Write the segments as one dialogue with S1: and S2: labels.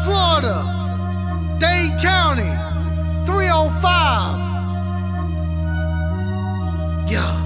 S1: Florida, Dade County, 305. Yeah.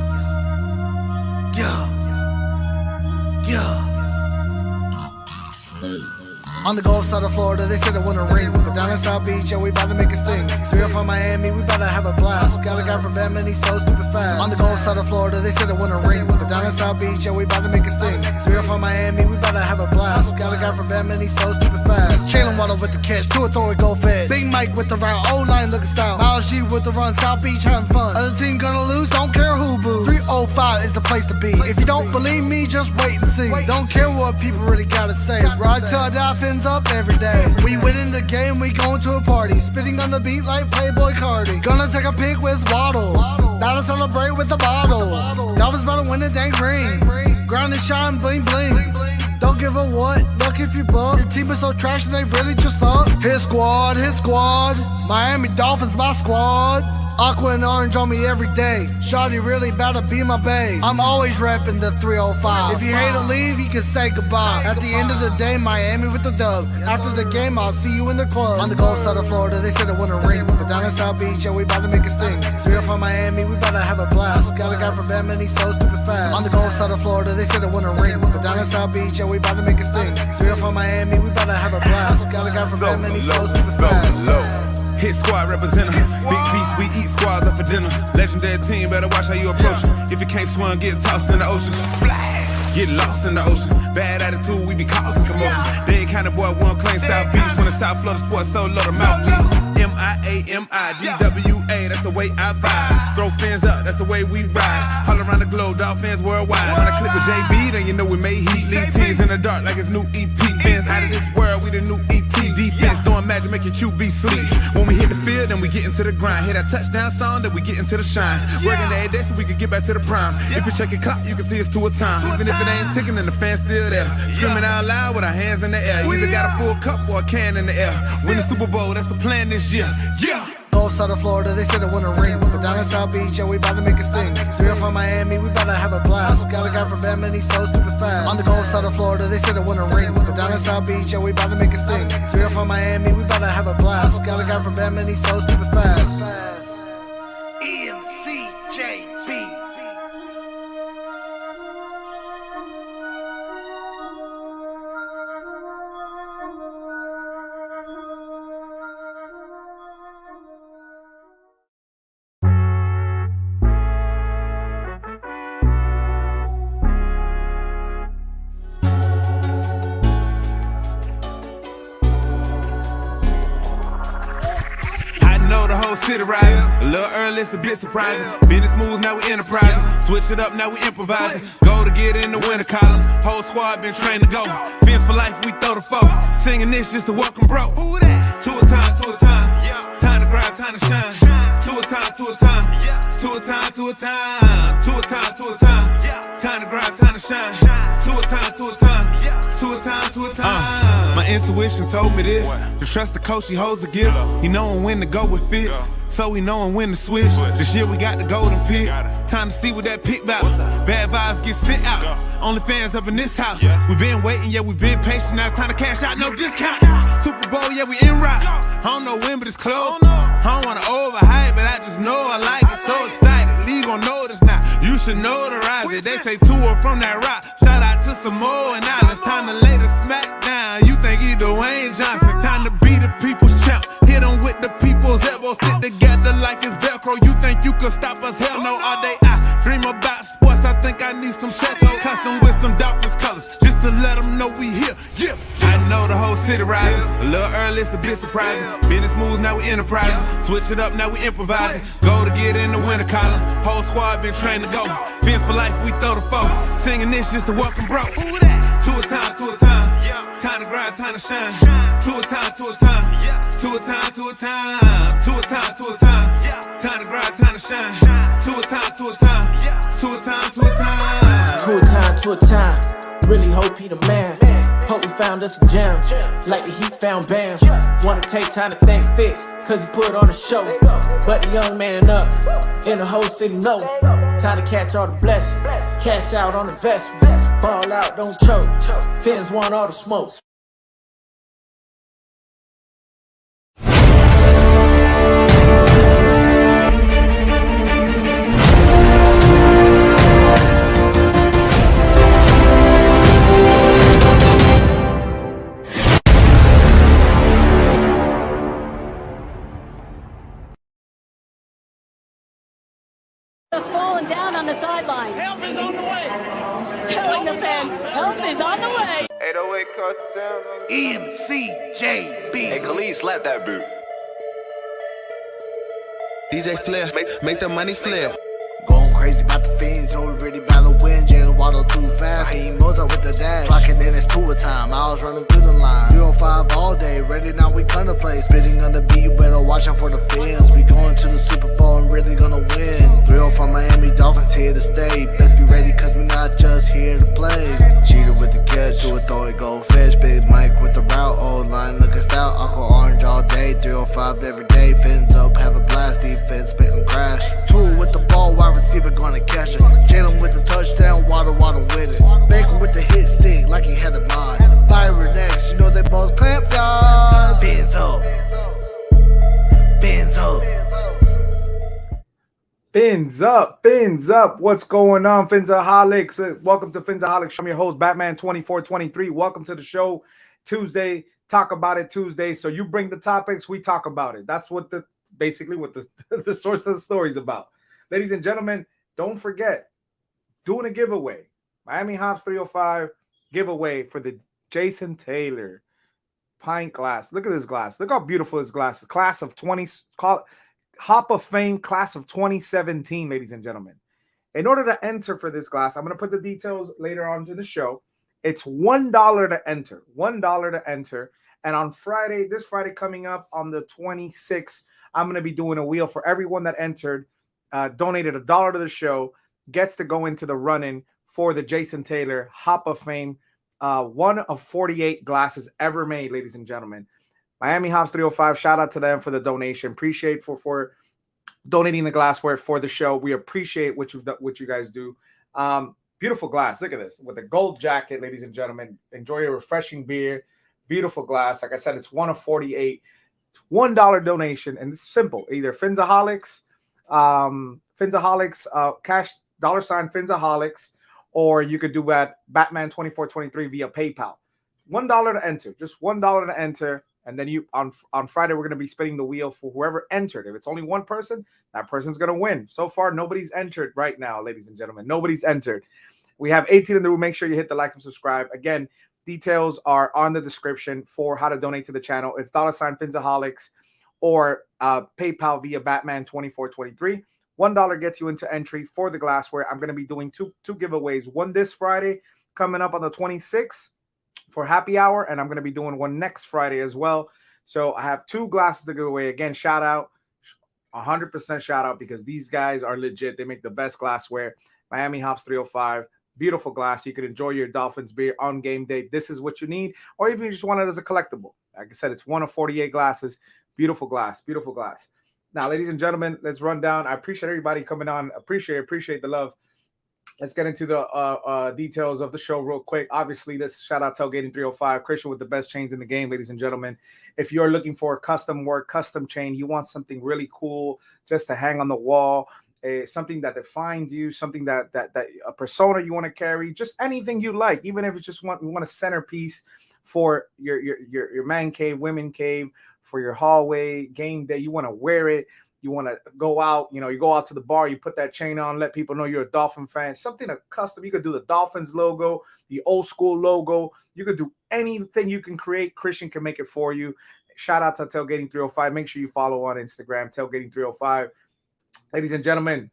S1: On the Gulf side of Florida, they said it wouldn't rain. But down in South Beach, yeah, we bout to make a sting. 305 Miami, we bout to have a blast. Got a guy from Bama and he's so stupid fast. On the Gulf side of Florida, they said it wouldn't rain. But down in South Beach, yeah, we bout to make a sting. 305 Miami, we bout to have a blast. Got a guy from Bama and he's so stupid fast. Jalen Waddle with the catch, to a throw it, go fed. Big Mike with the route, O-line looking style. Miles G with the run, South Beach having fun. Other team gonna lose, don't care who boos. 305 is the place to be. If you don't believe me, just wait and see. Don't care what people really gotta say. Ride till I die, fins up every day. We winning the game, we going to a party. Spitting on the beat like Playboy Cardi. Gonna take a pic with Waddle. About to celebrate with a bottle. Dolphins about to win the dang ring. Ground and shine, bling bling. Don't give a what, look if you buck. Your team is so trash and they really just suck. His squad. Miami Dolphins, my squad. Aqua and orange on me every day. Shawty really about to be my bae. I'm always repping the 305. If you hate to leave, you can say goodbye. At the end of the day, Miami with the dub. After the game, I'll see you in the club. On the Gulf side of Florida, they said it wouldn't rain. But down in South Beach, yeah, we about to make a sting. 305 Miami, we about to have a blast. Got a guy from Bama and he's so stupid fast. On the Gulf side of Florida, they said it wouldn't rain. But down in South Beach, yeah, we about to make a sting. 305 Miami, we about to have a blast. Got a guy from Bama and he's so stupid fast.
S2: Hit squad representative. Big beats, we eat squads up for dinner. Legendary team, better watch how you approach it. If you can't swim, get tossed in the ocean. Get lost in the ocean. Bad attitude, we be causing commotion. They ain't kind of boy one claim South Beach. When the South Florida sports so low, the mouthpiece. MIAMIDWA, that's the way I vibe. Throw fins up, that's the way we ride. All around the globe, dog fans worldwide. When I click with JB, then you know we made heat. Lead teams in the dark like it's new EP. Fans out of this world, we the new ET. Defense doing magic, make your QB sleep. When we hit the field, then we get into the grind. Hit that touchdown song, then we get into the shine. Working every day so we can get back to the prime. If you check your clock, you can see it's 2 a time. Even if it ain't ticking, then the fans still there. Screaming out loud with our hands in the air. You either got a full cup or a can in the air. Win the Super Bowl, that's the plan this year. Yeah!
S1: Gulf side of Florida, they said it wouldn't rain. But down in South Beach, yeah, we about to make a sting. 305 Miami, we about to have a blast. Got a guy from Bama and he's so stupid fast. On the Gulf side of Florida, they said it wouldn't rain. But down in South Beach, yeah, we about to make a sting. 305 Miami, we about to have a blast. Got a guy from Bama and he's so stupid fast. MCJB.
S2: The whole city rising. A little early, it's a bit surprising. Business moves, now we enterprising. Switch it up, now we improvising. Go to get in the winter column. Whole squad been trained to go. Fins for life, we throw the foe. Singing this just to welcome bro. To a time, to a time. Time to grind, time to shine. To a time, to a time. To a time, to a time. To a time, to a time. Time to grind, time to shine. To a time, to a time. To a time, to a time. My intuition told me this. To trust the coach, he holds a gift. He knowin' when to go with fits. So we knowin' when to switch. This year we got the golden pick. Time to see what that pick about. Bad vibes get sent out. Only fans up in this house. We been waiting, yeah, we been patient. Now it's time to cash out, no discount. Super Bowl, yeah, we en route. I don't know when, but it's close. I don't wanna overhype, but I just know I like it. So excited, league gon' notice now. You should notarize it. They say tour from that rock. Shout out to Samoa and Islands. Time to lay the smack down. You think he Dwayne Johnson? Time to be the people's champ. Hit him with the people's elbows. Stick together like it's Velcro. You think you could stop us? Hell no. All day I dream about sports. I think I need some chateau custom with some Dolphins colors. Just to let them know we here. Yeah. I know the whole city rising. A little early, it's a bit surprising. Business moves, now we enterprising. Switch it up, now we improvising. Go to get in the winter column. Whole squad been trained to go. Fins for life, we throw the foe. Singing this just to welcome bro. To a time, to a time. Time to grind, time to shine. To a time, to a time. To a time, to a time. To a time, to a time. Time to grind, time to shine. To a time, to a time. To a time, to a time.
S3: To a time, to a time. Really hope he the man. Hope we found us a gem, like the Heat found Bam. Wanna take time to thank Fitz, cause he put on a show. But the young man up, in the whole city know. Time to catch all the blessings, cash out on investments. Ball out, don't choke. Fins want all the smoke.
S4: telling the fans, help is on the way.
S2: 808 touchdown.
S1: MCJB.
S5: Hey, Khalid, slap that boot.
S6: DJ Flair, make the money flare.
S1: Going crazy about the fiends, know we really battle win. Jalen Waddle too fast, Raheem Mozart with the dash. Clocking in, it's 2 a time, I was running through the line. 305 all day, ready now, we gonna play. Spitting on the beat, you better watch out for the fins. We going to the Super Bowl and really gonna win. 305 Miami Dolphins here to stay. Best be ready, cause we not just here to play. Cheater with the catch, do it, throw it, go fish. Big Mike with the route, old line looking stout. Aqua orange all day, 305 every day. Fins up, have a blast, defense, make them crash. 2 with the ball, wide receiver gonna catch it. Jalen with the touchdown, Waddle with it. Baker with the hit stick, like he had a mind. Byron X, you know they both clamp yards. Benz up. Benz up.
S7: Fins up. What's going on, Phinsaholics? Welcome to Phinsaholics. I'm your host, Batman2423. Welcome to the show. Tuesday, Talk About It Tuesday. So you bring the topics, we talk about it. That's what basically what the source of the story is about. Ladies and gentlemen, don't forget, doing a giveaway. Miami Hops 305 giveaway for the Jason Taylor pint glass. Look at this glass. Look how beautiful this glass is. Class of 20, Hop of Fame, class of 2017, ladies and gentlemen. In order to enter for this glass, I'm going to put the details later on to the show. It's $1 to enter. $1 to enter. And on Friday, this Friday coming up on the 26th, I'm going to be doing a wheel for everyone that entered, donated $1 to the show, gets to go into the run-in for the Jason Taylor Hop of Fame, one of 48 glasses ever made, ladies and gentlemen. Miami Hops 305, shout out to them for the donation. Appreciate for donating the glassware for the show. We appreciate what you guys do. Beautiful glass. Look at this with the gold jacket, ladies and gentlemen. Enjoy a refreshing beer. Beautiful glass. Like I said, it's one of 48. It's $1 donation, and it's simple. Either Phinsaholics, cash $ Phinsaholics, or you could do at Batman2423 via PayPal. $1 to enter. Just $1 to enter. And then you on Friday, we're going to be spinning the wheel for whoever entered. If it's only one person, that person's going to win. So far, nobody's entered right now, ladies and gentlemen. Nobody's entered. We have 18 in the room. Make sure you hit the like and subscribe. Again, details are on the description for how to donate to the channel. It's $ Phinsaholics or PayPal via Batman2423. $1 gets you into entry for the glassware. I'm going to be doing two giveaways. One this Friday coming up on the 26th. For happy hour, and I'm going to be doing one next Friday as well. So I have 2 glasses to give away. Again, shout out, 100% shout out, because these guys are legit. They make the best glassware. Miami Hops 305, beautiful glass. You can enjoy your Dolphins beer on game day. This is what you need, or even you just want it as a collectible. Like I said, it's one of 48 glasses. Beautiful glass, beautiful glass. Now, ladies and gentlemen, let's run down. I appreciate everybody coming on. Appreciate the love. Let's get into the details of the show real quick. Obviously, let's shout out Tailgating 305, Christian with the best chains in the game, ladies and gentlemen. If you're looking for a custom work, custom chain, you want something really cool just to hang on the wall, something that defines you, something that a persona you want to carry, just anything you like, even if it's just you want a centerpiece for your man cave, women cave, for your hallway, game day, you want to wear it. You want to go out, you go out to the bar, you put that chain on, let people know you're a Dolphin fan. Something custom. You could do the Dolphins logo, the old school logo. You could do anything you can create. Christian can make it for you. Shout out to Tailgating 305. Make sure you follow on Instagram, Tailgating 305. Ladies and gentlemen,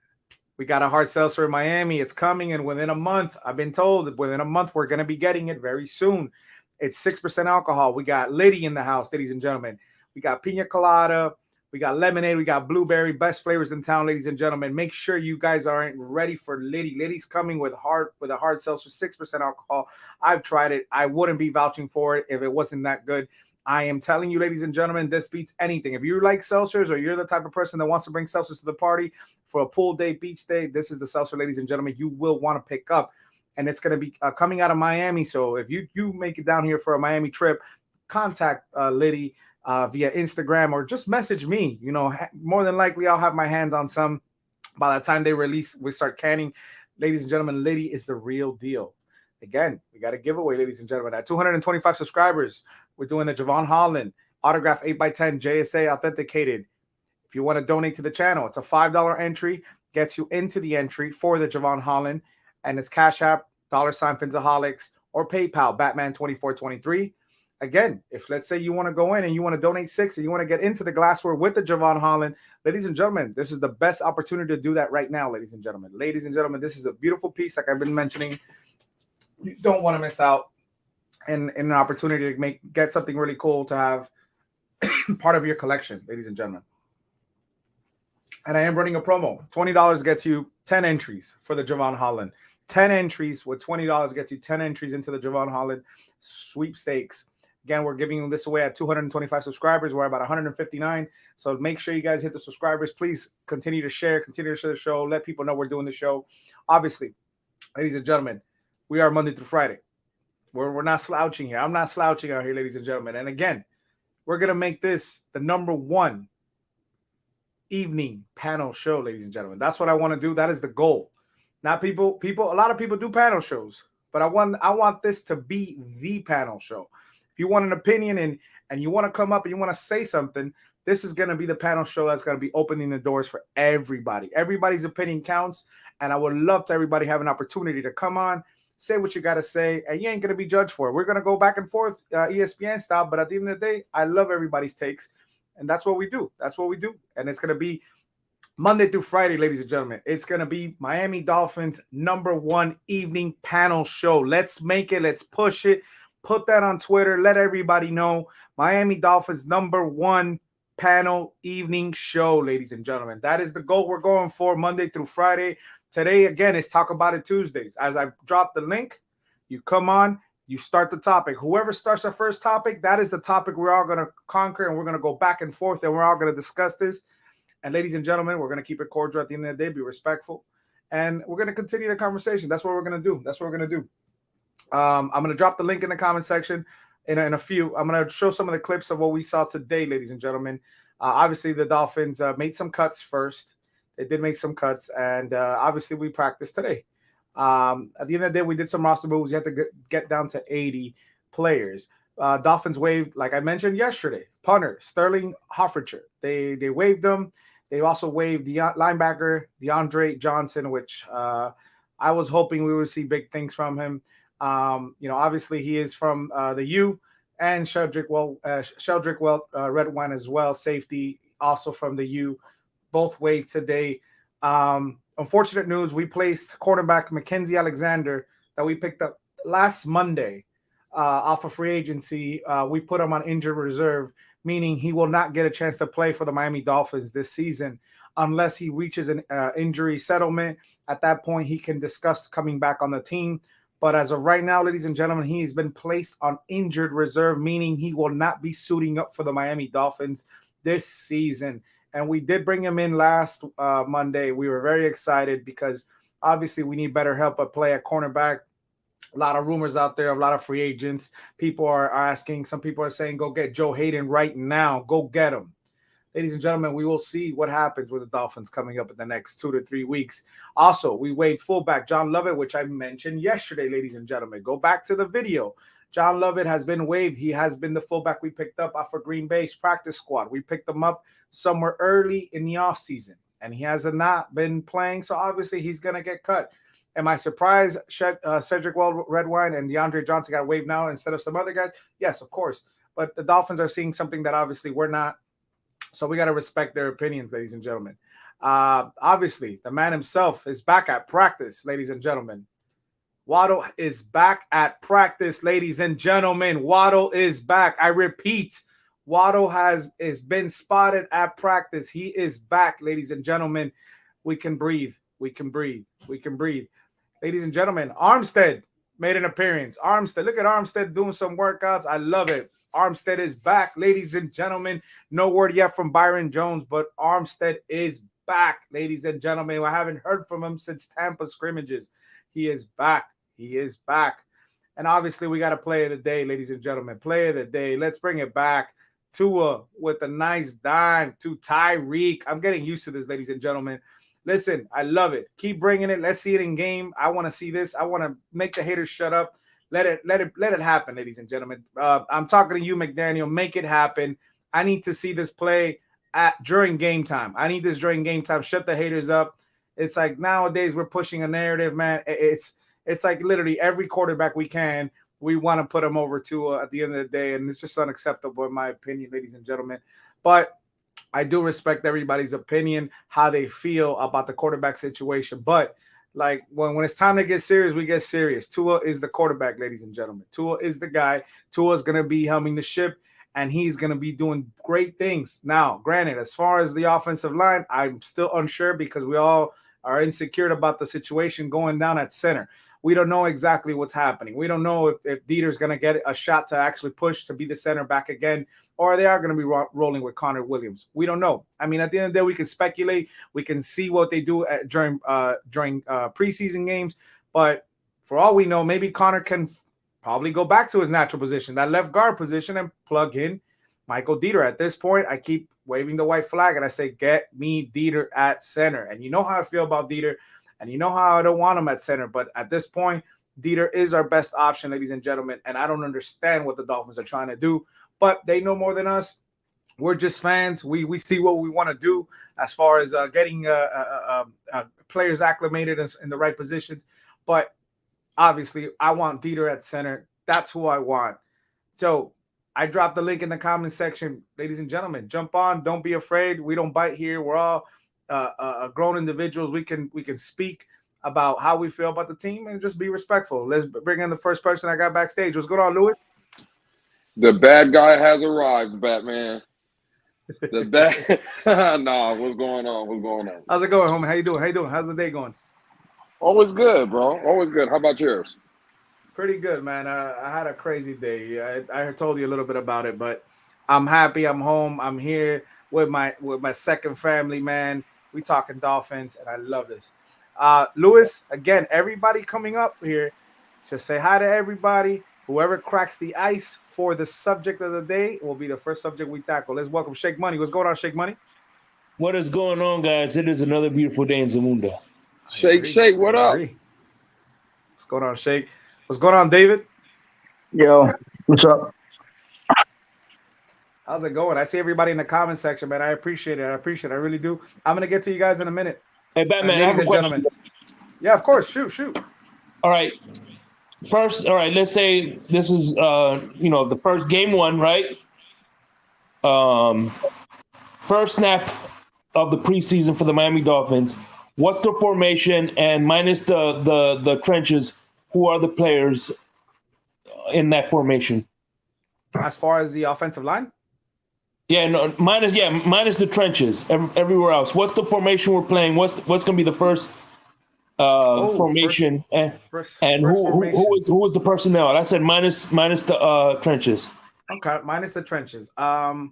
S7: we got a hard seltzer in Miami. It's coming, and within a month, I've been told that within a month, we're going to be getting it very soon. It's 6% alcohol. We got Liddy in the house, ladies and gentlemen. We got pina colada. We got lemonade. We got blueberry. Best flavors in town, ladies and gentlemen. Make sure you guys are ready for Liddy. Liddy's coming with a hard seltzer, 6% alcohol. I've tried it. I wouldn't be vouching for it if it wasn't that good. I am telling you, ladies and gentlemen, this beats anything. If you like seltzers, or you're the type of person that wants to bring seltzers to the party for a pool day, beach day, this is the seltzer, ladies and gentlemen, you will want to pick up. And it's going to be coming out of Miami. So if you make it down here for a Miami trip, contact Liddy via Instagram, or just message me. More than likely I'll have my hands on some by the time they release. We start canning. Ladies and gentlemen, Liddy is the real deal. Again, we got a giveaway, ladies and gentlemen. At 225 subscribers, we're doing the Javon Holland autograph 8x10 JSA authenticated. If you want to donate to the channel, it's a $5 entry, gets you into the entry for the Javon Holland, and it's Cash App $Phinsaholics, or PayPal, Batman2423. Again, if let's say you want to go in and you want to donate $6 and you want to get into the glassware with the Javon Holland, ladies and gentlemen, this is the best opportunity to do that right now, ladies and gentlemen. Ladies and gentlemen, this is a beautiful piece, like I've been mentioning. You don't want to miss out in an opportunity to get something really cool to have part of your collection, ladies and gentlemen. And I am running a promo. $20 gets you 10 entries for the Javon Holland. 10 entries with $20 gets you 10 entries into the Javon Holland sweepstakes. Again, we're giving this away at 225 subscribers. We're about 159. So make sure you guys hit the subscribers. Please continue to share the show. Let people know we're doing the show. Obviously, ladies and gentlemen, we are Monday through Friday. We're not slouching here. I'm not slouching out here, ladies and gentlemen. And again, we're going to make this the #1 evening panel show, ladies and gentlemen. That's what I want to do. That is the goal. Now, people, a lot of people do panel shows, but I want this to be the panel show. If you want an opinion and you want to come up and you want to say something, this is going to be the panel show that's going to be opening the doors for everybody. Everybody's opinion counts, and I would love to everybody have an opportunity to come on, say what you got to say, and you ain't going to be judged for it. We're going to go back and forth ESPN style, but at the end of the day, I love everybody's takes, and that's what we do. That's what we do, and it's going to be Monday through Friday, ladies and gentlemen. It's going to be Miami Dolphins #1 evening panel show. Let's make it. Let's push it. Put that on Twitter. Let everybody know. Miami Dolphins #1 panel evening show, ladies and gentlemen. That is the goal we're going for Monday through Friday. Today, again, is Talk About It Tuesdays. As I drop the link, you come on, you start the topic. Whoever starts the first topic, that is the topic we're all going to conquer, and we're going to go back and forth, and we're all going to discuss this. And ladies and gentlemen, we're going to keep it cordial at the end of the day, be respectful, and we're going to continue the conversation. That's what we're going to do. That's what we're going to do. I'm going to drop the link in the comment section in a few. I'm going to show some of the clips of what we saw today, ladies and gentlemen. Obviously, the Dolphins made some cuts first. They did make some cuts, and obviously, we practiced today. At the end of the day, we did some roster moves. You have to get down to 80 players. Dolphins waived, like I mentioned yesterday, punter Sterling Hoffercher. They waived them. They also waived the linebacker DeAndre Johnson, which I was hoping we would see big things from him. Obviously he is from the U, and Sheldrick Redwine as well, safety, also from the U, both waived today. Unfortunate news, we placed cornerback Mackenzie Alexander that we picked up last Monday off of free agency. We put him on injured reserve, meaning he will not get a chance to play for the Miami Dolphins this season unless he reaches an injury settlement. At that point, he can discuss coming back on the team. But as of right now, ladies and gentlemen, he has been placed on injured reserve, meaning he will not be suiting up for the Miami Dolphins this season. And we did bring him in last Monday. We were very excited because obviously we need better help at play at cornerback. A lot of rumors out there, a lot of free agents. People are asking, some people are saying, go get Joe Hayden right now. Go get him. Ladies and gentlemen, we will see what happens with the Dolphins coming up in the next 2 to 3 weeks. Also, we waived fullback John Lovett, which I mentioned yesterday, ladies and gentlemen. Go back to the video. John Lovett has been waived. He has been the fullback we picked up off of Green Bay's practice squad. We picked him up somewhere early in the offseason, and he has not been playing, so obviously he's going to get cut. Am I surprised Cedric Redwine and DeAndre Johnson got waived now instead of some other guys? Yes, of course. But the Dolphins are seeing something that obviously we're not. So we got to respect their opinions, ladies and gentlemen. Obviously, the man himself is back at practice, ladies and gentlemen. Waddle is back at practice, ladies and gentlemen. Waddle is back. I repeat, Waddle has been spotted at practice. He is back, ladies and gentlemen. We can breathe. We can breathe. We can breathe. Ladies and gentlemen, Armstead made an appearance. Armstead, look at Armstead doing some workouts. I love it. Armstead is back, ladies and gentlemen. No word yet from Byron Jones, but Armstead is back, ladies and gentlemen. I haven't heard from him since Tampa scrimmages. He is back. He is back. And obviously, we got a play of the day, ladies and gentlemen. Play of the day. Let's bring it back. Tua with a nice dime to Tyreek. I'm getting used to this, ladies and gentlemen. Listen, I love it. Keep bringing it. Let's see it in game. I want to see this. I want to make the haters shut up. Let it happen, ladies and gentlemen. I'm talking to you, McDaniel. Make it happen. I need to see this play during game time. I need this during game time. Shut the haters up. It's like nowadays we're pushing a narrative, man. It's It's like literally every quarterback we want to put him over Tua at the end of the day, and it's just unacceptable in my opinion, ladies and gentlemen. But I do respect everybody's opinion, how they feel about the quarterback situation. But like when it's time to get serious, we get serious. Tua is the quarterback, ladies and gentlemen. Tua is the guy. Tua is going to be helming the ship, and he's going to be doing great things. Now, granted, as far as the offensive line, I'm still unsure because we all are insecure about the situation going down at center. We don't know exactly what's happening. We don't know if Dieter's going to get a shot to actually push to be the center back again, or they are going to be rolling with Connor Williams. We don't know. I mean, at the end of the day, we can speculate. We can see what they do during preseason games. But for all we know, maybe Connor can probably go back to his natural position, that left guard position, and plug in Michael Dieter. At this point, I keep waving the white flag, and I say, get me Dieter at center. And you know how I feel about Dieter. And you know how I don't want him at center. But at this point, Dieter is our best option, ladies and gentlemen. And I don't understand what the Dolphins are trying to do. But they know more than us. We're just fans. We see what we want to do as far as getting players acclimated in the right positions. But obviously, I want Dieter at center. That's who I want. So I dropped the link in the comment section. Ladies and gentlemen, jump on. Don't be afraid. We don't bite here. We're all grown individuals. We can speak about how we feel about the team and just be respectful. Let's bring in the first person I got backstage. What's going on, Louis?
S5: The bad guy has arrived, Batman. The bad nah, what's going on? What's going on?
S7: How's it going, homie? How you doing? How's the day going?
S5: Always good, bro. Always good. How about yours?
S7: Pretty good, man. I had a crazy day. I told you a little bit about it, but I'm happy. I'm home. I'm here with my second family, man. We talking Dolphins, and I love this. Louis, again, everybody coming up here, just say hi to everybody. Whoever cracks the ice for the subject of the day will be the first subject we tackle. Let's welcome Shake Money. What's going on, Shake Money?
S8: What is going on, guys? It is another beautiful day in Zamunda.
S5: Shake, what up?
S7: What's going on, Shake? What's going on, David?
S9: Yo, what's up?
S7: How's it going? I see everybody in the comment section, man. I appreciate it. I really do. I'm going to get to you guys in a minute.
S8: Hey, Batman,
S7: ladies and gentlemen. Yeah, of course. Shoot.
S8: All right. First, all right, let's say this is, the first game one, right? First snap of the preseason for the Miami Dolphins. What's the formation? And minus the trenches, who are the players in that formation?
S7: As far as the offensive line?
S8: Yeah, no, minus the trenches. Everywhere else, what's the formation we're playing? What's going to be the first formation?
S7: First
S8: who is the personnel? I said minus the trenches.
S7: Okay, minus the trenches. I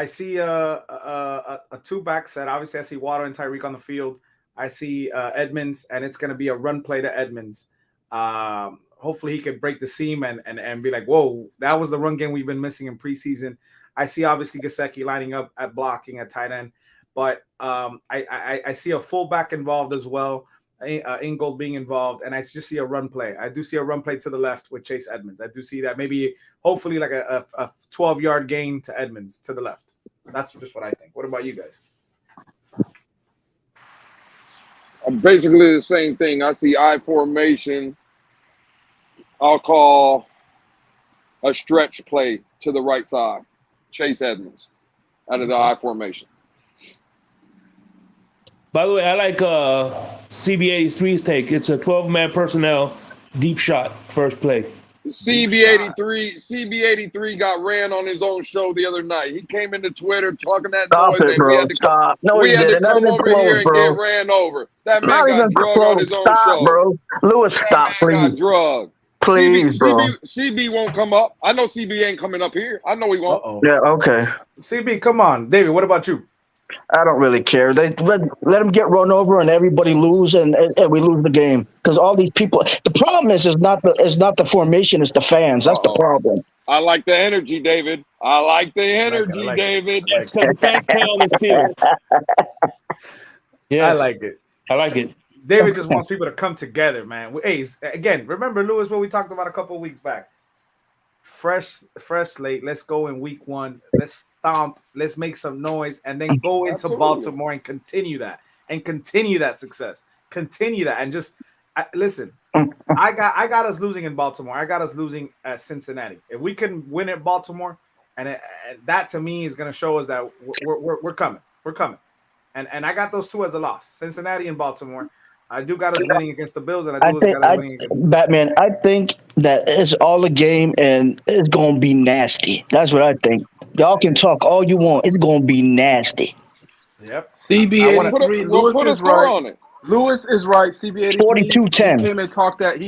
S7: see a two-back set. Obviously, I see Waddle and Tyreek on the field. I see Edmonds, and it's going to be a run play to Edmonds. Hopefully, he can break the seam and be like, whoa, that was the run game we've been missing in preseason. I see, obviously, Gesicki lining up at blocking at tight end. But I see a fullback involved as well, Ingold being involved, and I just see a run play. I do see a run play to the left with Chase Edmonds. I do see that maybe, hopefully, like a 12-yard gain to Edmonds to the left. That's just what I think. What about you guys?
S5: Basically the same thing. I see I formation. I'll call a stretch play to the right side. Chase Edmonds out of the I formation.
S8: By the way, I like CB83's take. It's a 12-man personnel deep shot first play.
S5: CB83 got ran on his own show the other night. He came into Twitter talking that
S9: Stop
S5: noise,
S9: it, bro. Stop. No,
S5: we had to come
S9: Not
S5: over
S9: even
S5: here
S9: close,
S5: and
S9: bro.
S5: get ran over. That man
S9: Not
S5: got
S9: even
S5: drugged
S9: close.
S5: on his own
S9: Stop,
S5: show.
S9: bro. Lewis, stop,
S5: That man got
S9: please.
S5: drugged.
S9: Please, bro.
S5: CB won't come up. I know CB ain't coming up here. I know he won't.
S7: Uh-oh.
S9: Yeah, okay.
S7: CB, come on. David, what about you?
S9: I don't really care. They let them get run over and everybody lose and we lose the game because all these people. The problem is not the formation, it's the fans. That's the problem.
S5: I like the energy, David. I like the energy, David.
S8: Yes, because the fans play on this field. Yes,
S7: I like it.
S8: I like it.
S7: David just wants people to come together, man. Hey, again, remember, Louis, what we talked about a couple of weeks back. Fresh slate. Let's go in week one. Let's stomp. Let's make some noise, and then go into Baltimore and continue that success. Continue that, and just Listen, I got us losing in Baltimore. I got us losing at Cincinnati. If we can win at Baltimore, and that to me is going to show us that we're coming. We're coming. And I got those two as a loss, Cincinnati and Baltimore. I do got us winning against the Bills, and I got us winning against
S9: Batman. I think that it's all a game, and it's going to be nasty. That's what I think. Y'all can talk all you want. It's going to be nasty.
S7: Yep.
S10: CB83. Lewis is right. Lewis is right. CB83.
S9: 42-10.
S10: He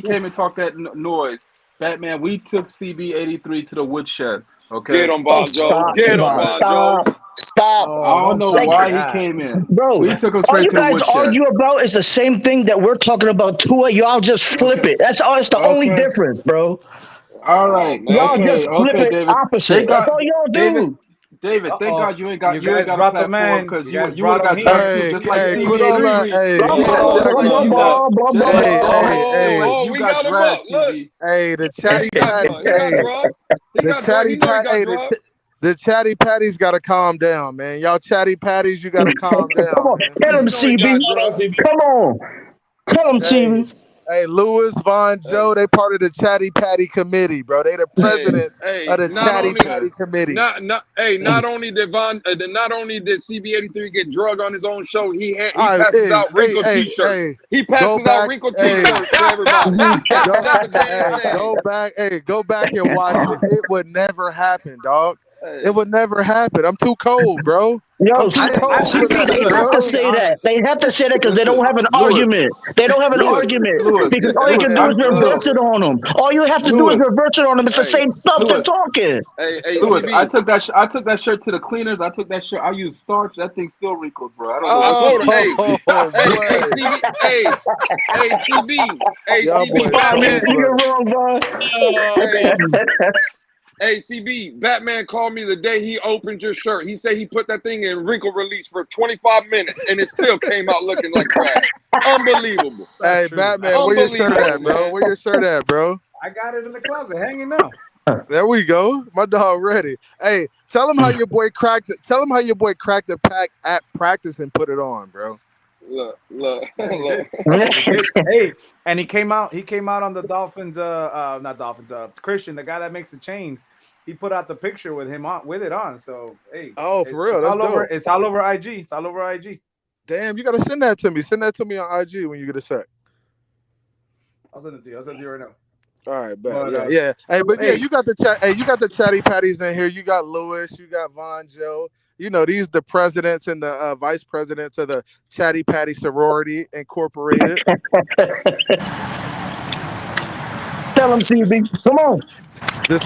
S10: came and talked that noise. Batman, we took CB83 to the woodshed. Okay.
S5: Get him, Bonjo. Get him, Bonjo.
S9: Stop.
S10: I don't know why he came in.
S9: Bro,
S10: we took him
S9: all
S10: straight
S9: you
S10: to the
S9: guys
S10: woodshed.
S9: argue about is the same thing that we're talking about Tua. Y'all just flip it. That's all. It's the only difference, bro.
S10: All right.
S9: Y'all just flip it
S10: David.
S9: opposite. That's all y'all do.
S10: David, thank God you ain't got a platform because you would have got
S1: hey,
S10: just like
S1: hey, quit all that. Hey,
S10: you got dragged, CB.
S1: Hey, the chatty patties. The chatty patties got to calm down, man. Y'all chatty patties, you got to calm down.
S9: Come on, get him, CB. Come on, tell him, CB.
S1: Hey, Lewis, Von, Joe, they part of the Chatty Patty Committee, bro. They the presidents of the Chatty Patty Committee.
S5: Not only did CB83 get drugged on his own show, he passes out wrinkled t-shirts. He passes out wrinkled t-shirts to everybody.
S1: Go back and watch it. It would never happen, dog. It would never happen. I'm too cold, bro.
S9: Yo, they have to say that. They have to say that because they don't have an argument. They don't have an argument because all you can do is reverse it on them. All you have to do is reverse it on them. It's the same stuff they're talking.
S10: Hey, Lewis, I took that shirt to the cleaners. I took that shirt. I used starch. That thing's still wrinkled, bro. I don't know.
S5: CB. Hey, CB, Batman called me the day he opened your shirt. He said he put that thing in wrinkle release for 25 minutes, and it still came out looking like trash. Unbelievable.
S1: Hey, Batman, where your shirt at, bro? Where your shirt at, bro?
S7: I got it in the closet, hanging now.
S1: There we go. My dog ready. Hey, tell him how your boy cracked it. Tell him how your boy cracked the pack at practice and put it on, bro.
S5: Look.
S7: Hey, and he came out on the Dolphins, not Dolphins, Christian, the guy that makes the chains. He put out the picture with him on with it on. So hey,
S1: for real, that's dope.
S7: It's all over IG. It's all over IG.
S1: Damn, you gotta send that to me. Send that to me on IG when you get a sec.
S7: I'll send it to you. I'll send it to you right now.
S1: All right, but yeah. Hey, but yeah, you got the chat. Hey, you got the chatty patties in here. You got Lewis. You got Von Joe. You know, these the presidents and the vice presidents of the Chatty Patty Sorority Incorporated.
S9: Tell them, CB. Come on.
S1: The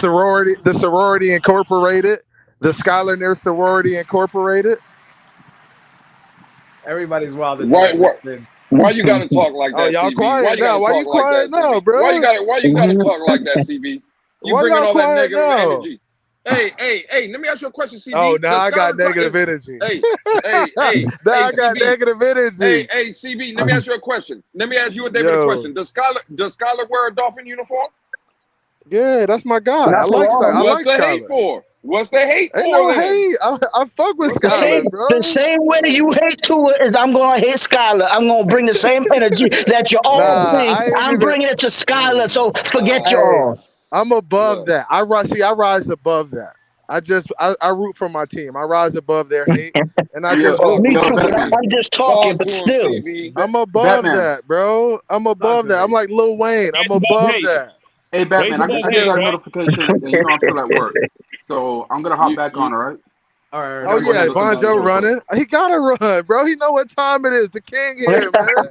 S1: Sorority Incorporated. The Skylar Near Sorority Incorporated.
S7: Everybody's wild.
S5: Why you gotta talk like that?
S1: Oh, y'all
S5: CB?
S1: quiet now. Why you quiet now, bro?
S5: Why you gotta talk like that, CB? You bringing all that negative energy. Hey, let me ask you a question, CB.
S1: Oh, now I got negative energy.
S5: Hey.
S1: Now I got negative energy.
S5: Hey, CB, let me ask you a question. Let me ask you and David a question. Does Skylar wear a Dolphin uniform?
S1: Yeah, that's my guy. I like Skylar.
S5: What's the hate for? What's the hate for?
S1: Ain't no hate. I fuck with Skylar, bro.
S9: The same way you hate Tua is I'm going to hate Skylar. I'm going to bring the same energy that you all bring. I'm bringing it to Skylar, so forget y'all.
S1: I'm above that. I rise above that. I root for my team. I rise above their hate, and I just
S9: me too. I'm just talking, but still,
S1: I'm above that, bro. I'm above that. I'm like Lil Wayne. I'm above that.
S10: Hey, Batman, I just got a notification, and you know I'm still at work, so I'm gonna hop back on. All right.
S7: All right.
S1: Oh yeah, Von Joe running. He gotta run, bro. He know what time it is. The king here, man.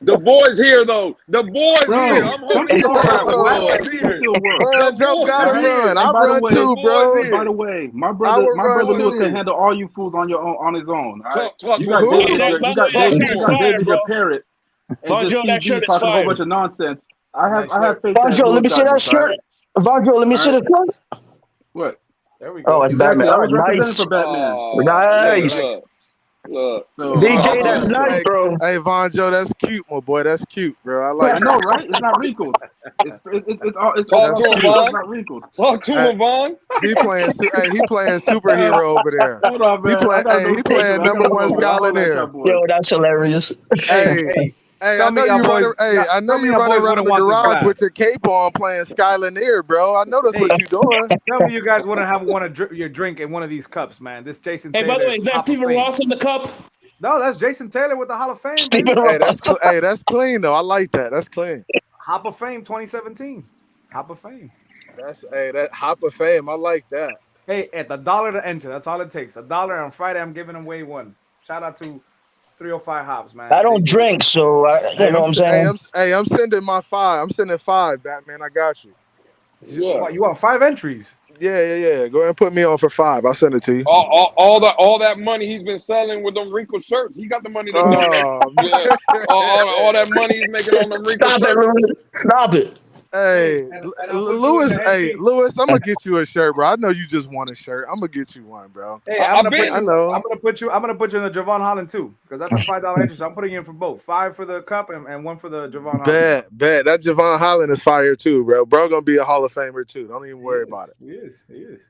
S5: The boy's here though. The boy's here. I'm hoping
S1: Von Joe gotta run. I run too, bro.
S10: By the way, my brother Lewis can handle all you fools on his own. You got David your parrot.
S8: Von Joe, that shirt is
S10: talking
S8: fire.
S10: a whole bunch of nonsense. I have faith.
S9: Von Joe, let me see that shirt. Von Joe, let me see the shirt.
S10: What?
S7: There we go.
S9: Oh, it's Batman.
S10: I was
S9: Nice.
S10: representing for Batman.
S9: Nice.
S5: Look.
S10: So,
S9: DJ, that's nice, bro.
S1: Hey, Von Joe, that's cute, my boy. That's cute, bro. I like
S10: I know, right? It's not wrinkled. It's
S5: Talk to him, Von.
S10: not wrinkled.
S5: Talk to him, Von.
S1: he playing superhero over there.
S10: Hold on, man.
S1: He playing number one scholar there.
S9: Yo, that's hilarious.
S1: Hey,
S11: Hey,
S7: Tell
S11: I know
S7: me
S11: you
S7: y'all
S11: running.
S7: boys-
S11: Hey,
S7: y'all-
S11: I know
S7: tell me
S11: you
S7: y'all
S11: running
S7: boys
S11: around the
S7: wouldn't want this
S11: garage
S7: glass.
S11: with your cape on, playing Skylinear, bro. I know that's what
S7: Hey,
S11: you doing.
S7: Tell me you guys wouldn't have your drink in one of these cups, man. This Jason
S8: Hey,
S7: Taylor.
S8: by the way, is that
S7: Hop of
S8: Stephen
S7: Fame.
S8: Ross in the cup?
S7: No, that's Jason Taylor with the Hall of Fame, baby.
S11: Hey, that's clean though. I like that. That's clean.
S7: Hop of Fame 2017. Hop of Fame.
S11: That Hop of Fame. I like that.
S7: Hey, at $1 to enter. That's all it takes. $1 on Friday. I'm giving away one. Shout out to 305 Hops, man.
S9: I don't drink, so you know what I'm saying.
S11: I'm sending my 5. I'm sending 5, Batman. I got you.
S5: Yeah.
S7: You want 5 entries?
S11: Yeah. Go ahead and put me on for 5. I'll send it to you.
S5: All that money he's been selling with them wrinkle shirts, he got the money to donate. Yeah. all that money he's making on them wrinkle
S9: Stop
S5: shirts.
S9: it, Louis. Stop it.
S11: Hey, Lewis. Hey, Lewis. I'm gonna get you a shirt, bro. I know you just want a shirt. I'm gonna get you one, bro.
S7: Hey, I'm gonna put you in the Javon Holland too, because that's a $5 entry. So I'm putting you in for both. 5 for the cup and 1 for the Javon Holland.
S11: Bet. That Javon Holland is fire too, bro. Bro gonna be a Hall of Famer too. Don't even worry about it.
S7: He is.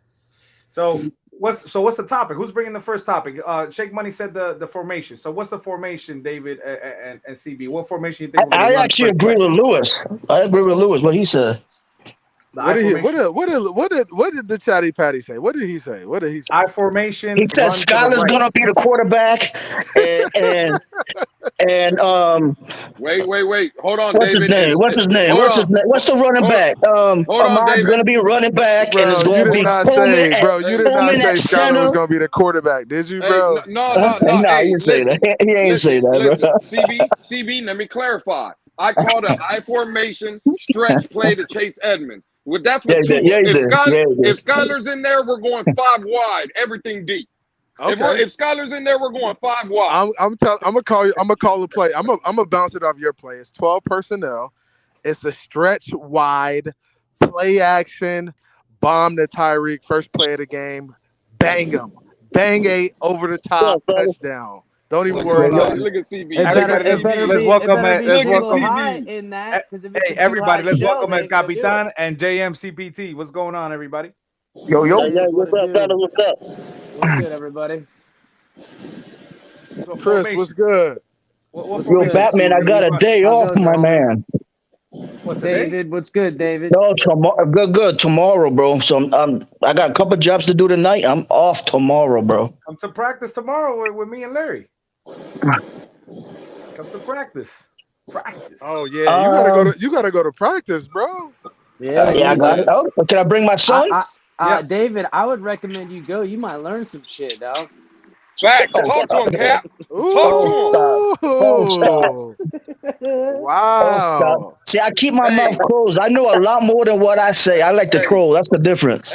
S7: So what's the topic? Who's bringing the first topic? Shake Money said the formation. So what's the formation, David and CB? What formation you think?
S9: I actually agree with Lewis. I agree with Lewis. What he said.
S11: What did the Chatty Patty say? What did he say?
S7: I formation.
S9: He said Skyler's gonna be the quarterback, and
S5: Wait. Hold on,
S9: what's
S5: David.
S9: What's his name? What's the running back? Ahmad's gonna be running back,
S11: Bro,
S9: and it's gonna be
S11: Coleman. Bro, you did not say Skyler was gonna be the quarterback, did you, bro?
S5: No.
S9: He didn't say that. He ain't say that, bro.
S5: CB, let me clarify. I called an I formation stretch play to Chase Edmonds. Well, that's what if Skyler's in there, we're going 5 wide, everything deep. Okay. If Skyler's in there, we're going 5 wide.
S11: I'm gonna call the play. I'm gonna bounce it off your play. It's 12 personnel. It's a stretch wide, play action, bomb to Tyreek, first play of the game. Bang him. Bang 8 over the top, touchdown. Don't even worry about it.
S5: Look at CB.
S7: Let's welcome let's welcome El Capitan and JMCPT. What's going on, everybody?
S9: Yo. What's up, fellas? What's up?
S12: What's good, everybody?
S7: So
S11: Chris, what's good?
S9: Yo, Batman, I got a day off, my man.
S12: David, what's good, David?
S9: No, tomorrow. Good. Tomorrow, bro. So I got a couple jobs to do tonight. I'm off tomorrow, bro.
S7: Come to practice tomorrow with me and Larry. Come to practice.
S11: Oh yeah, you gotta go to practice, bro.
S12: Yeah,
S9: I got it. Oh, can I bring my son?
S12: David, I would recommend you go. You might learn some shit, dog.
S5: Facts. Talk to him, Cap.
S11: Talk to him. Wow.
S9: See, I keep my mouth closed. I know a lot more than what I say. I like to troll. That's the difference.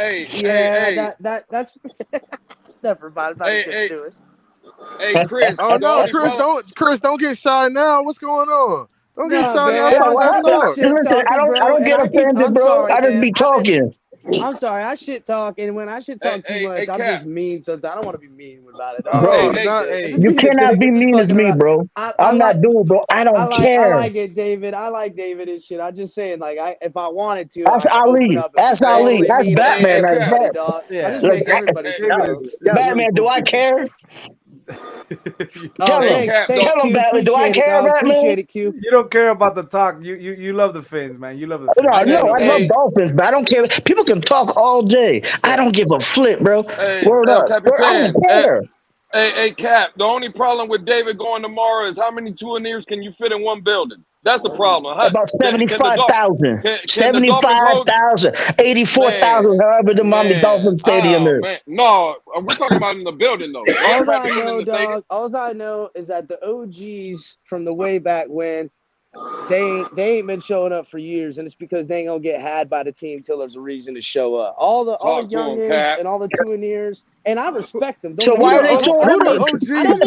S12: That's never mind.
S5: Hey, Chris.
S11: Oh no, Chris, don't get shy now. What's going on? Don't get shy now.
S9: I don't get offended, bro. I just be talking.
S12: I'm sorry, I shit talk, and when I shit talk too much, I'm just mean. So I don't want to be mean about it.
S9: Bro, you cannot be mean as me, bro. I'm not doing, bro. I don't care.
S12: I like it, David. I like David and shit. I'm just saying, like, if I wanted to,
S9: that's Ali. That's Ali. That's Batman.
S12: I just make everybody.
S9: Batman, do I care? Tell him, Batman. Do I care, Batman?
S7: You don't care about the talk. You love the Fins, man. You love the Fins.
S9: No, I love Dolphins, but I don't care. People can talk all day. I don't give a flip, bro. Word up. I don't care.
S5: Hey, Cap. The only problem with David going tomorrow is how many Tuaniers can you fit in one building? That's the problem.
S9: About 75,000. 75,000. 84,000, however the Miami Dolphin Stadium is.
S5: Man. No, we're talking about in the building, though.
S12: All I know is that the OGs from the way back when, they ain't been showing up for years, and it's because they ain't gonna get had by the team till there's a reason to show up. All the youngins and all the Tuaniers, and I respect them.
S9: So why are they sold out?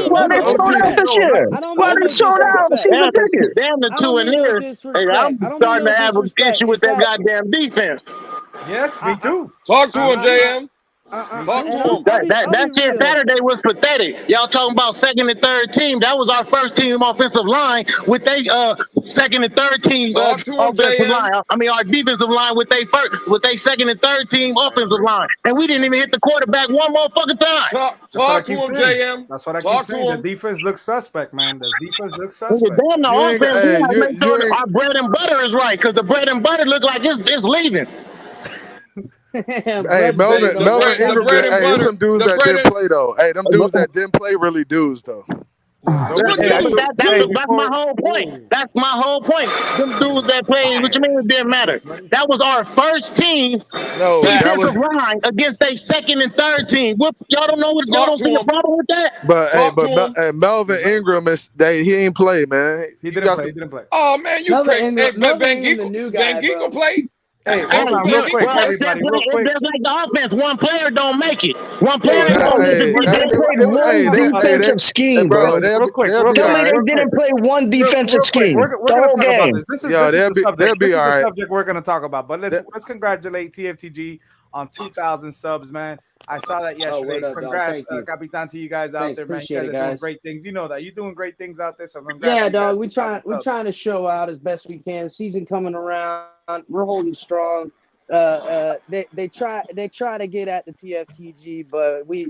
S9: Why they sold out this year? Why they sold out? Damn the Tuaniers. Hey, I'm starting to have an issue with that goddamn defense.
S7: Yes, me too.
S5: Talk to him, JM. Talk to him.
S9: That shit Saturday was pathetic. Y'all talking about second and third team. That was our first team offensive line with they second and third team
S5: Talk to him,
S9: offensive
S5: JM.
S9: line. I mean our defensive line with they second and third team offensive line. And we didn't even hit the quarterback one motherfucking time.
S5: Talk to him, JM.
S7: That's what I
S5: Talk
S7: keep
S5: to
S7: saying. The
S5: him.
S7: defense looks suspect, man. The defense looks
S9: Damn,
S7: suspect.
S9: the offense, we gotta make sure that our bread and butter is right, because the bread and butter look like it's leaving.
S11: Hey, Melvin Ingram. Hey, there's some dudes that didn't play though. Hey, them dudes that didn't play really dudes though.
S9: That's my whole point. That's my whole point. Them dudes that played, what you mean it didn't matter? That was our first team.
S11: No, that was
S9: line against a second and third team. What y'all don't know? Y'all don't see a problem with that?
S11: But Melvin Ingram he ain't play, man.
S7: He didn't play.
S5: Oh man, you crazy? Hey, Van Ginkel played.
S7: Hey, hold on, real quick, everybody, real quick.
S9: It's just like the offense. One player don't make it. One player don't make it.
S7: They played one defensive scheme, bro. Real quick.
S9: They didn't play one defensive scheme.
S7: We're going to talk about this. This is the subject we're going to talk about. But let's congratulate TFTG on 2,000 subs, man. I saw that yesterday. Congrats, Capitan, to you guys out there, man. You guys are doing great things. You know that. You're doing great things out there. So congrats.
S12: Yeah, dog. We're trying to show out as best we can. Season coming around. We're holding strong. They try to get at the TFTG, but we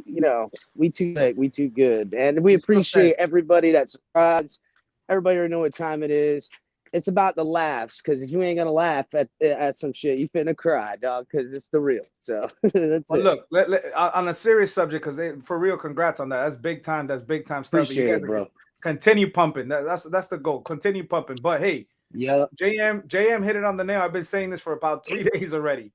S12: too late. We too good. And we appreciate everybody that subscribes. Everybody already know what time it is. It's about the laughs, because if you ain't gonna laugh at some shit, you finna cry, dog, because it's the real. So that's
S7: Look, on a serious subject, because for real, congrats on that. That's big time. That's big time stuff.
S12: Appreciate
S7: you guys
S12: it, bro.
S7: Continue pumping. That's the goal. Continue pumping. But hey,
S12: yeah,
S7: JM hit it on the nail. I've been saying this for about 3 days already.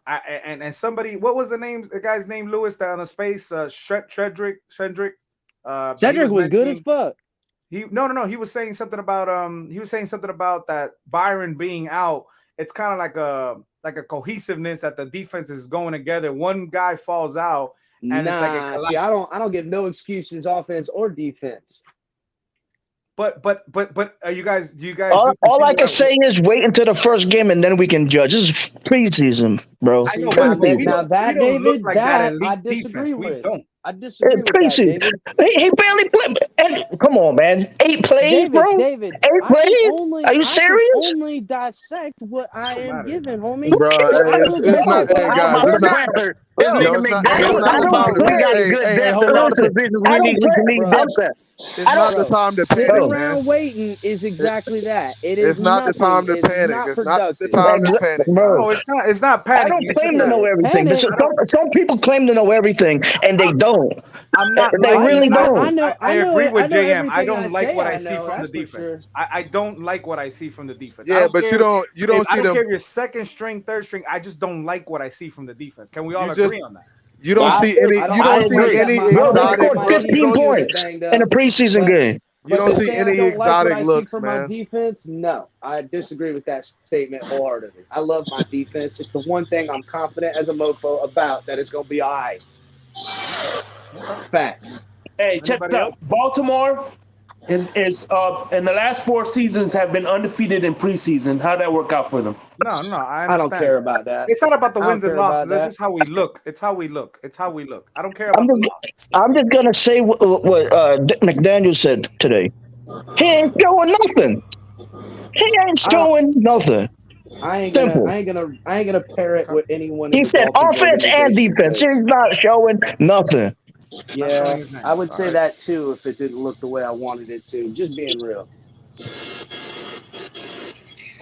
S7: And somebody, what was the guy's name? Lewis down in space. Shedrick.
S12: Shedrick was good as fuck.
S7: No. He was saying something about that Byron being out. It's kind of like a cohesiveness that the defense is going together. One guy falls out, and it's like a collapse.
S12: See, I don't give no excuses, offense or defense.
S7: But you guys?
S9: All I can say is wait until the first game and then we can judge. This is preseason, bro.
S12: I know, now that David, I disagree with. I disagree with that, David.
S9: He barely played. And come on, man, 8 plays, bro.
S12: David,
S9: 8 plays? Are you serious?
S12: I can only dissect what I am given, homie.
S11: Bro, it's not. Hey guys, it's not. It's not the time to panic,
S12: Sitting
S11: man.
S12: around waiting is exactly that.
S11: It's not the time to panic. It's not the time to panic.
S7: No, it's not panic.
S9: I don't claim to know everything. Some people claim to know everything, and they don't. They really don't.
S7: I agree with JM. I don't like what I see from the defense. I don't like what I see from the defense.
S11: Yeah, but you don't see them.
S7: I don't care if you're second string, third string. I just don't like what I see from the defense. Can we all agree on that?
S11: You don't see any. You don't see any exotic.
S9: 15 points in a preseason game.
S11: You don't see any exotic looks,
S12: for
S11: man.
S12: My defense, no, I disagree with that statement wholeheartedly. I love my defense. It's the one thing I'm confident as a mofo about, that it's gonna be all right. Facts.
S8: Hey, check it out. Baltimore is in the last 4 seasons have been undefeated in preseason. How'd that work out for them?
S7: No, I
S12: don't care about that.
S7: It's not about the wins and losses. It's just how we look. It's how we look. I don't care about the loss.
S9: I'm just gonna say what McDaniel said today. He ain't showing nothing. He ain't showing nothing.
S12: I ain't gonna pair it with anyone.
S9: He said offense and defense. He's not showing nothing.
S12: Yeah, I would say that too if it didn't look the way I wanted it to. Just being real.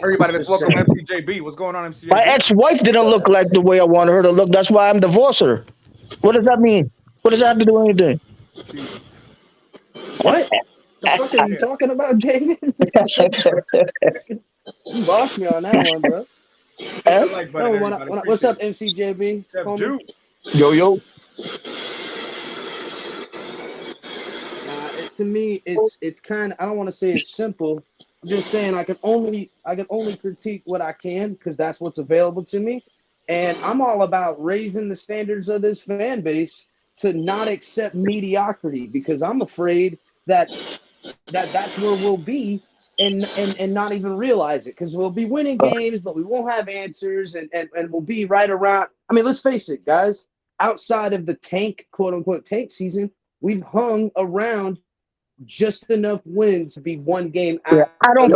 S7: Everybody, let's welcome MCJB. What's going on, MCJB?
S9: My ex-wife didn't look like the way I wanted her to look. That's why I'm divorcing her. What does that mean? What does that have to do with anything?
S7: Jesus.
S12: What? The fuck are you talking about, David? You lost me on that one, bro. What's up, MCJB?
S9: Yo.
S12: To me, it's kind of, I don't want to say it's simple. I'm just saying I can only critique what I can, because that's what's available to me. And I'm all about raising the standards of this fan base to not accept mediocrity, because I'm afraid that that's where we'll be and not even realize it, because we'll be winning games, but we won't have answers, and we'll be right around. I mean, let's face it, guys. outside of the tank, quote unquote tank season, we've hung around just enough wins to be one game out.
S9: Yeah, I don't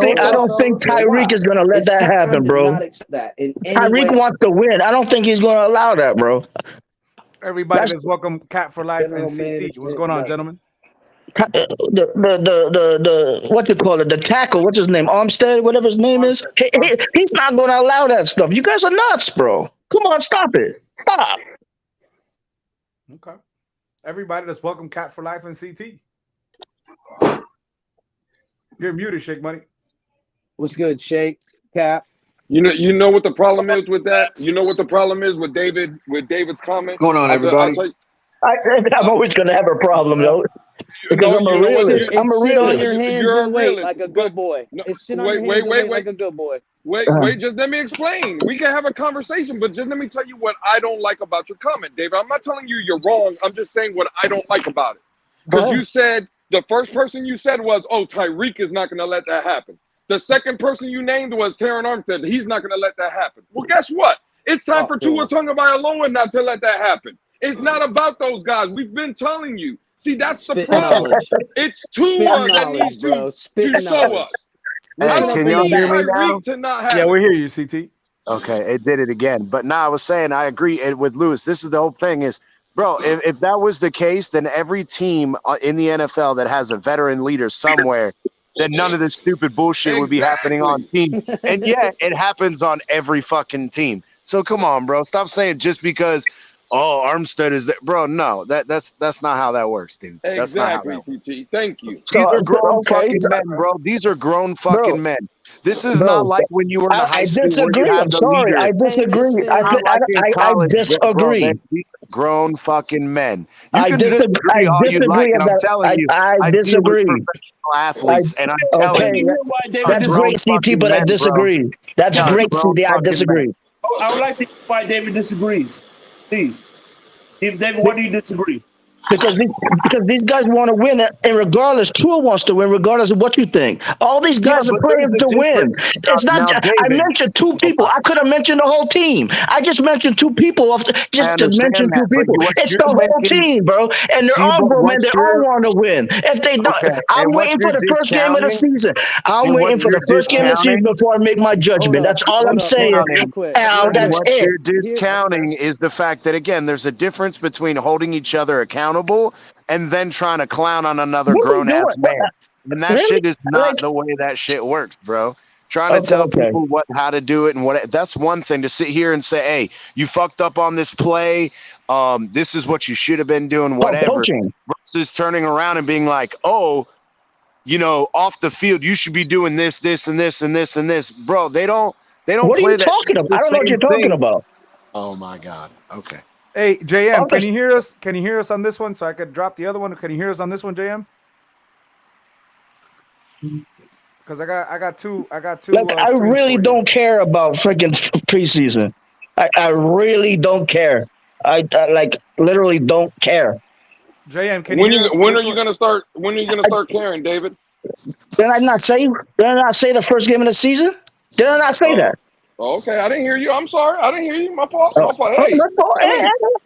S9: think Tyreek is gonna let that happen, bro.
S12: Not accept that in any
S9: Tyreek
S12: way.
S9: wants to win. I don't think he's gonna allow that, bro.
S7: Everybody, let's welcome Cat for Life and CT. What's going on, gentlemen?
S9: The what you call it? The tackle. What's his name? Armstead, whatever his name is. He's not gonna allow that stuff. You guys are nuts, bro. Come on, stop it. Stop.
S7: Okay. Everybody, let's welcome Cat for Life and CT. You're muted, Shake Money.
S12: What's good, Shake? Cap?
S5: You know what the problem is with that? You know what the problem is with David's comment?
S13: Going on, everybody?
S9: I'm always gonna have a problem, though. Because I'm a realist. I'm a
S12: realist. On your
S5: You're
S12: hands
S5: a
S12: and wait
S5: realist.
S12: like a good boy. Sit on your hands and wait like a good boy.
S5: Wait, just let me explain. We can have a conversation, but just let me tell you what I don't like about your comment, David. I'm not telling you you're wrong. I'm just saying what I don't like about it. Because you said, the first person you said was, oh, Tyreek is not going to let that happen. The second person you named was Taron Armstead. He's not going to let that happen. Well, guess what? It's time for Tua Tagovailoa not to let that happen. It's not about those guys. We've been telling you. See, that's the problem. It's Tua that needs to show us.
S14: Hey, can y'all hear me now?
S5: To not have
S7: yeah, we hear you, CT.
S14: Okay, it did it again. But no, I was saying I agree with Lewis. This is the whole thing is, bro, if that was the case, then every team in the NFL that has a veteran leader somewhere, then none of this stupid bullshit would be happening on teams. And yet it happens on every fucking team. So come on, bro. Stop saying just because Armstead is there. Bro, no, that's not how that works, dude. That's not how that works.
S5: CT. Thank you.
S14: These are grown fucking men, bro. These are grown fucking men. This is not like when you were in high school.
S9: Disagree.
S14: Where
S9: I'm sorry. I disagree. I disagree.
S14: These are grown fucking men. You can disagree all you like, and I'm telling you,
S9: I disagree.
S14: Deal with professional athletes, and I'm telling you,
S9: that's great, CT, but I disagree. That's great, CT. I disagree.
S8: I would like to know why David disagrees. Please. David, why do you disagree?
S9: Because these guys want to win, and regardless, Tua wants to win, regardless of what you think. All these guys are playing to win. It's not. I mentioned two people. I could have mentioned the whole team. I just mentioned two people. Just to mention two people. It's the whole team, bro. And they're all grown men. They all want to win. If they don't, I'm waiting for the first game of the season. I'm waiting for the first game of the season before I make my judgment. That's all I'm saying. That's
S14: what
S9: it.
S14: you're discounting is the fact that, again, there's a difference between holding each other accountable and then trying to clown on another grown-ass man. And that shit is not the way that shit works, bro. Trying to tell people how to do it and that's one thing, to sit here and say, hey, you fucked up on this play. This is what you should have been doing, whatever. Versus turning around and being like, off the field, you should be doing this, this, and this, and this, and this. Bro, they don't
S9: what
S14: play
S9: are you talking about? I don't know what you're talking about.
S14: Oh my God. Okay.
S7: Hey, JM, can you hear us? Can you hear us on this one so I could drop the other one? Can you hear us on this one, JM? Because I got two.
S9: Like, I really don't care about freaking preseason. I really don't care. I literally don't care.
S7: JM,
S5: when are you gonna start caring, David?
S9: Did I not say the first game of the season? Did I not say that?
S5: Okay, I didn't hear you. I'm sorry. I didn't hear you. My fault.
S9: Hey,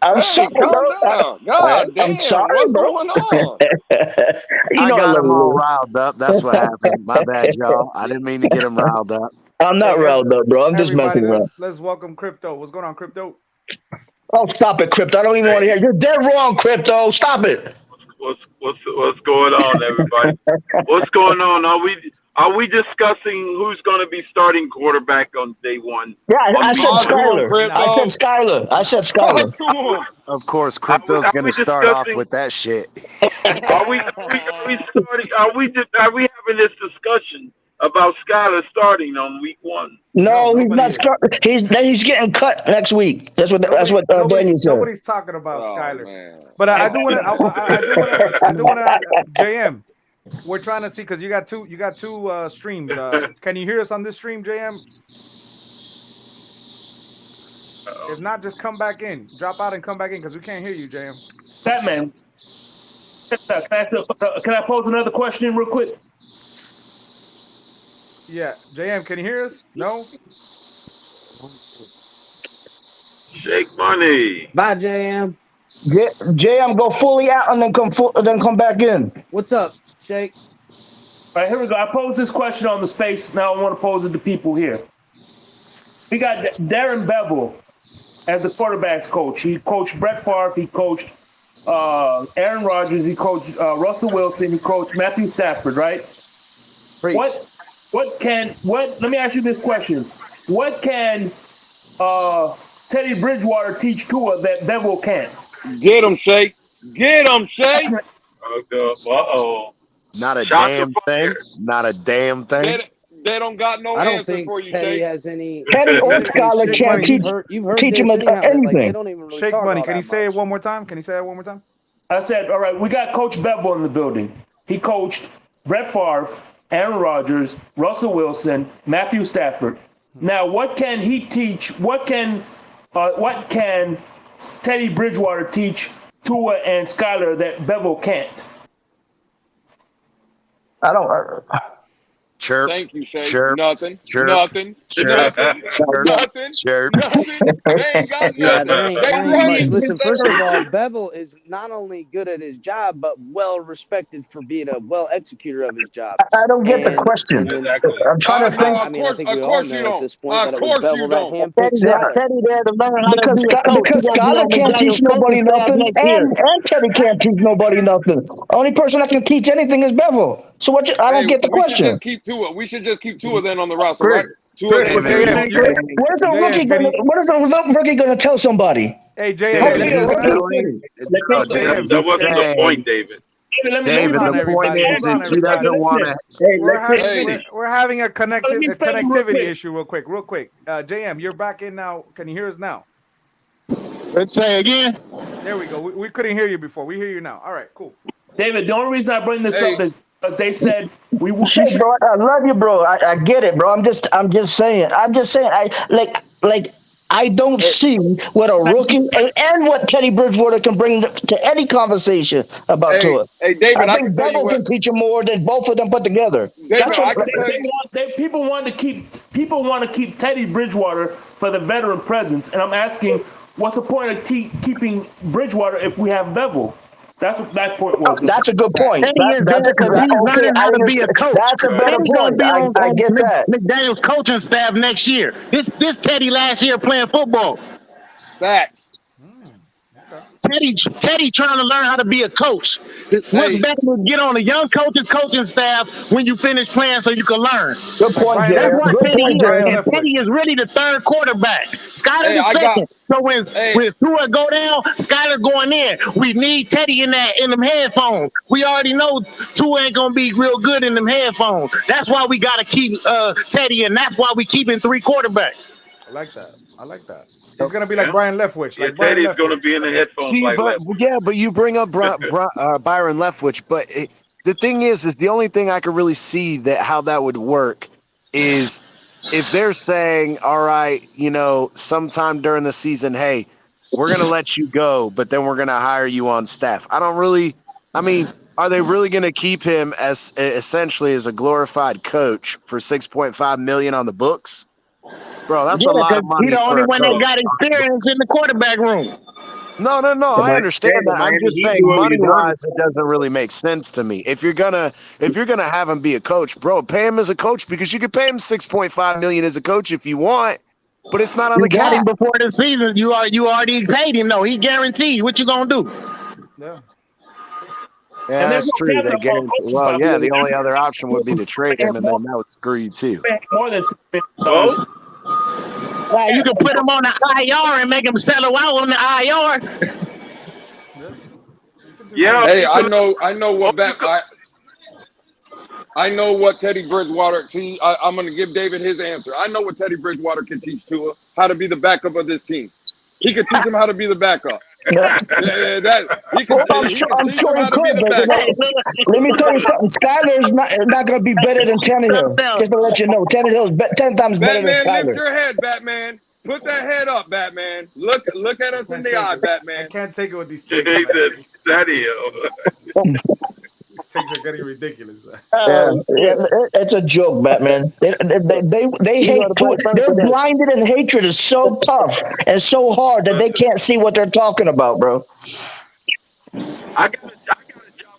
S9: I'm sorry,
S5: calm down. God damn,
S9: I'm sorry,
S5: what's
S9: bro.
S5: going on?
S14: I got him all riled up. That's what happened. My bad, y'all. I didn't mean to get him riled up.
S9: I'm not riled up, bro. I'm just messing around.
S7: Let's welcome Crypto. What's going on, Crypto?
S9: Oh, stop it, Crypto. I don't even want to hear. You're dead wrong, Crypto. Stop it.
S15: What's going on, everybody? What's going on? Are we discussing who's going to be starting quarterback on day one?
S9: Yeah, I said Skyler. I said Skyler.
S14: Of course, Crypto's going to start off with that shit.
S15: Are we having this discussion about Skyler starting on week one?
S9: No, he's not starting. He's getting cut next week. That's what Daniel said.
S7: Nobody's talking about Skyler. Man. But I do want to. JM, we're trying to see because you got two streams. Can you hear us on this stream, JM? If not, just come back in. Drop out and come back in because we can't hear you, JM.
S8: Batman, can I pose another question real quick?
S7: Yeah, JM, can you hear us? No.
S15: Shake Money.
S12: Bye, JM.
S9: Jay, I'm go fully out and then come back in.
S12: What's up, Shake?
S8: All right, here we go. I posed this question on the space. Now I want to pose it to people here. We got Darren Bevel as the quarterback's coach. He coached Brett Favre. He coached Aaron Rodgers. He coached Russell Wilson. He coached Matthew Stafford. Right? Let me ask you this question: what can Teddy Bridgewater teach Tua that Bevel can't?
S5: Get him, Shake. Get him, Shake.
S15: Uh-oh.
S14: Not a damn thing. Not a damn thing.
S5: They don't got no
S12: I don't
S5: answer
S12: think
S5: for you,
S12: Teddy
S5: Shake.
S12: has any.
S9: Teddy or Scholar can't teach him anything.
S12: Like, they don't even really
S7: Shake
S12: talk
S7: Money,
S12: all
S7: can
S12: that
S7: you say
S12: much.
S7: it one more time? Can you say it one more time?
S8: I said, all right, we got Coach Bevel in the building. He coached Brett Favre, Aaron Rodgers, Russell Wilson, Matthew Stafford. Now, what can he teach? What can Teddy Bridgewater teach Tua and Skyler that Bevel can't?
S9: I don't.
S14: Chirp.
S5: Thank you, Shake.
S14: Chirp.
S5: Nothing.
S14: Chirp.
S5: Nothing.
S14: Chirp.
S5: Nothing.
S14: Chirp.
S5: Nothing.
S14: Chirp.
S5: Nothing. They ain't got
S12: Yeah,
S5: nothing.
S12: there ain't
S5: They
S12: much.
S5: running.
S12: Listen, first of all, Bevel is not only good at his job, but well respected for being a well executor of his job.
S9: I don't get the question. I'm trying to think.
S12: I mean, I think we all know at this point that it was Bevel that handpicked Skyler.
S9: Teddy there to learn how to be a coach. Because Skyler can't teach nobody nothing, and Teddy can't teach nobody nothing. Only person that can teach anything is Bevel. So what? I don't get the
S5: We should
S9: question.
S5: just keep Tua. We should just keep Tua then on the roster, right? Tua.
S9: Where's a rookie gonna tell somebody?
S7: Hey, Jay.
S15: That wasn't the point, David.
S14: David, the point is he doesn't want to.
S7: We're having a connectivity issue real quick. JM, you're back in now. Can you hear us now?
S13: Let's say again.
S7: There we go. We couldn't hear you before. We hear you now. All right, cool.
S8: David, the only reason I bring this up is because they said we
S9: Shit, bro, I love you, bro. I get it, bro. I'm just saying. I don't see what a rookie and what Teddy Bridgewater can bring to any conversation about Tua.
S5: Hey, David,
S9: I think Bevel can teach him more than both of them put together.
S8: People want to keep Teddy Bridgewater for the veteran presence, and I'm asking, what's the point of keeping Bridgewater if we have Bevel? That's what that point was.
S9: That's a good point. That's a good
S13: learning how to be a coach.
S9: That's a better point. I get that.
S13: McDaniel's coaching staff next year. This Teddy last year playing football.
S5: Facts.
S13: Teddy trying to learn how to be a coach. What's better to get on a young coach's coaching staff when you finish playing so you can learn.
S9: Good point, Jerry.
S13: That's what
S9: Good point, Jerry.
S13: And Teddy is really the third quarterback. Skyler the second. So when Tua go down, Skyler going in. We need Teddy in them headphones. We already know Tua ain't gonna be real good in them headphones. That's why we gotta keep Teddy, and that's why we keeping 3 quarterbacks.
S7: I like that. He's gonna be like Brian Leftwich.
S15: Yeah, Teddy's gonna be in the headphones.
S14: See, but you bring up Byron Leftwich, but the thing is the only thing I could really see how that would work is if they're saying, all right, sometime during the season, hey, we're gonna let you go, but then we're gonna hire you on staff. Are they really gonna keep him as essentially as a glorified coach for $6.5 million on the books? Bro, that's a lot of money.
S13: He's the only one that got experience in the quarterback room.
S14: No. I understand that. I'm just saying, money-wise, it doesn't really make sense to me. If you're gonna have him be a coach, bro, pay him as a coach because you can pay him $6.5 million as a coach if you want, but it's not on the cap.
S13: You got him before the season. You already paid him. No, he guaranteed. What you gonna do?
S14: Yeah, that's true. The only other option would be to trade him, and then that would screw you too.
S8: More than
S13: you can put him on the IR and make him settle out on the IR.
S15: Yeah.
S5: Hey, I know what Teddy Bridgewater. See, I'm going to give David his answer. I know what Teddy Bridgewater can teach Tua, how to be the backup of this team. He could teach him how to be the backup.
S9: I'm sure he could. Let me tell you something. Skyler is not going to be better than Tannehill. Just to let you know, Tannehill is 10 times better than Skyler.
S5: Batman, lift your head, Batman. Put that head up, Batman. Look at us in the eye, Batman.
S7: I can't take it with these takes.
S15: Tannehill.
S7: takes are getting ridiculous.
S9: It's a joke, Batman. They hate. They're blinded, and hatred is so tough and so hard that they can't see what they're talking about, bro.
S15: I got a job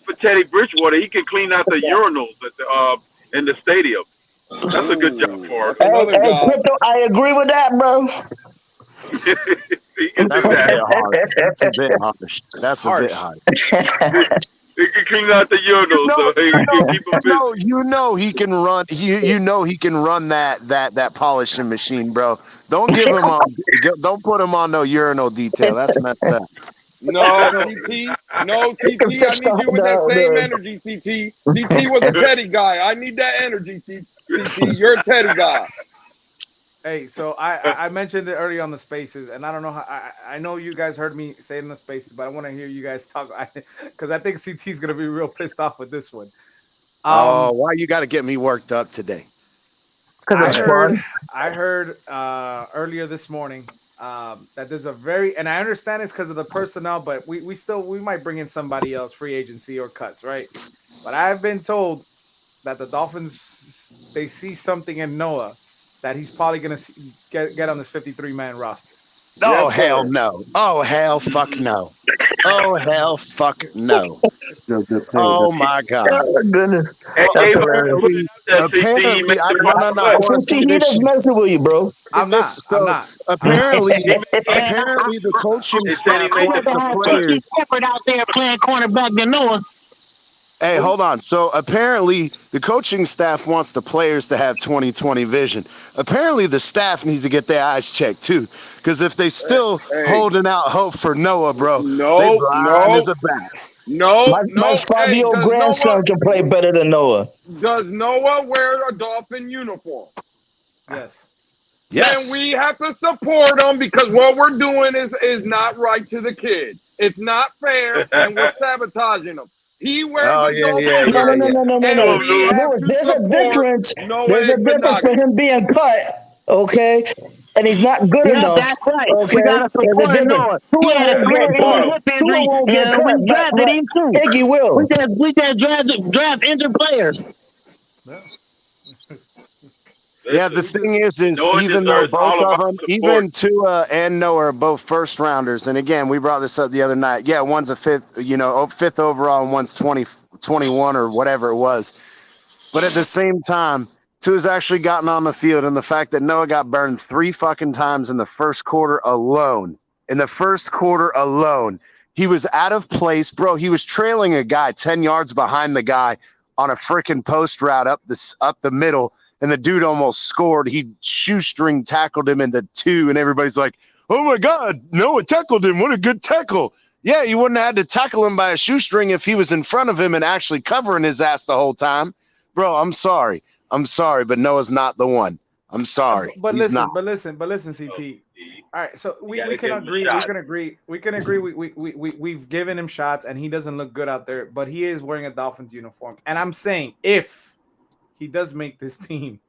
S15: for Teddy Bridgewater. He can clean out the urinals at the in the stadium. That's a good job for him.
S9: Crypto, I agree with that, bro.
S15: He can
S14: That's
S15: do
S14: a
S15: that.
S14: bit harsh. That's a bit harsh. That's a bit harsh.
S15: He can clean out the urinals, so he can keep him busy.
S14: No, you know he can run. You know he can run that polishing machine, bro. Don't give him on. Don't put him on no urinal detail. That's messed up.
S5: No, CT. No, CT. I need you with that same energy, CT. CT was a Teddy guy. I need that energy, CT. You're a Teddy guy.
S7: Hey, so I mentioned it earlier on the spaces, and I don't know how I know you guys heard me say it in the spaces, but I want to hear you guys talk because I think CT's gonna be real pissed off with this one.
S14: Why you got to get me worked up today?
S7: I heard earlier this morning that there's a and I understand it's because of the personnel, but we might bring in somebody else, free agency or cuts, right? But I've been told that the Dolphins, they see something in Noah that he's probably going to get on this 53-man roster.
S14: Oh, yes, hell no. Oh, hell fuck no. Oh, hell fuck no. Oh, my God.
S9: Oh, goodness.
S14: Apparently,
S9: he doesn't mess with you, bro.
S7: I'm not.
S14: Apparently, the coaching staff wants the players.
S13: Out there playing cornerback than Noah.
S14: Hey, hold on. So apparently the coaching staff wants the players to have 20/20 vision. Apparently the staff needs to get their eyes checked too. Because if they still holding out hope for Noah, bro, they blind as a bat.
S9: My 5-year-old grandson can play better than Noah.
S5: Does Noah wear a Dolphin uniform?
S7: Yes.
S5: Then we have to support him because what we're doing is not right to the kid. It's not fair, and we're sabotaging him. He wears
S9: No. There's a difference. There's a difference for him being cut, okay? And he's not good enough.
S13: That's right.
S9: Okay?
S13: We got to support Noah.
S9: Iggy will.
S13: We just draft injured players.
S14: Yeah, the thing is even though both of them, even Tua and Noah are both first rounders, and again, we brought this up the other night. Yeah, one's a fifth overall, and one's 21 or whatever it was. But at the same time, Tua's actually gotten on the field, and the fact that Noah got burned 3 fucking times in the first quarter alone. He was out of place, bro. He was trailing a guy 10 yards behind the guy on a freaking post route up the middle. And the dude almost scored. He shoestring tackled him into 2, and everybody's like, "Oh my God, Noah tackled him! What a good tackle!" Yeah, you wouldn't have had to tackle him by a shoestring if he was in front of him and actually covering his ass the whole time, bro. I'm sorry, but Noah's not the one. I'm sorry,
S7: but
S14: he's
S7: listen, CT. All right, so we can agree. We've given him shots, and he doesn't look good out there, but he is wearing a Dolphins uniform, and I'm saying if he does make this team.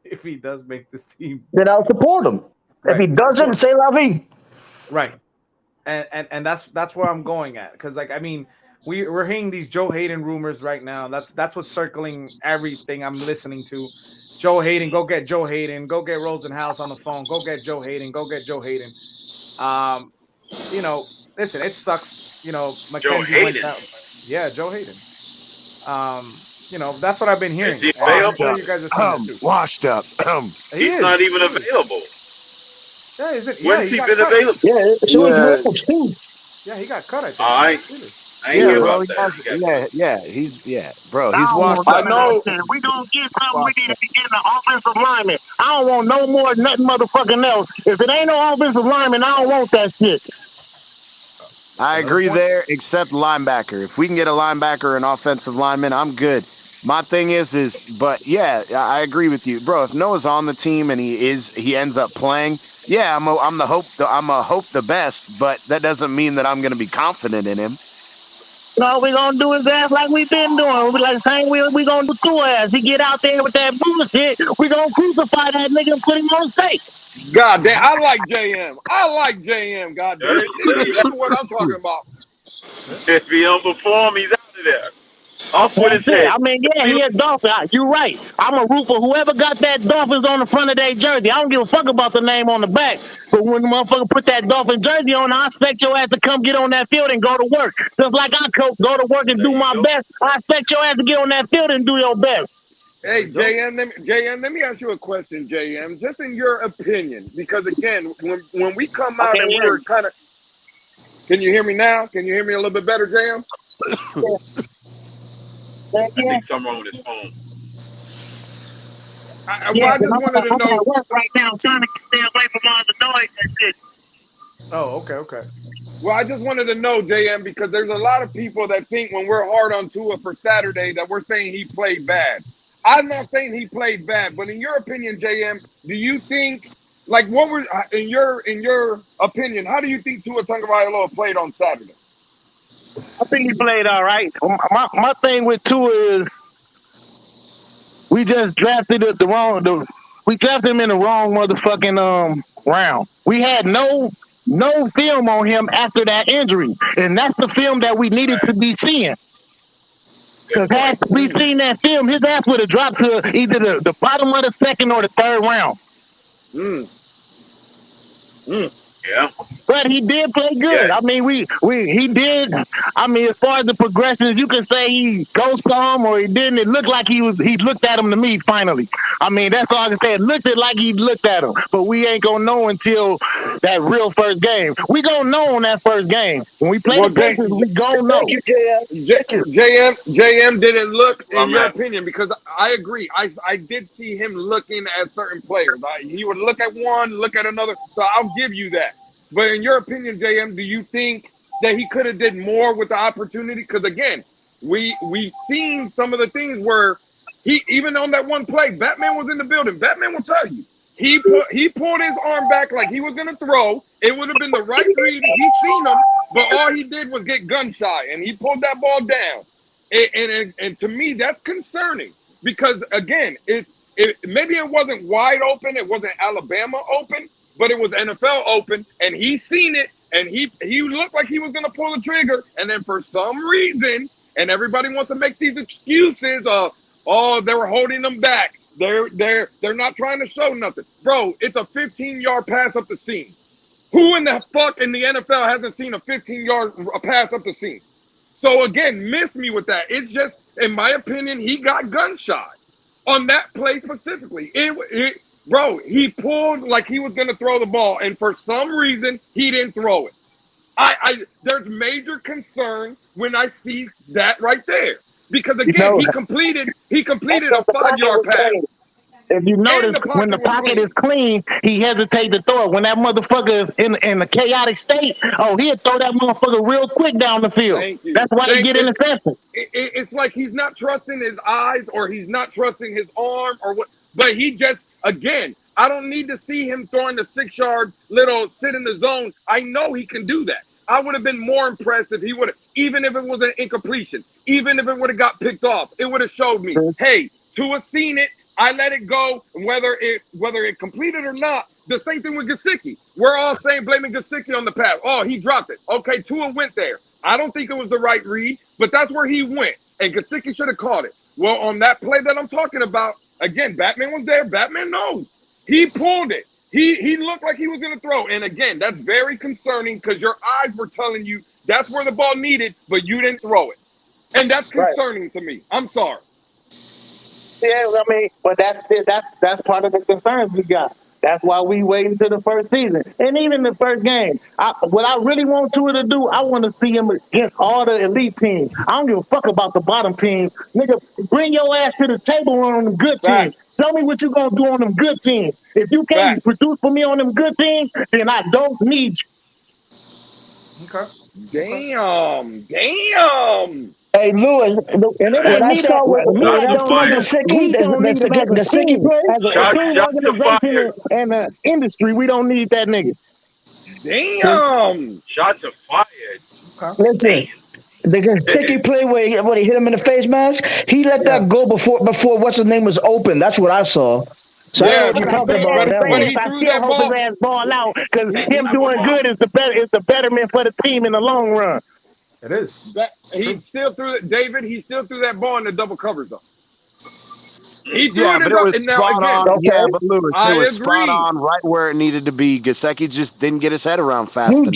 S9: Then I'll support him. Right. If he doesn't, say la vie.
S7: Right. And that's where I'm going at. Because we're hearing these Joe Hayden rumors right now. That's what's circling everything I'm listening to. Joe Hayden, go get Joe Hayden. Go get Rosenhaus on the phone. Go get Joe Hayden. Listen, it sucks. McKenzie went down. Yeah, Joe Hayden. That's what I've been hearing. I'm sure you guys are seeing it too.
S14: Washed up.
S15: He's not even available.
S7: Yeah, is it?
S15: When's he been available?
S9: Yeah, so he's Williams too.
S7: Yeah, he got cut, I think.
S15: I ain't hear about that.
S14: Bro, he's washed up.
S13: I know. We gonna get something. We need to be getting an offensive lineman. I don't want no more nothing motherfucking else. If it ain't no offensive lineman, I don't want that shit.
S14: I agree there, except linebacker. If we can get a linebacker or an offensive lineman, I'm good. My thing but yeah, I agree with you, bro. If Noah's on the team and he ends up playing, yeah, I'm a hope the best, but that doesn't mean that I'm gonna be confident in him.
S13: No, we gonna do his ass like we've been doing. We like saying we gonna do Tua ass. He get out there with that bullshit. We gonna crucify that nigga and put him on stake.
S5: God damn, I like JM. God damn. That's what I'm talking about.
S15: If he don't perform, he's out of there. Off with his
S13: That's it.
S15: head.
S13: I mean, yeah, he a Dolphin. You're right. I'm a root for whoever got that Dolphins on the front of their jersey. I don't give a fuck about the name on the back. But when the motherfucker put that Dolphin jersey on, I expect your ass to come get on that field and go to work. Just like I go to work and do my best, I expect your ass to get on that field and do your best.
S5: Hey, JM, let me ask you a question, JM. Just in your opinion, because again, when we come out and we were kind of, can you hear me now? Can you hear me a little bit better, JM?
S15: I think something wrong with his phone.
S5: I just wanted to know.
S13: I'm work right now, trying to stay away from all the noise and shit.
S7: Oh, okay.
S5: Well, I just wanted to know, JM, because there's a lot of people that think when we're hard on Tua for Saturday that we're saying he played bad. I'm not saying he played bad, but in your opinion, JM, do you think, like, what were in your opinion, how do you think Tua Tagovailoa played on Saturday?
S13: I think he played all right. My thing with Tua is we just drafted we drafted him in the wrong motherfucking round. We had no film on him after that injury, and that's the film that we needed to be seeing. Because had we seen that film, his ass would have dropped to either the bottom of the second or the third round.
S15: Yeah.
S13: But he did play good. Yeah. I mean, he did. I mean, as far as the progressions, you can say he goes some or he didn't. It looked like he looked at him to me finally. I mean, that's all I can say. It looked like he looked at him. But we ain't gonna know until that real first game. We gonna know on that first game. When we play the Patriots, we gonna know.
S5: Thank you, JM didn't look, in your opinion, because I agree. I did see him looking at certain players. He would look at one, look at another. So I'll give you that. But in your opinion, JM, do you think that he could have did more with the opportunity? Because again, we've seen some of the things where he, even on that one play, Batman was in the building. Batman will tell you he pulled his arm back like he was gonna throw. It would have been the right read. He seen him, but all he did was get gun shy, and he pulled that ball down. And to me, that's concerning because again, maybe it wasn't wide open. It wasn't Alabama open. But it was NFL open, and he seen it, and he looked like he was going to pull the trigger, and then for some reason, and everybody wants to make these excuses of, oh, they were holding them back. They're not trying to show nothing. Bro, it's a 15-yard pass up the seam. Who in the fuck in the NFL hasn't seen a 15-yard pass up the seam? So, again, miss me with that. It's just, in my opinion, he got gun shy on that play specifically. Bro, he pulled like he was going to throw the ball, and for some reason, he didn't throw it. There's major concern when I see that right there. Because, again, he completed a 5-yard pass.
S13: If you notice, when the pocket is clean, he hesitates to throw it. When that motherfucker is in a chaotic state, he'll throw that motherfucker real quick down the field. That's why they get interceptions.
S5: It's like he's not trusting his eyes or he's not trusting his arm or what. But he just, again, I don't need to see him throwing the 6-yard little sit in the zone. I know he can do that. I would have been more impressed if he would have, even if it was an incompletion, even if it would have got picked off, it would have showed me, hey, Tua seen it. I let it go, whether it completed or not. The same thing with Gesicki. We're all blaming Gesicki on the pass. Oh, he dropped it. Okay, Tua went there. I don't think it was the right read, but that's where he went, and Gesicki should have caught it. Well, on that play that I'm talking about, again, Batman was there. Batman knows. He pulled it. He looked like he was going to throw. And again, that's very concerning because your eyes were telling you that's where the ball needed, but you didn't throw it. And that's concerning to me. I'm sorry.
S13: Yeah, I mean, but that's part of the concerns we got. That's why we wait until the first season. And even the first game. What I really want Tua to do, I want to see him against all the elite teams. I don't give a fuck about the bottom teams. Nigga, bring your ass to the table on them good teams. Show me what you're going to do on them good teams. If you can't produce for me on them good teams, then I don't need you.
S5: Okay. Damn.
S9: Hey, Lewis, and what I saw with the Gesicki play
S13: as a team organization and the industry, we don't need that nigga.
S5: Damn.
S15: Shots are fired.
S9: Listen, the Gesicki play where he hit him in the face mask, he let that go before what's his name was open. That's what I saw. So
S13: yeah,
S9: I'm talking about that one.
S13: I still hope his ass ball out because him doing good is the betterment for the team in the long run.
S7: It is.
S5: He still threw it, David. He still threw that ball in the double covers though. He threw
S14: Yeah, but it was spot on.
S5: Okay.
S14: Yeah, but Lewis,
S5: I
S14: it was
S5: agree.
S14: spot on right where it needed to be. Gasecki just didn't get his head around fast enough.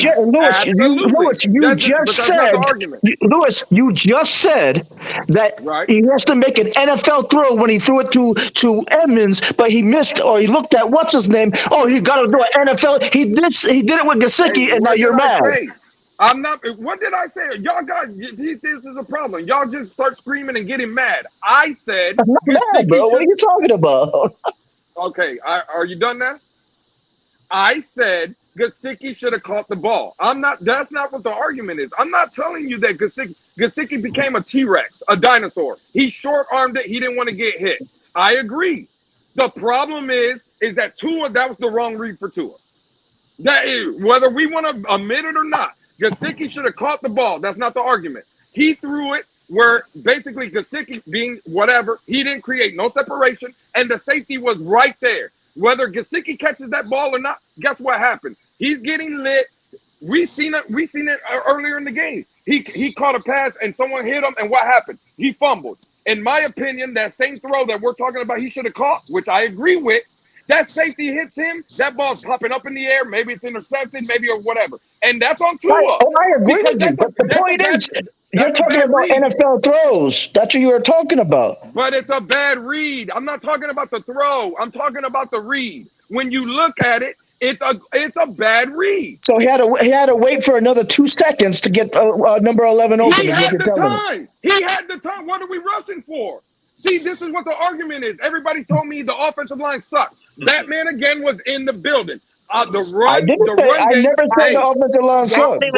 S9: Lewis, you just said that he has to make an NFL throw when he threw it to Edmonds, but he missed, or he looked at what's his name. Oh, he got to do an NFL. He did it with Gasecki, and now you're mad.
S5: I'm not. What did I say? Y'all got this is a problem. Y'all just start screaming and getting mad. I said,
S9: I'm not mad, bro. What are you talking about?
S5: Okay, are you done now? I said Gasecki should have caught the ball. I'm not. That's not what the argument is. I'm not telling you that Gasecki became a T-Rex, a dinosaur. He short-armed it. He didn't want to get hit. I agree. The problem is that Tua. That was the wrong read for Tua. That is, whether we want to admit it or not. Gasecki should have caught the ball. That's not the argument. He threw it where basically Gasecki being whatever, he didn't create no separation, and the safety was right there. Whether Gasecki catches that ball or not, guess what happened? He's getting lit. We seen it earlier in the game. He caught a pass and someone hit him, and what happened? He fumbled. In my opinion, that same throw that we're talking about, he should have caught, which I agree with. That safety hits him, that ball's popping up in the air. Maybe it's intercepted, maybe or whatever. And that's on Tua.
S9: I agree with you. But the point is, you're talking about NFL throws. That's what you were talking about.
S5: But it's a bad read. I'm not talking about the throw. I'm talking about the read. When you look at it, it's a bad read.
S9: So he had to wait for another 2 seconds to get number 11 open.
S5: He had the time. He had the time. What are we rushing for? See, this is what the argument is. Everybody told me the offensive line sucked. Batman again was in the building.
S9: I never said the offensive line sucked.
S13: I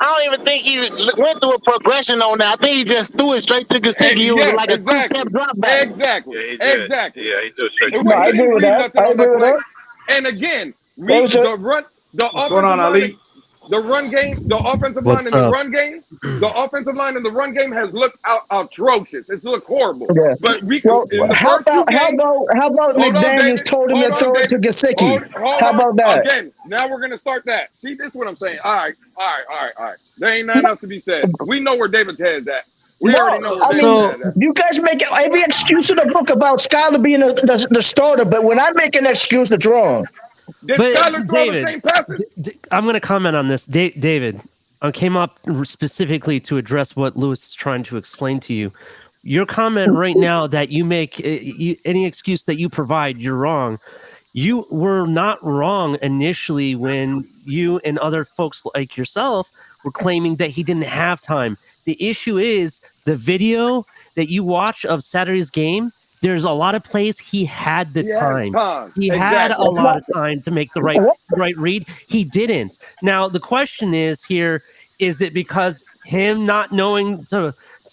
S13: don't even think he went through a progression on that. I think he just threw it straight to Gasecki. It was like a two-step drop back.
S5: Exactly.
S15: Yeah, he did.
S5: Exactly.
S15: Yeah, he did straight.
S9: I agree with that.
S5: And again, the offensive line,
S7: Ali?
S5: the run game, the offensive line in the run game, the offensive line in the run game has looked atrocious. It's looked horrible.
S9: Yeah.
S5: But
S9: how about McDaniels told him to throw it to Gasecki? How about that?
S5: Again, now we're gonna start that. See, this is what I'm saying. All right. There ain't nothing else to be said. We know where David's head's at. We already know where David's head's at.
S9: You guys make every excuse in the book about Skyler being the starter, but when I make an excuse, it's wrong.
S5: Did Skyler throw the same passes?
S16: I'm going to comment on this. David, I came up specifically to address what Lewis is trying to explain to you. Your comment right now that you make any excuse that you provide, you're wrong. You were not wrong initially when you and other folks like yourself were claiming that he didn't have time. The issue is the video that you watch of Saturday's game. There's a lot of plays he had the time. He had a lot of time to make the right read. He didn't. Now the question is here: is it because him not knowing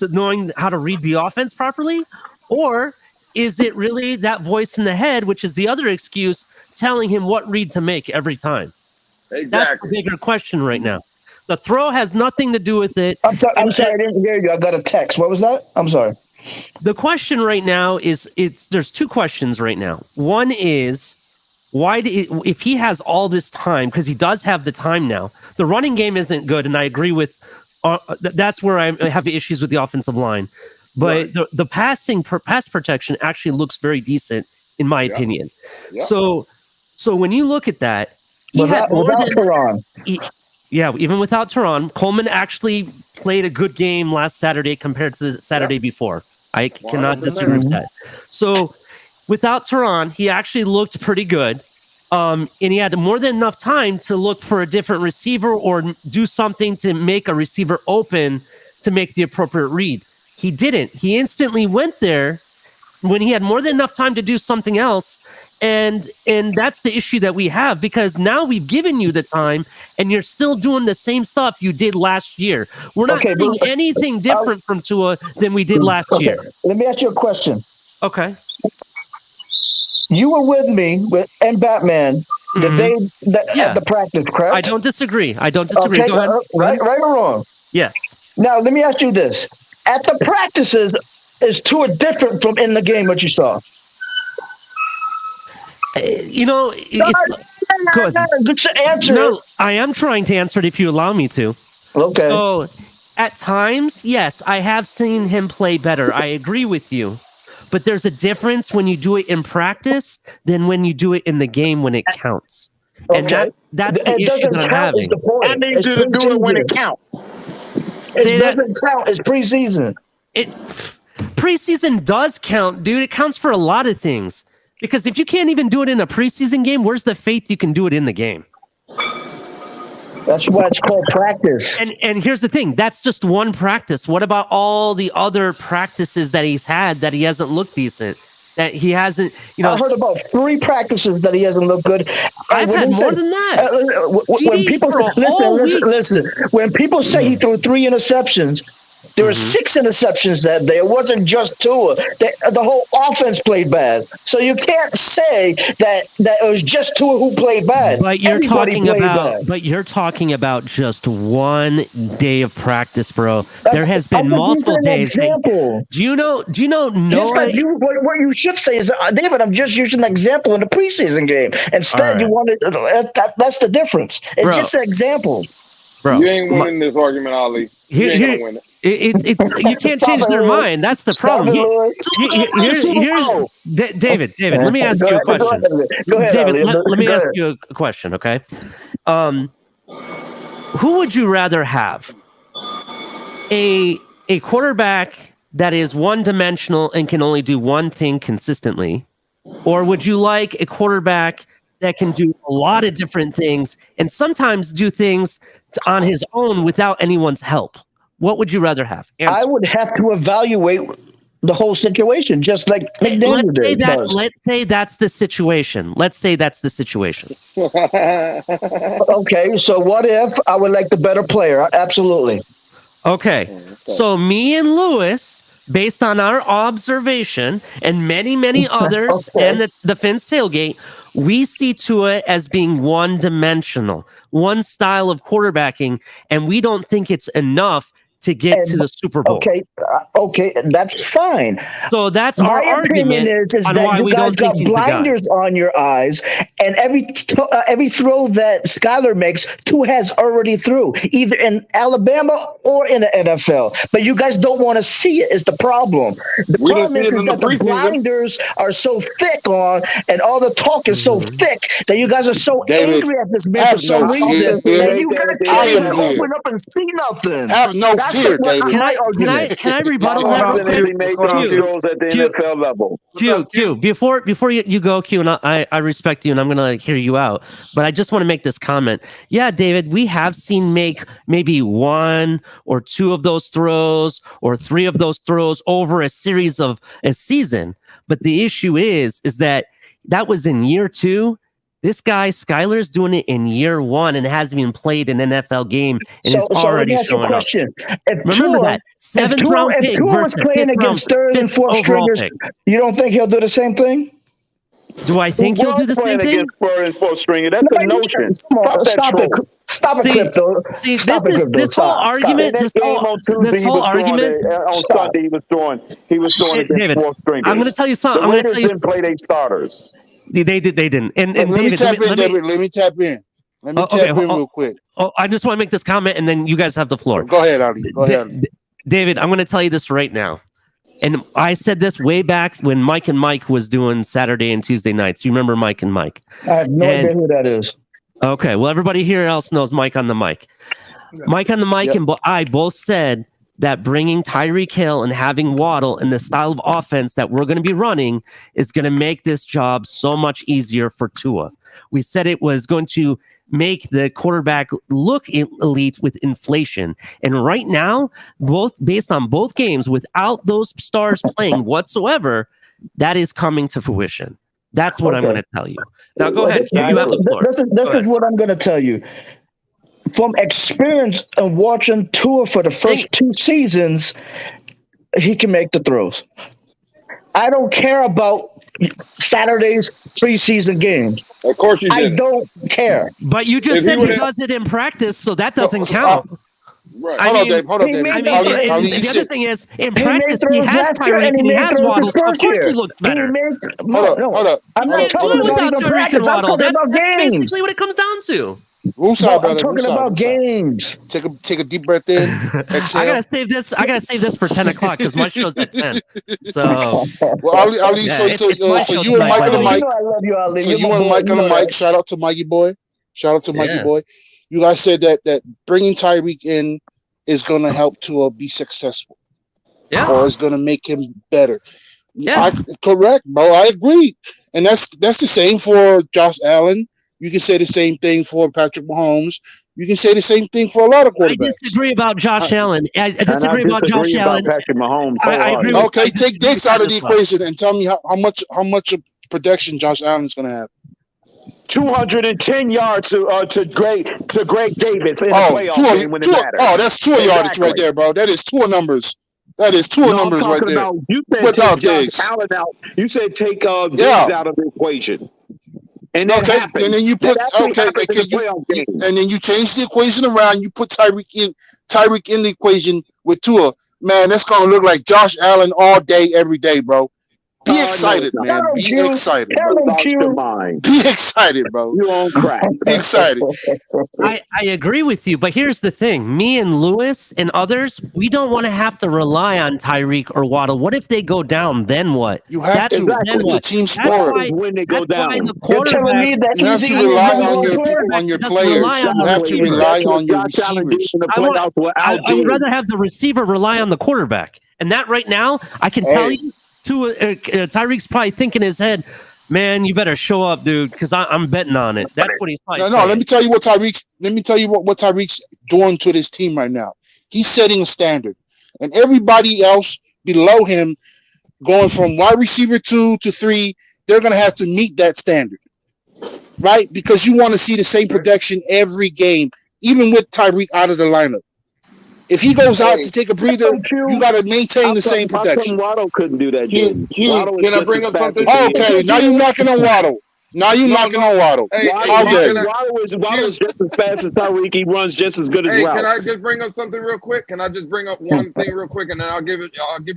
S16: knowing how to read the offense properly, or is it really that voice in the head, which is the other excuse, telling him what read to make every time?
S5: Exactly.
S16: That's the bigger question right now. The throw has nothing to do with it.
S9: I'm sorry, I didn't hear you. I got a text. What was that? I'm sorry.
S16: The question right now is there's two questions right now. One is if he has all this time, because he does have the time now, the running game isn't good, and I agree with that's where I have the issues with the offensive line. But the pass protection actually looks very decent in my opinion. Yeah. So when you look at that,
S9: without Teron.
S16: Even without Teron, Coleman actually played a good game last Saturday compared to the Saturday before. I cannot disagree with that. So without Teron, he actually looked pretty good. And he had more than enough time to look for a different receiver or do something to make a receiver open to make the appropriate read. He didn't. He instantly went there when he had more than enough time to do something else. And that's the issue that we have, because now we've given you the time and you're still doing the same stuff you did last year. We're not seeing anything different from Tua than we did last year.
S9: Let me ask you a question.
S16: Okay.
S9: You were with me and Batman the day at the practice, correct?
S16: I don't disagree. Okay, go ahead.
S9: Right or wrong?
S16: Yes.
S9: Now, let me ask you this. At the practices, is Tua different from in the game what you saw?
S16: It's good.
S9: Answer.
S16: No, I am trying to answer it if you allow me to.
S9: Okay.
S16: So at times, yes, I have seen him play better. I agree with you. But there's a difference when you do it in practice than when you do it in the game when it counts. And that's the issue that I'm having.
S9: I need you to do it when it counts. It doesn't count. It's preseason.
S16: Preseason does count, dude. It counts for a lot of things. Because if you can't even do it in a preseason game, where's the faith you can do it in the game?
S9: That's why it's called practice.
S16: And here's the thing. That's just one practice. What about all the other practices that he's had that he hasn't looked decent? That he hasn't,
S9: I heard about 3 practices that he hasn't looked good.
S16: I've had more than that.
S9: When people say, listen, when people say he threw 3 interceptions, there were 6 interceptions that day. It wasn't just Tua. The whole offense played bad. So you can't say that it was just Tua who played bad.
S16: But you're talking about just one day of practice, bro. There has been multiple days. Do you know?
S9: What you should say is, David, I'm just using an example in the preseason game. Instead, you wanted that's the difference. It's just an example.
S16: Bro,
S5: you ain't winning this argument, Ali. You ain't gonna win it.
S16: You can't change their mind. That's the problem. David, let me ask you a question.
S9: Go ahead,
S16: David, let me ask you a question, okay? Who would you rather have? A quarterback that is one-dimensional and can only do one thing consistently? Or would you like a quarterback that can do a lot of different things and sometimes do things on his own without anyone's help? What would you rather have? Answer.
S9: I would have to evaluate the whole situation, just like McDaniel did.
S16: Let's say that's the situation.
S9: Okay, so what if I would like the better player? Absolutely.
S16: Okay, so me and Lewis, based on our observation and many others and the Fins tailgate, we see Tua as being one-dimensional, one style of quarterbacking, and we don't think it's enough to get to the Super Bowl.
S9: Okay, that's fine.
S16: So that's our argument
S9: is
S16: on
S9: that
S16: why
S9: you
S16: we
S9: guys
S16: don't
S9: got
S16: think he's the guy.
S9: blinders on your eyes, and every throw that Skyler makes, Tua has already threw, either in Alabama or in the NFL. But you guys don't want to see it is the problem. The problem is that the blinders are so thick on, and all the talk is so thick that you guys are so angry at this man for some reason, and you guys can't even open up and see nothing.
S17: Have no fear, David.
S16: Can I rebuttal that real quick? Q, before you go, Q, and I respect you, and I'm gonna hear you out, but I just want to make this comment. Yeah, David, we have seen make maybe 1 or 2 of those throws or 3 of those throws over a series of a season, but the issue is that was in year 2. This guy, Skyler's doing it in year 1 and hasn't even played an NFL game and is already showing up. Remember that 7th round pick.
S9: If Tua was playing against 3rd and 4th stringers, you don't think he'll do the same thing?
S16: Do I think he'll do the same thing?
S17: 3rd and 4th stringer. That's the notion.
S9: Stop it, Crypto.
S16: See, this whole argument
S17: on Sunday he was doing it
S16: David,
S17: 4th stringers.
S16: I'm going to tell you something.
S17: The Raiders didn't play their starters.
S16: They didn't. And
S17: let me tap in, David. Let me tap in. Real quick.
S16: I just want to make this comment, and then you guys have the floor.
S17: Go ahead, Ali. Go ahead.
S16: David, I'm going to tell you this right now. And I said this way back when Mike and Mike was doing Saturday and Tuesday nights. You remember Mike and Mike?
S9: I have no idea who that is.
S16: Okay, well, everybody here else knows Mike on the mic. Mike on the mic and I both said that bringing Tyreek Hill and having Waddle in the style of offense that we're going to be running is going to make this job so much easier for Tua. We said it was going to make the quarterback look elite with inflation. And right now, based on both games, without those stars playing whatsoever, that is coming to fruition. That's what I'm going to tell you. Now, go ahead. You have the floor.
S9: This is what I'm going to tell you. From experience of watching Tua for the first 2 seasons, he can make the throws. I don't care about Saturday's preseason games.
S5: Of course you didn't.
S9: I don't care.
S16: But you just said he does it in practice, so that doesn't count.
S5: Right.
S17: Hold on, Dave.
S16: The other thing is, in practice, he has Tyreek and he has Waddle, so of course he looks better.
S17: Hold up.
S9: I'm not talking about
S16: Tyreek and Waddle. That's
S9: games.
S16: basically what it comes down to.
S17: Woosah, brother.
S9: I'm talking about games.
S17: Take a deep breath in. Exhale.
S16: I gotta save this. I gotta save this for 10 o'clock because my show's at 10. So,
S17: well, Ali, so you and Mike on the mic.
S9: I love you, Ali.
S17: So you and Mike on the mic. Shout out to Mikey boy. Shout out to Mikey boy. You guys said that bringing Tyreek in is gonna help Tua be successful.
S16: Yeah.
S17: Or it's gonna make him better.
S16: Yeah.
S17: Correct, bro. I agree. And that's the same for Josh Allen. You can say the same thing for Patrick Mahomes. You can say the same thing for a lot of quarterbacks.
S16: I disagree about Josh Allen. I disagree about Josh Allen.
S13: Patrick Mahomes.
S16: I agree.
S17: Okay, take Diggs out of the equation and tell me how much protection Josh Allen is going to have.
S13: 210 yards to Greg Davis in the playoff game when it matters.
S17: Oh, that's 2 yardage right there, bro. That is 2 numbers. That is 2 numbers right there.
S13: You said
S17: without
S13: take
S17: Diggs.
S13: Allen out. You said take Diggs out of the equation. And that happened.
S17: And then you put and then you change the equation around. You put Tyreek in the equation with Tua. Man, that's gonna look like Josh Allen all day, every day, bro. Be excited, man. Be excited. Be excited, bro.
S13: You on crack.
S17: Be excited.
S16: I agree with you, but here's the thing. Me and Lewis and others, we don't want to have to rely on Tyreek or Waddle. What if they go down? Then what?
S17: You have to. It's a team sport.
S13: When they go down.
S9: You're telling me that
S17: you have to rely on your players. You have to rely on your receivers.
S16: I would rather have the receiver rely on the quarterback. And that right now, I can tell you, Tyreek's probably thinking in his head, man, you better show up, dude, because I'm betting on it. That's what he's probably saying.
S17: No, let me tell you what Tyreek's doing to this team right now. He's setting a standard. And everybody else below him, going from wide receiver 2 to 3, they're going to have to meet that standard. Right? Because you want to see the same production every game, even with Tyreek out of the lineup. If he goes out to take a breather, you got to maintain the same production.
S13: Waddle couldn't do that.
S5: Can I bring up something?
S17: Okay, now you're knocking on Waddle. On Waddle.
S13: Waddle is just as fast as Tyreek. He runs just as good as Waddle.
S5: Can I just bring up something real quick? Can I just bring up one thing real quick, and then I'll give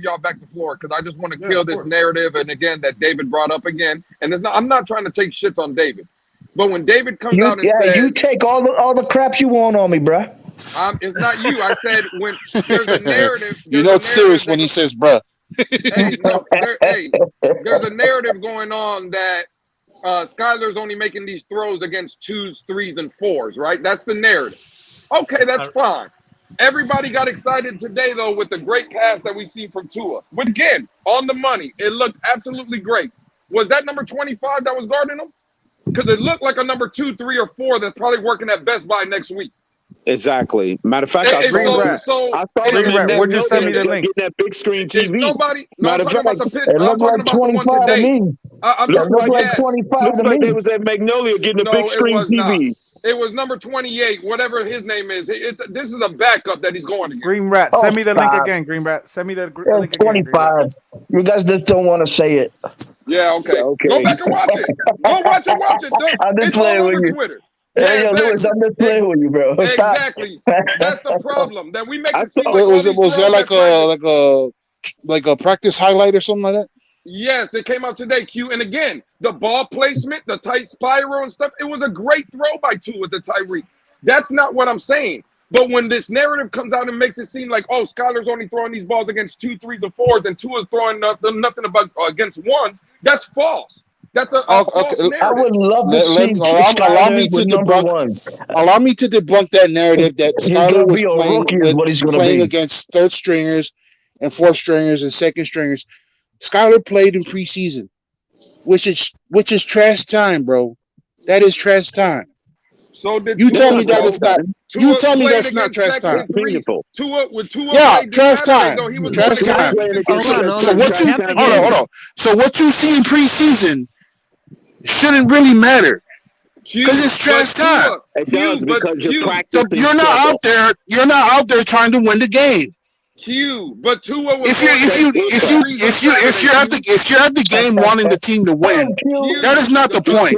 S5: y'all back the floor because I just want to kill this narrative. And again, that David brought up again, and I'm not trying to take shits on David, but when David comes out and says,
S9: you take all the crap you want on me, bruh.
S5: It's not you. I said when there's a narrative.
S17: You know it's serious when he says, bruh.
S5: There's a narrative going on that Skyler's only making these throws against 2s, 3s, and 4s, right? That's the narrative. Okay, that's fine. Everybody got excited today, though, with the great pass that we see from Tua. Which, again, on the money, it looked absolutely great. Was that number 25 that was guarding him? Because it looked like a number 2, 3, or 4 that's probably working at Best Buy next week.
S13: Exactly. Matter of fact, I saw him.
S7: Would you send me the link?
S13: Getting that big screen TV.
S7: I'm talking about
S9: the 25 to me.
S5: I'm talking about
S9: like 25
S13: looks
S9: to
S13: like
S9: me.
S13: they was at Magnolia getting a big screen TV.
S5: It was number 28, whatever his name is. This is a backup that he's going to get.
S7: Green Rat, send me the link again. Green Rat, send me the link again.
S9: 25. You guys just don't want to say it.
S5: Yeah, okay. Go back and watch it. Go watch it.
S9: I'm just playing with you.
S5: Twitter.
S9: Hey, yo, Lewis, I'm just playing with you, bro.
S5: Exactly. That's the problem. That we make it seem
S17: was that like a practice highlight or something like that?
S5: Yes, it came out today, Q. And again, the ball placement, the tight spiral and stuff, it was a great throw by Tua to Tyreek. That's not what I'm saying. But when this narrative comes out and makes it seem like, oh, Skyler's only throwing these balls against 2, 3s, and 4s, and Tua's throwing nothing about against 1s, that's false. That's a false narrative.
S9: I would love to
S17: allow me to debunk that narrative that Skyler was playing against 3rd stringers and 4th stringers and 2nd stringers. Skyler played in preseason, which is trash time, bro. That is trash time.
S5: So did
S17: you tell me that it's not? You tell me that's not trash time.
S5: Tua
S17: trash time. Trash time. So what you hold on. So what you see in preseason shouldn't really matter because it's trash time.
S13: It does because
S17: you're not out there. You're not out there trying to win the game.
S5: But Tua was
S17: if you're at the game wanting the team to win, that is not the point.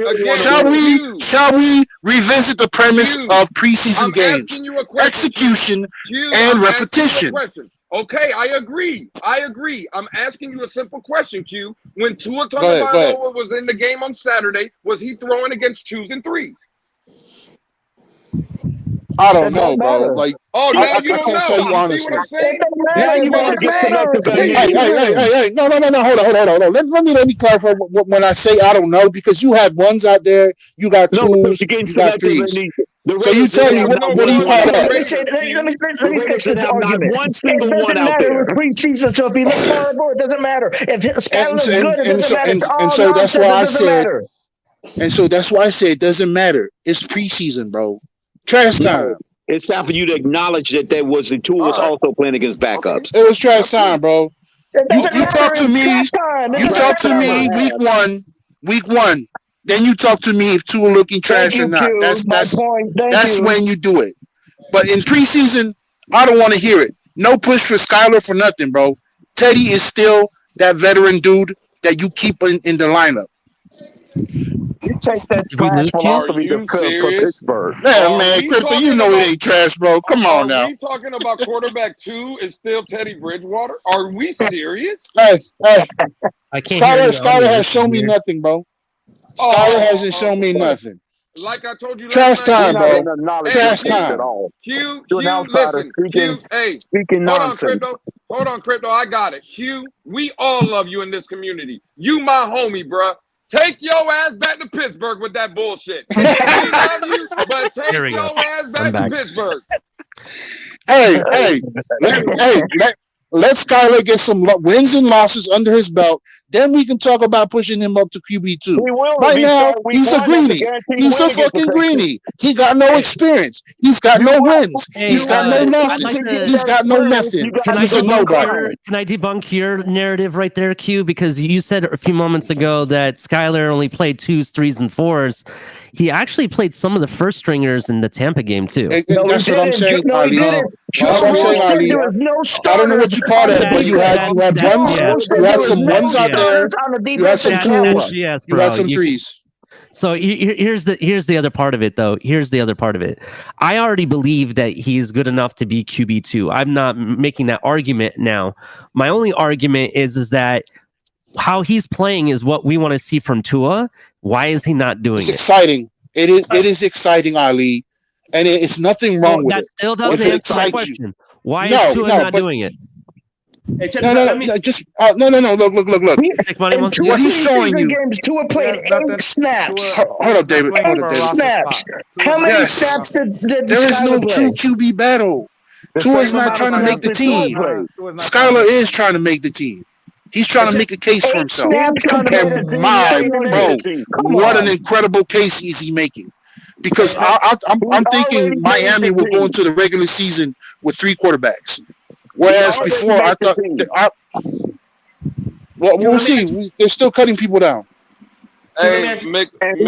S17: Shall we revisit the premise of preseason games? Execution and repetition.
S5: Okay, I agree. I'm asking you a simple question, Q. When Tua Tagovailoa was in the game on Saturday, was he throwing against 2s and 3s?
S17: I don't know, bro. Like,
S5: Oh, now
S17: I
S5: you don't
S17: can't
S5: know.
S17: tell you
S5: See
S17: honestly.
S5: what I'm saying?
S9: Now you want to get selective amnesia.
S17: Hey, no. Hold on. Let me clarify when I say I don't know, because you have ones out there, you got
S13: No, because
S17: twos,
S13: you're getting
S17: you got
S13: selective
S17: threes.
S13: amnesia. The
S17: So you
S13: Raiders
S17: tell me,
S13: have
S17: what
S13: not
S17: do you
S13: one
S17: call
S13: out
S17: that?
S9: Let me
S13: The
S9: fix
S13: Raiders
S9: this
S13: have not
S9: argument.
S13: one
S9: It
S13: single one
S9: doesn't
S13: out
S9: matter.
S13: there.
S9: It's preseason, so if he looks horrible, it doesn't matter. If Skyler looks good, it doesn't matter. It's all
S17: so that's
S9: nonsense.
S17: why
S9: It
S17: I
S9: doesn't
S17: said,
S9: matter.
S17: and so that's why I said it doesn't matter. It's preseason, bro. Trash time.
S13: No, it's time for you to acknowledge that there was the two was also playing against backups.
S17: It was trash time, bro. You talk to me. You talk to me week one. Then you talk to me if Tua looking trash or not. That's when you do it. But in preseason, I don't want to hear it. No push for Skyler for nothing, bro. Teddy is still that veteran dude that you keep in the lineup.
S13: You take that trash philosophy to Pittsburgh.
S17: Man, Crypto, you know it ain't trash, bro. Come on now.
S5: Are we talking about quarterback 2 is still Teddy Bridgewater? Are we serious?
S17: Hey.
S16: I can't hear you.
S17: Skyler has shown me nothing, bro. Skyler hasn't shown me nothing.
S5: Like I told you
S17: Trash
S5: last night.
S17: time, bro. Trash time.
S5: Q, listen. Q,
S13: speaking nonsense.
S5: Hold on, Crypto. I got it. Q, we all love you in this community. You my homie, bruh. Take your ass back to Pittsburgh with that bullshit. We love you, but take your ass back to Pittsburgh.
S17: Hey, let Skyler get some wins and losses under his belt. Then we can talk about pushing him up to QB2. Right now, he's a greenie. He's a fucking greenie. He got no experience. He's got no wins. He's got no losses. He's got no nothing. He's a nobody.
S16: Can I debunk your narrative right there, Q? Because you said a few moments ago that Skyler only played 2s, 3s, and 4s. He actually played some of the first stringers in the Tampa game too.
S17: That's what I'm saying, Ali. That's what I'm saying, Ali. I don't know what you call that, but you had ones. You had some ones out there. You had some 2s. You had some 3s.
S16: So here's the other part of it, though. Here's the other part of it. I already believe that he's good enough to be QB2. I'm not making that argument now. My only argument is that how he's playing is what we want to see from Tua. Why is he not doing it?
S17: It's exciting. It is exciting, Ali, and it's nothing wrong with it.
S16: That still doesn't answer my question. Why is Tua not doing it?
S17: No. Look. What he's showing you.
S9: Tua played 8 snaps.
S17: Hold up, David.
S9: Snaps. How many snaps did
S17: there is no true QB battle. Tua's not trying to make the team. Skyler is trying to make the team. He's trying to make a case for himself. And what an incredible case is he making. Because I'm thinking Miami will go into the regular season with 3 quarterbacks. Whereas before, I thought... Well, we'll see. They're still cutting people down.
S5: Hey, make
S9: 8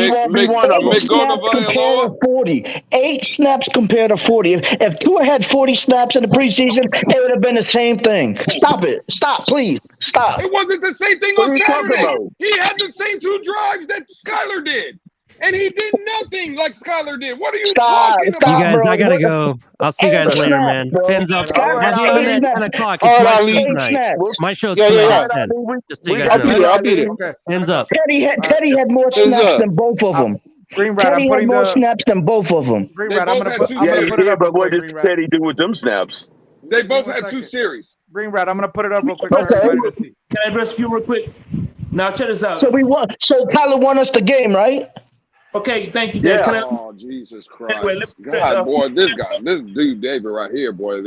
S9: snaps compared to 40. If Tua had 40 snaps in the preseason, it would have been the same thing. Stop it. Stop, please. Stop.
S5: It wasn't the same thing on Saturday. He had the same 2 drives that Skyler did. And he did nothing like Skyler did. What are you talking about?
S16: You guys, I gotta go. I'll see you guys later, man. Fins up. I'll be on at 10 o'clock. It's my show tonight. My show's tonight at 10. Just so you guys know.
S17: I'll be there.
S16: Fins up.
S9: Teddy had more snaps than both of them. Teddy had more snaps than both of them.
S5: Green Rat, I'm gonna put it up.
S13: But what did Teddy do with them snaps?
S5: They both had 2 series.
S7: Green Rat, I'm gonna put it up real quick.
S8: Can I address you real quick? Now check this out.
S9: So Tyler won us the game, right?
S8: Okay, thank you, Dave.
S5: Yeah. Oh, Jesus Christ. God, boy, this dude, David, right here, boy.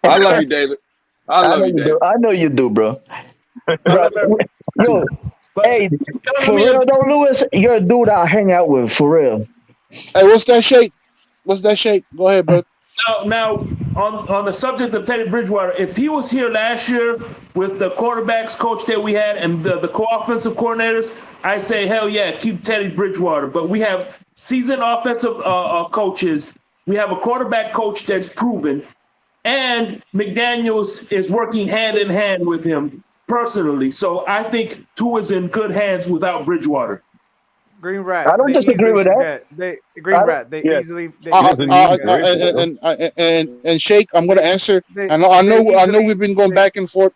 S5: I love you, David. I love you, David.
S9: I know you do, bro. Yo, hey, for real though, Lewis, you're a dude I'll hang out with, for real.
S17: Hey, what's that shake? Go ahead, bro.
S8: Now, on the subject of Teddy Bridgewater, if he was here last year with the quarterbacks coach that we had and the co-offensive coordinators, I say, hell yeah, keep Teddy Bridgewater. But we have seasoned offensive coaches. We have a quarterback coach that's proven. And McDaniels is working hand in hand with him personally. So I think Tua's in good hands without Bridgewater.
S7: Green Rat.
S9: I don't disagree with that.
S7: They easily.
S17: And Shake, I'm going to answer. I know we've been going back and forth.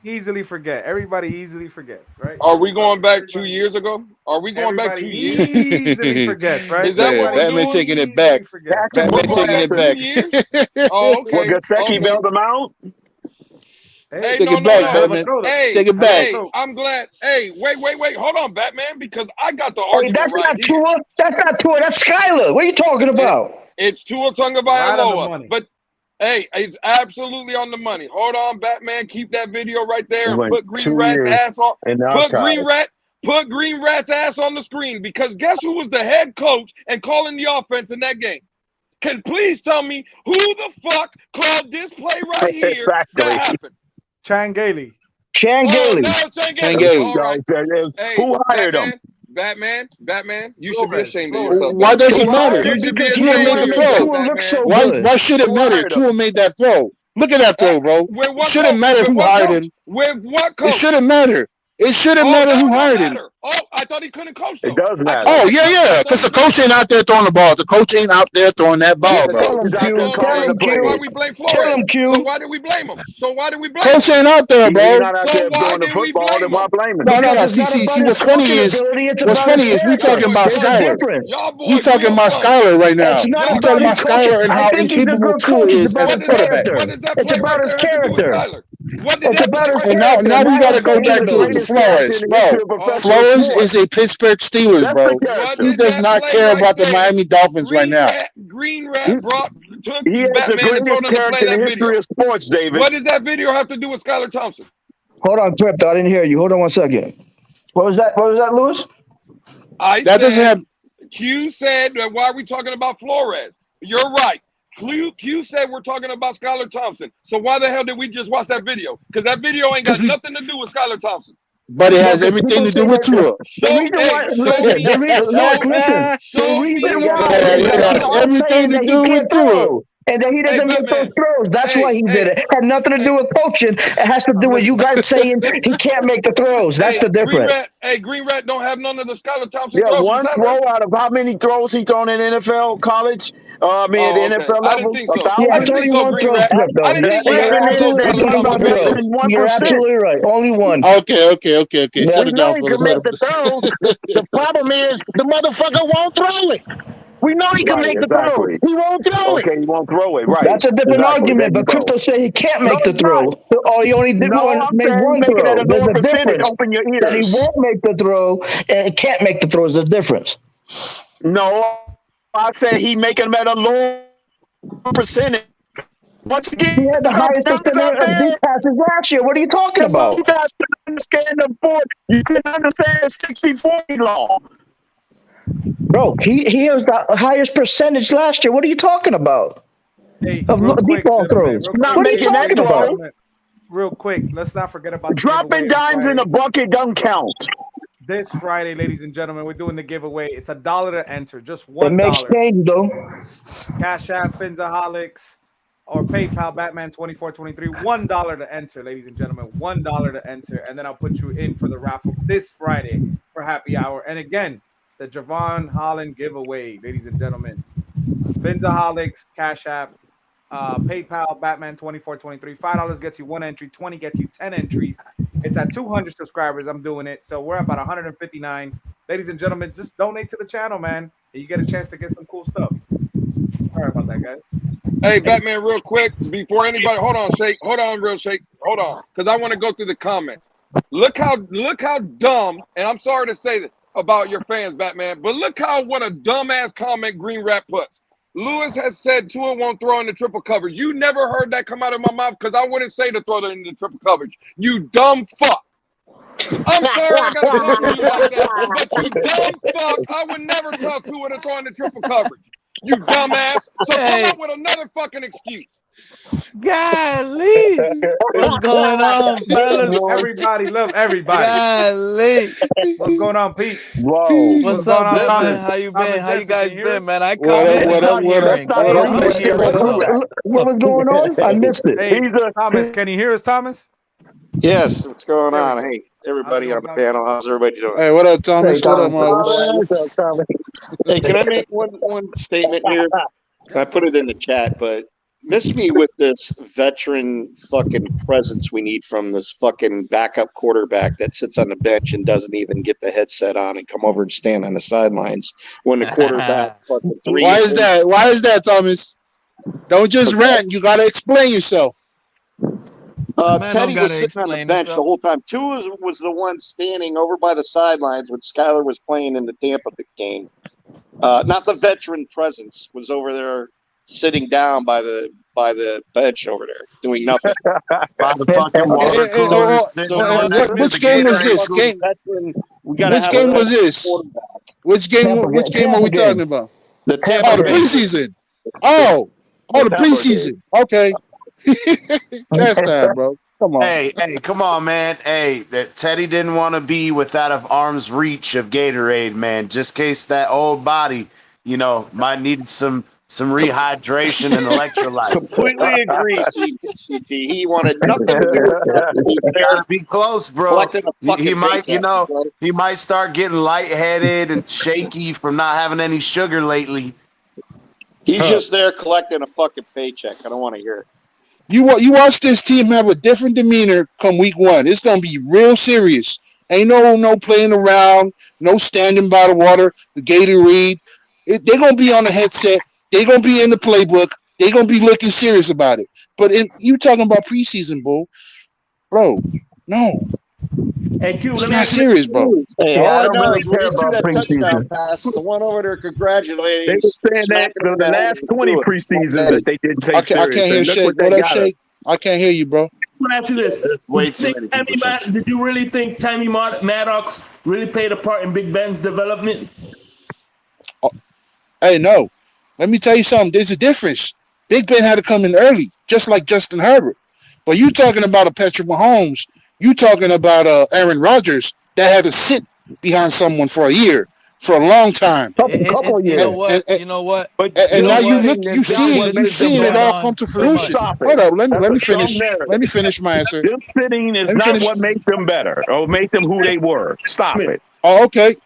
S7: Easily forget. Everybody easily forgets, right?
S5: Are we going back 2 years ago? Are we going back 2 years?
S7: Easily forgets, right?
S5: Is that what we're
S17: Batman
S5: doing?
S17: taking it back. Batman taking it back.
S5: 2 years? Oh, okay.
S13: Well, Gasecki
S5: Okay.
S13: bailed him out.
S5: Hey,
S17: Take
S5: no,
S17: it back,
S5: no.
S17: Batman.
S5: Hey,
S17: Take it back.
S5: Hey, I'm glad. Hey, wait. Hold on, Batman, because I got the
S9: Hey,
S5: argument
S9: that's
S5: right
S9: not
S5: here.
S9: Tua. That's not Tua. That's Skyler. What are you talking about?
S5: It's Tua
S7: Right on the
S5: Tagovailoa.
S7: money.
S5: But hey, it's absolutely on the money. Hold on, Batman. Keep that video right there and
S13: Went
S5: put Green
S13: 2
S5: Rat's
S13: years
S5: ass on.
S13: in the
S5: Put
S13: archive.
S5: Green Rat's ass on the screen, because guess who was the head coach and calling the offense in that game? Can please tell me who the fuck called this play right here that happened?
S7: Chan Gailey.
S9: Chan
S5: Oh,
S9: Gailey.
S5: no, it's Chan
S17: Chan
S5: Gailey.
S17: Gailey.
S5: All right. Hey,
S13: Who hired him?
S5: Batman, you should be ashamed of
S17: Why
S5: yourself.
S17: does it matter?
S5: You should be
S17: Tua
S5: ashamed
S17: made
S5: of
S17: the
S5: yourself,
S17: throw.
S9: Tua looks so
S5: Batman.
S9: good.
S17: Why should it matter? Tua made that throw. Look at that throw, bro.
S5: With
S17: It
S5: what
S17: shouldn't
S5: coach?
S17: matter
S5: With
S17: who
S5: what
S17: hired
S5: coach?
S17: him.
S5: With what
S17: It
S5: coach?
S17: shouldn't matter. It shouldn't matter who hired him.
S5: Oh, I thought he couldn't coach though.
S13: It does matter.
S17: Oh, yeah. Because the coach ain't out there throwing the ball. The coach ain't out there throwing that ball,
S13: Yeah, the
S17: bro.
S13: coach is out there calling the
S5: So why
S13: plays.
S5: we blame
S9: Tell
S5: Flores?
S9: him, Q.
S5: So why did we blame him?
S17: Coach ain't out there,
S13: He's
S17: bro.
S13: not out
S5: So
S13: there
S5: why
S13: doing the
S5: did we
S13: football.
S5: blame
S13: Then why
S5: him?
S13: blame him?
S17: No.
S9: Because it's not
S17: See,
S9: about his
S17: what's funny
S9: coaching
S17: is,
S9: ability, it's
S17: what's
S9: about
S17: funny
S9: his
S17: is we
S9: character.
S17: talking about
S9: There's a
S17: Skyler.
S9: difference.
S5: Y'all boys
S17: We talking
S5: real
S17: about
S5: funny.
S17: Skyler right now.
S9: It's not
S17: We
S9: about
S17: talking
S9: his
S17: about
S9: coaching.
S17: Skyler and
S9: I
S17: how
S9: think he's a
S17: incapable
S9: good
S17: Tua
S9: coach. It's
S17: is
S9: about
S17: as a
S9: his
S17: quarterback.
S9: character.
S5: What does that
S9: It's
S5: play
S9: about
S5: right
S9: his
S5: there have to do with
S9: character.
S5: Skyler? What did
S9: It's
S5: that
S9: about
S5: play
S9: his
S5: right
S17: And
S5: there?
S9: character,
S17: now we
S9: not
S17: got
S9: his
S17: to go
S9: coaching
S17: back
S13: He's the
S17: to
S9: ability.
S13: greatest character
S17: Flores,
S13: in the
S17: bro.
S13: history of professional
S17: Flores
S13: sports.
S17: is a Pittsburgh Steelers,
S13: That's the
S17: bro.
S5: What
S13: character.
S17: He
S5: did
S17: does
S5: that
S17: not
S5: play
S17: care
S5: right
S17: about the
S5: there?
S17: Miami Dolphins right now.
S5: Green
S13: He,
S5: Rat took
S13: he has the
S5: Batman and told
S13: greatest
S5: him to play
S13: character in
S5: that
S13: the
S5: video.
S13: history of sports, David.
S5: What does that video have to do with Skylar Thompson?
S9: Hold on, Crypto. I didn't hear you. Hold on one second. What was that? What was that, Lewis?
S5: I
S17: That doesn't
S5: said,
S17: have.
S5: Q said that why are we talking about Flores? You're right. Q said we're talking about Skylar Thompson. So why the hell did we just watch that video? Because that video ain't got nothing to do with Skylar Thompson.
S17: But it has
S9: Because
S17: everything
S9: people
S17: to
S9: say
S17: do with
S9: that
S17: Tua.
S9: the reason why,
S5: Show
S9: listen,
S5: me.
S9: Lewis, listen. The
S5: Show
S9: reason
S5: me.
S9: why
S17: It
S9: is that
S17: has
S9: people are
S17: everything
S9: saying
S17: to
S9: that he
S17: do with
S9: can't
S17: Tua.
S9: throw and that he doesn't make those
S5: Batman.
S9: throws. That's why he did it. Had nothing to do with coaching. It has to do with you guys saying he can't make the throws. That's the difference.
S5: Green Rat don't have none of the Skylar Thompson
S13: Yeah,
S5: throws.
S13: one throw out of how many throws he thrown in NFL, college? At the NFL
S5: I didn't
S13: level?
S5: think so.
S13: 1,000?
S9: Yeah,
S5: I
S9: it's
S5: didn't
S9: only
S5: think so,
S9: one
S5: Green
S9: throw,
S5: Rat.
S9: Crypto.
S5: I didn't think you had
S9: You're
S5: all those
S9: absolutely,
S5: Skylar Thompson
S13: less
S5: videos.
S13: than 1%.
S9: you're absolutely right. Only one.
S17: Okay.
S9: Yeah.
S17: Set
S13: We
S17: it
S13: know
S17: down
S13: he
S17: for
S13: can
S17: the
S13: make the throws. The problem is the motherfucker won't throw it. We know he can
S14: Right,
S13: make the throws.
S14: exactly.
S13: He won't throw it.
S14: Okay, he won't throw it. Right.
S9: That's a different
S14: Exactly. There
S9: argument,
S14: you
S9: but Crypto
S14: go.
S9: said he can't
S13: No,
S9: make the
S13: it's not.
S9: throw. Or he only did
S13: No, I'm
S9: made
S13: saying
S9: one
S13: make it at
S9: throw.
S13: a
S9: There's
S13: lower
S9: a
S13: percentage.
S9: difference.
S13: Open your
S9: That he
S13: ears.
S9: won't make the throw and can't make the throws. There's a difference.
S13: No, I said he making them at a lower percentage. Once again,
S9: He had the
S13: there's some
S9: highest
S13: guys
S9: percentage
S13: out
S9: of deep
S13: there.
S9: passes last year. What are you talking
S13: There's some
S9: about?
S13: guys that understand the board. You can understand 60-40 law.
S9: Bro, he has the highest percentage last year. What are you talking about?
S7: Hey,
S9: Of
S7: real
S9: deep
S7: quick,
S9: ball
S7: gentlemen,
S9: throws.
S7: real
S13: Not
S7: quick,
S9: What are you
S13: making that
S9: talking about?
S13: throw.
S7: real quick. Let's not forget about the
S13: Dropping
S7: giveaway
S13: dimes in
S7: Friday.
S13: the bucket don't count.
S7: This Friday, ladies and gentlemen, we're doing the giveaway. It's $1 to enter, just
S9: It makes
S7: $1.
S9: change though.
S7: Cash App, Phinsaholics, or PayPal, Batman2423. $1 to enter, ladies and gentlemen. $1 to enter, and then I'll put you in for the raffle this Friday for happy hour. And again, the Javon Holland giveaway, ladies and gentlemen. Phinsaholics, Cash App, PayPal, Batman2423. $5 gets you 1 entry, 20 gets you 10 entries. It's at 200 subscribers. I'm doing it. So we're about 159. Ladies and gentlemen, just donate to the channel, man. And you get a chance to get some cool stuff. Sorry about that, guys.
S5: Hey, Batman, real quick, before anybody, hold on, Shake. Hold on, real Shake. Hold on, because I want to go through the comments. Look how dumb, and I'm sorry to say that about your fans, Batman, but look what a dumbass comment Green Rat puts. Lewis has said Tua won't throw in the triple coverage. You never heard that come out of my mouth because I wouldn't say to throw it in the triple coverage. You dumb fuck. I'm sorry I got to talk to you like that, but you dumb fuck. I would never tell Tua to throw in the triple coverage. You dumbass. So come up with another fucking excuse.
S12: Golly. What's going on, fellas?
S7: Everybody love everybody.
S12: Golly.
S7: What's going on, Pete?
S13: Whoa.
S7: going
S12: What's
S7: on,
S12: up,
S7: Thomas?
S12: man? How you been?
S7: Thomas
S12: How you
S7: Jesse,
S12: guys
S7: can you hear
S12: been,
S7: us?
S12: man? I
S17: What
S12: come
S17: up,
S12: in.
S17: what up, what up?
S13: That's not
S17: What up,
S13: what
S17: Mr.
S13: I'm
S17: What's up?
S9: What was going on? I missed it.
S7: Hey,
S13: He's a-
S7: Thomas, can you hear us, Thomas?
S18: Yes, what's going
S7: There we
S18: on?
S7: go.
S18: Hey, everybody
S7: How's it
S18: on the
S7: going,
S18: panel, how's everybody doing?
S17: Hey, what up, Thomas?
S9: Hey,
S17: What up,
S9: Thomas.
S17: Marcus?
S18: Hey, can I make one statement here? I put it in the chat, but miss me with this veteran fucking presence we need from this fucking backup quarterback that sits on the bench and doesn't even get the headset on and come over and stand on the sidelines when the quarterback fucking three.
S17: Why is that? Why is that, Thomas? Don't just rant. You gotta explain yourself.
S18: Teddy was sitting on the bench the whole time. Tua was the one standing over by the sidelines when Skyler was playing in the Tampa game. Not the veteran presence was over there sitting down by the bench over there doing nothing.
S14: By the fucking water cooler.
S17: Which game was this? Which game was this? Which game are we talking about?
S18: The Tampa
S17: the preseason. Oh, the preseason. Okay. That's that, bro. Come on.
S14: Hey, come on, man. Hey, that Teddy didn't want to be without of arm's reach of Gatorade, man. Just in case that old body, might need some rehydration and electrolytes.
S18: Completely agree, CT. He wanted nothing to do with that.
S14: Gotta be close, bro. He might, he might start getting lightheaded and shaky from not having any sugar lately.
S18: He's just there collecting a fucking paycheck. I don't want to hear it.
S17: You watch this team have a different demeanor come week one. It's gonna be real serious. Ain't no playing around, no standing by the water, the Gatorade. They're gonna be on the headset. They're gonna be in the playbook. They're gonna be looking serious about it. But you talking about preseason, bro? No.
S8: Hey, Q,
S17: it's not serious, bro.
S18: Hey, all I know is when he threw that touchdown pass, the one over there congratulating.
S19: They were saying that for the last 20 preseasons that they didn't take serious.
S17: I can't hear Shake. What up, Shake? I can't hear you, bro.
S8: I want to ask you this. Did you really think Tammy Maddox really played a part in Big Ben's development?
S17: Hey, no. Let me tell you something. There's a difference. Big Ben had to come in early, just like Justin Herbert. But you talking about a Patrick Mahomes. You talking about Aaron Rodgers that had to sit behind someone for a year, for a long time.
S12: Couple of years. You know what?
S17: And now you seeing it all come to fruition. Hold up, let me finish. Let me finish my answer.
S19: Them sitting is not what makes them better or make them who they were. Stop it.
S17: Oh, okay.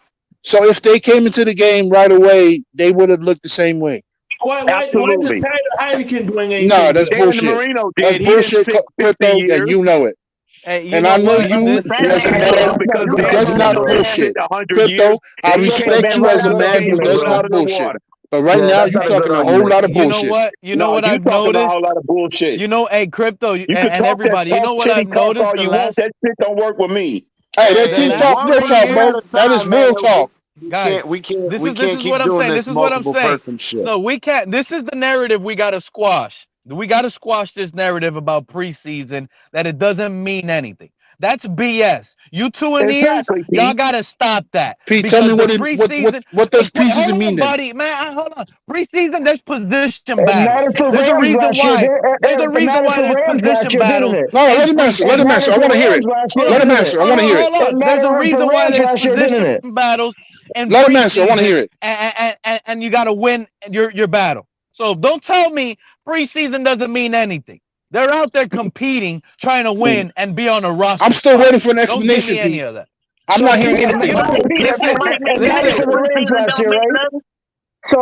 S17: So if they came into the game right away, they would have looked the same way.
S8: Absolutely. Why is Heineken doing anything?
S17: No, that's bullshit. That's bullshit, Crypto, and you know it.
S12: Hey,
S17: and I know you as a man who does not bullshit. Crypto, I respect you as a man who does not bullshit. But right now, you're talking a whole lot of bullshit.
S12: You know what I've noticed?
S19: A whole lot of bullshit.
S12: Hey, Crypto, and everybody, you know what I've noticed?
S19: That shit don't work with me.
S17: Hey, that team talk, real talk, bro. That is real talk.
S12: Guys,
S14: we can't
S12: this
S14: keep
S12: what I'm
S14: doing
S12: saying.
S14: this
S12: This is what I'm
S14: multiple
S12: saying.
S14: person shit.
S12: No, we can't. This is the narrative we got to squash. We got to squash this narrative about preseason that it doesn't mean anything. That's BS. You two in the ears, y'all gotta stop that.
S17: Pete, tell me what does preseason mean then?
S12: Man, hold on. Preseason, there's position battles. There's a reason why. There's a reason why there's position battles.
S17: No, let him answer. Let him answer. I want to hear it. Let him answer. I want to hear it.
S12: There's a reason why there's position battles.
S17: Let him answer. I want to hear it.
S12: And you gotta win your battle. So don't tell me preseason doesn't mean anything. They're out there competing, trying to win and be on a roster.
S17: I'm still waiting for an explanation, Pete. I'm not hearing anything.
S12: So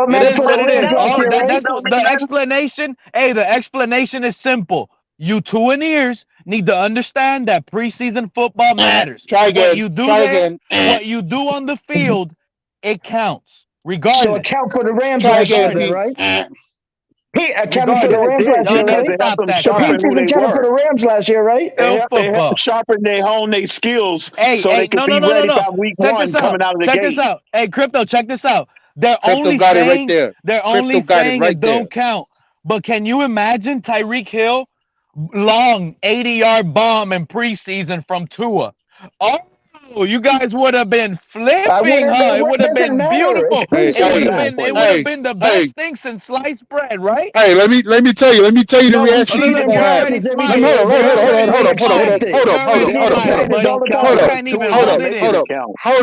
S12: the explanation, the explanation is simple. You two in ears need to understand that preseason football matters.
S17: Try again.
S12: What you do on the field, it counts. Regardless.
S9: So account for the Rams
S17: last year,
S9: right? He accounted for the Rams last year, right? He accounted for the Rams last year, right?
S19: They have to sharpen they hone their skills so they can be ready by week one coming out of the gate.
S12: Check this out. Hey, Crypto, check this out. They're only saying it don't count. But can you imagine Tyreek Hill long 80-yard bomb in preseason from Tua? Oh, you guys would have been flipping, huh? It would have been beautiful. It would have been the best thing since sliced bread, right?
S17: Hey, let me tell you the reaction people gonna have. Hold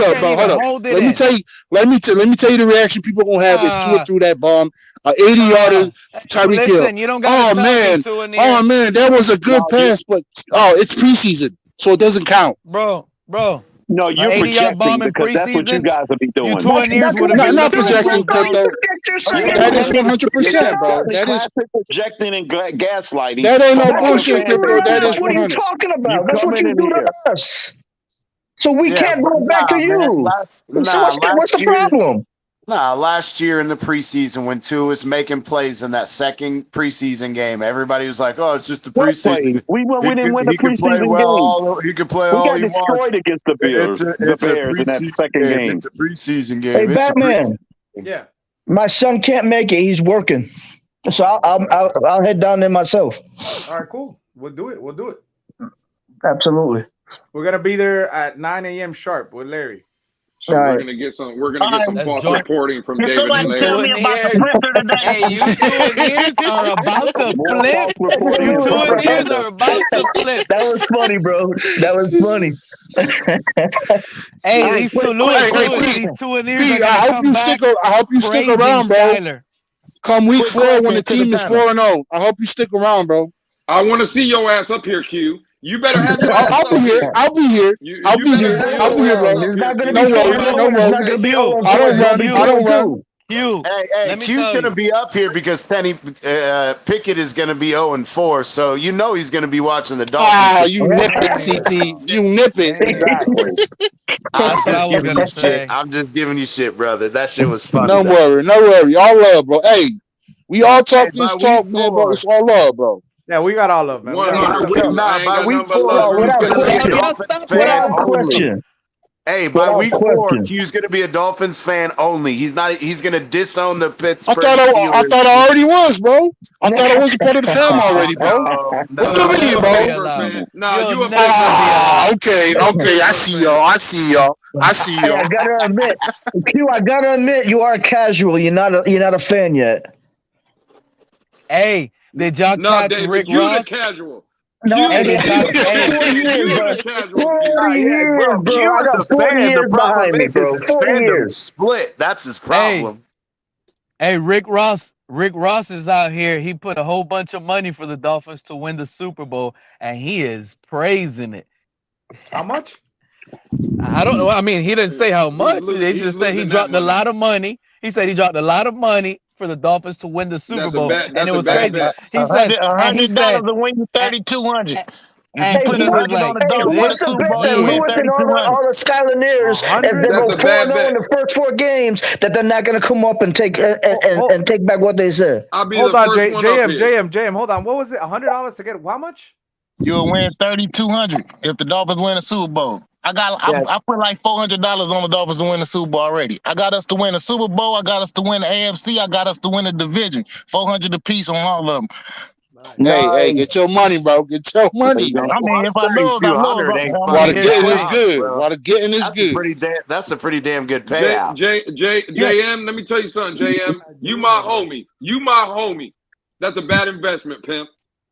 S17: up. Let me tell you the reaction people gonna have if Tua threw that bomb. 80-yarder Tyreek Hill. Oh man, that was a good pass, but it's preseason, so it doesn't count.
S12: Bro.
S19: No, you're
S20: 80-yard bomb
S19: projecting
S20: in
S19: because that's what you
S20: preseason.
S19: guys will be doing.
S20: You 2 and years would have been
S17: Not
S20: looking
S17: projecting, crypto. That is 100%, bro. That is
S19: classic projecting and gaslighting.
S17: that ain't no
S19: Come on,
S17: bullshit,
S19: man.
S17: crypto. That is
S9: What are you
S17: 100.
S9: talking about?
S19: You
S9: That's what
S19: coming
S9: you
S19: in
S9: do to
S19: here.
S9: us. So we
S14: Yeah,
S9: can't
S14: but
S9: go back to
S14: man,
S9: you.
S14: last
S9: So what's the
S14: year,
S9: problem?
S14: last year in the preseason when Tua was making plays in that second preseason game, everybody was like, "Oh, it's just the
S19: What
S14: preseason."
S19: play? We didn't win the
S14: He could play
S19: preseason
S14: well.
S19: game.
S14: He could play
S19: We
S14: all
S19: got
S14: he wants.
S19: destroyed against the Bears,
S14: It's
S19: the
S14: a
S19: Bears in that
S14: preseason
S19: second game.
S14: It's a preseason game.
S9: Hey,
S14: It's
S9: Batman.
S7: Yeah.
S9: My son can't make it. He's working. So I'll head down there myself.
S7: All right, cool. We'll do it. We'll do it.
S9: Absolutely.
S7: We're gonna be there at 9 a.m. sharp with Larry.
S5: So we're gonna get some. We're gonna get some false reporting from
S13: Can
S5: David and
S13: somebody tell
S5: Larry.
S13: me about the printer today?
S20: Hey, you 2 years are about to flip. You 2 years are about to flip.
S9: That was funny, bro. That was funny.
S20: Hey, these two Lewis, these 2 years are gonna come back.
S17: I hope you stick around, bro.
S20: Skyler.
S17: Come week
S13: Quick
S17: 4 when the
S13: question to
S17: team
S13: the
S17: is
S13: panel.
S17: 4-0. I hope you stick around, bro.
S5: I want to see your ass up here, Q. You better have your ass
S17: I'll
S5: up
S17: be here. I'll be here. I'll be
S5: better
S17: here.
S5: have
S17: I'll be
S5: your
S17: here,
S5: ass
S17: bro.
S5: up
S9: It's not
S5: here,
S9: gonna
S5: Q.
S9: be
S17: No worries.
S9: 4-0.
S17: No
S9: It's not
S17: worries.
S9: gonna be
S5: Q.
S9: 0-4.
S17: I don't
S9: It's gonna
S17: run.
S9: be
S17: I don't run.
S9: 0-2.
S20: Q.
S14: Hey,
S20: Let me
S14: Q's
S20: tell
S14: gonna
S20: you.
S14: be up here because Pickett is gonna be 0-4, so you know he's gonna be watching the Dolphins.
S17: Ah, you nipping, CT. You nipping.
S19: Exactly.
S20: That's what I was gonna say.
S14: I'm just giving you shit, brother. That shit was funny.
S17: No
S14: though.
S17: worry. No worry. All love, bro. Hey, we all talk
S14: Hey,
S17: this
S14: by
S17: talk,
S14: week
S17: man, bro.
S14: 4.
S17: It's all love, bro.
S7: Yeah, we got all of them, man. We got all of
S5: 100
S7: them.
S5: with you. I
S14: Nah,
S5: ain't
S14: by
S5: got
S14: week
S5: nothing but
S14: 4,
S5: love.
S9: Without
S14: Q's gonna be a
S9: question.
S14: Dolphins fan
S9: Without
S14: only.
S9: question.
S14: Hey, by
S9: Without
S14: week 4,
S9: question.
S14: Q's gonna be a Dolphins fan only. He's not. He's gonna disown the
S17: I
S14: Pittsburgh
S17: thought I
S14: Steelers.
S17: already was, bro. I thought I was a part of the fam already, bro. What do you mean,
S5: You a
S17: bro?
S5: Pittsburgh fan. Nah, you a
S17: Ah, okay,
S5: You a
S17: okay. I see y'all. I see y'all. I see
S9: Hey,
S17: y'all.
S9: I gotta admit, Q. I gotta admit, you are casual. You're not a fan yet.
S20: Hey, did y'all
S5: No,
S20: catch
S5: David,
S20: Rick
S5: you
S20: Ross?
S5: the casual.
S9: No,
S5: Q,
S20: Hey, did y'all? Hey,
S9: 40 years,
S5: you
S9: bro.
S5: the casual.
S9: 40 years,
S14: bro.
S9: bro.
S14: Q
S9: I
S14: is
S9: got
S14: a
S9: 40
S14: fan. The
S9: years
S14: problem
S9: behind me,
S14: is
S9: bro.
S14: his
S9: 40
S14: fandom
S9: years.
S14: split. That's his problem.
S20: Hey, Rick Ross is out here. He put a whole bunch of money for the Dolphins to win the Super Bowl, and he is praising it.
S7: How much?
S20: I don't know. I mean, he didn't say how much. They
S5: he's
S20: just said he
S5: losing
S20: dropped
S5: that
S20: a lot of money. He said he dropped a lot of money for the Dolphins to win the Super
S5: That's a
S20: Bowl,
S5: bad-
S20: and
S5: that's
S20: it
S5: a
S20: was
S5: bad
S20: crazy.
S5: bet.
S20: He said, and he
S13: $100
S20: said,
S13: to win you 3,200. If you
S20: and
S13: put
S20: he
S13: his
S20: was
S13: record on
S20: like,
S13: the
S9: Hey, who
S13: Dolphins
S9: wants
S13: for
S9: to
S13: the Super
S9: bet
S13: Bowl,
S9: that
S13: you win
S9: Lewis and all
S13: 3,200.
S9: the Skylineers, if they
S5: That's
S9: go
S5: a bad
S9: 4-0
S5: bet.
S9: in the first 4 games, that they're not going to come up and take and take back what they said?
S5: I'll be
S7: Hold
S5: the
S7: on,
S5: first one up here.
S7: JM. Hold on. What was it? $100 to get how much?
S13: You'll win 3,200 if the Dolphins win the Super Bowl. I put like $400 on the Dolphins to win the Super Bowl already. I got us to win the Super Bowl. I got us to win the AFC. I got us to win the division. 400 apiece on all of them.
S17: Hey, get your money, bro. Get your money.
S13: I mean, if I lose, I lose.
S17: While the getting is good. While the getting is good.
S14: That's a pretty damn good payout.
S5: JM, let me tell you something, JM. You my homie. You my homie. That's a bad investment, pimp.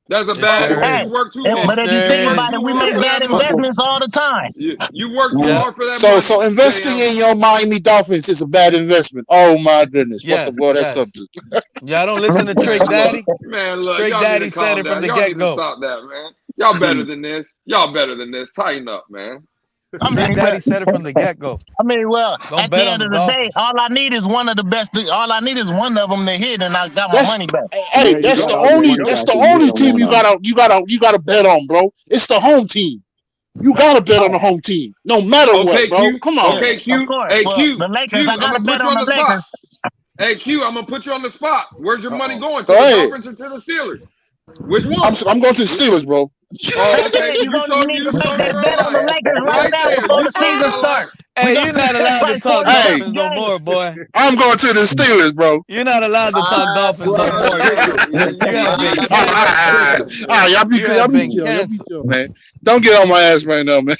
S5: That's a bad investment. You work too hard.
S13: But if you think about it, we make bad investments all the time.
S5: You work too hard for that
S17: So
S5: money.
S17: so investing in your Miami Dolphins is a bad investment. Oh my goodness. What the world has come to.
S20: Y'all don't listen to Trick Daddy.
S5: Man, look,
S20: Trick
S5: y'all
S20: Daddy
S5: need to calm
S20: said it
S5: down.
S20: from the
S5: Y'all need to
S20: get-go.
S5: stop that, man. Y'all better than this. Y'all better than this. Tighten up, man.
S20: Trick Daddy said it from the get-go.
S13: I mean, well,
S20: Don't
S13: at the
S20: bet
S13: end
S20: on
S13: of
S20: the
S13: the day, all I need is one of the best. All I need is one of them to hit, and I got my money back.
S17: Hey, that's the only team you gotta bet on, bro. It's the home team. You gotta bet on the home team, no matter what, bro.
S5: Q.
S17: Come on.
S5: Okay, Q.
S13: Of course.
S5: Hey,
S13: Well,
S5: Q.
S13: the Lakers,
S5: Q,
S13: I
S5: I'm
S13: gotta
S5: gonna
S13: bet
S5: put you
S13: on
S5: on
S13: the
S5: the spot.
S13: Lakers.
S5: Hey, Q, I'm gonna put you on the spot. Where's your money going? To
S17: Go
S5: the
S17: ahead.
S5: Dolphins or to the Steelers? Which one?
S17: I'm going to the Steelers, bro.
S5: Oh, okay.
S13: You need to make that bet on the Lakers right now
S5: there.
S13: before
S5: You
S13: the
S5: saw
S13: season
S5: that
S13: starts.
S20: Hey, you're not allowed to talk
S17: Hey.
S20: Dolphins no more, boy.
S17: I'm going to the Steelers, bro.
S20: You're not allowed to talk Dolphins no more. You have been canceled.
S17: All right, y'all be
S20: You
S17: good.
S20: have
S17: Y'all be
S20: been
S17: chill. Y'all be
S20: canceled.
S17: chill, man. Don't get on my ass right now, man.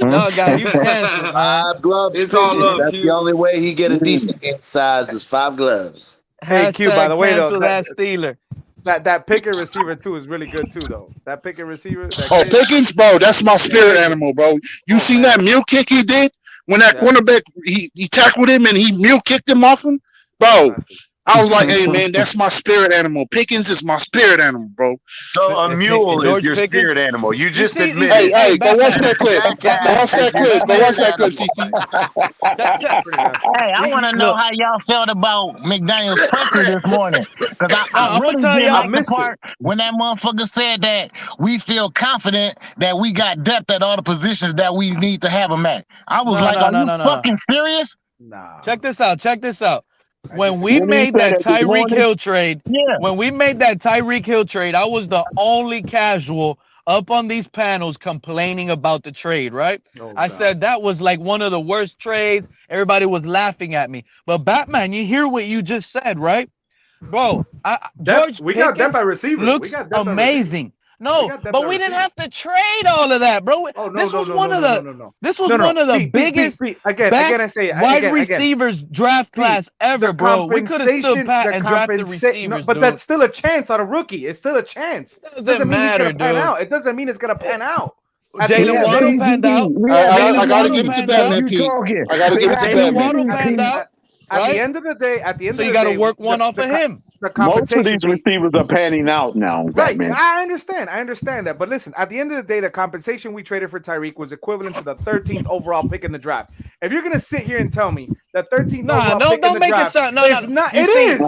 S20: No, guy, you canceled, man.
S14: 5 gloves.
S5: It's all
S14: fitted.
S5: love,
S14: That's
S5: Q.
S14: the only way he get a decent hand size is 5 gloves.
S7: Hey, Q, by the way, though,
S20: cancel that Steeler.
S7: that Pickett receiver too is really good too, though. That Pickett receiver.
S17: Oh, Pickens, bro, that's my spirit animal, bro. You seen that mule kick he did when that cornerback he tackled him and he mule kicked him off him, bro. I was like, hey man, that's my spirit animal. Pickens is my spirit animal, bro.
S14: So a mule is your spirit animal. You just admitted.
S17: Hey, go watch that clip. Go watch that clip. Go watch that clip, CT.
S13: Hey, I want to know how y'all felt about McDaniel's presser this morning. Because I really didn't like the part when that motherfucker said that we feel confident that we got depth at all the positions that we need to have them at. I was like, are you fucking serious?
S7: Nah.
S20: Check this out. Check this out. When we made that Tyreek Hill trade, I was the only casual up on these panels complaining about the trade, right? I said that was like one of the worst trades. Everybody was laughing at me. But Batman, you hear what you just said, right? Bro, George
S7: we got depth at receiver.
S20: Looks amazing. No, but we didn't have to trade all of that, bro. This was one of the biggest, best wide receivers draft class ever, bro. We could have stood pat and drafted receivers,
S7: but that's still a chance on a rookie. It's still a chance.
S20: Doesn't matter,
S7: mean he's gonna pan out. It doesn't mean it's gonna pan out.
S20: Jalen Waddle panned out.
S17: I gotta give it to Batman, Pete. I gotta give it to Batman.
S7: At the end of the day,
S20: so you got to work one off of him.
S19: Most of these receivers are panning out now.
S7: Right,
S19: Batman.
S7: I understand that. But listen, at the end of the day, the compensation we traded for Tyreek was equivalent to the 13th overall pick in the draft. If you're gonna sit here and tell me that 13th overall pick in the draft is not, it is.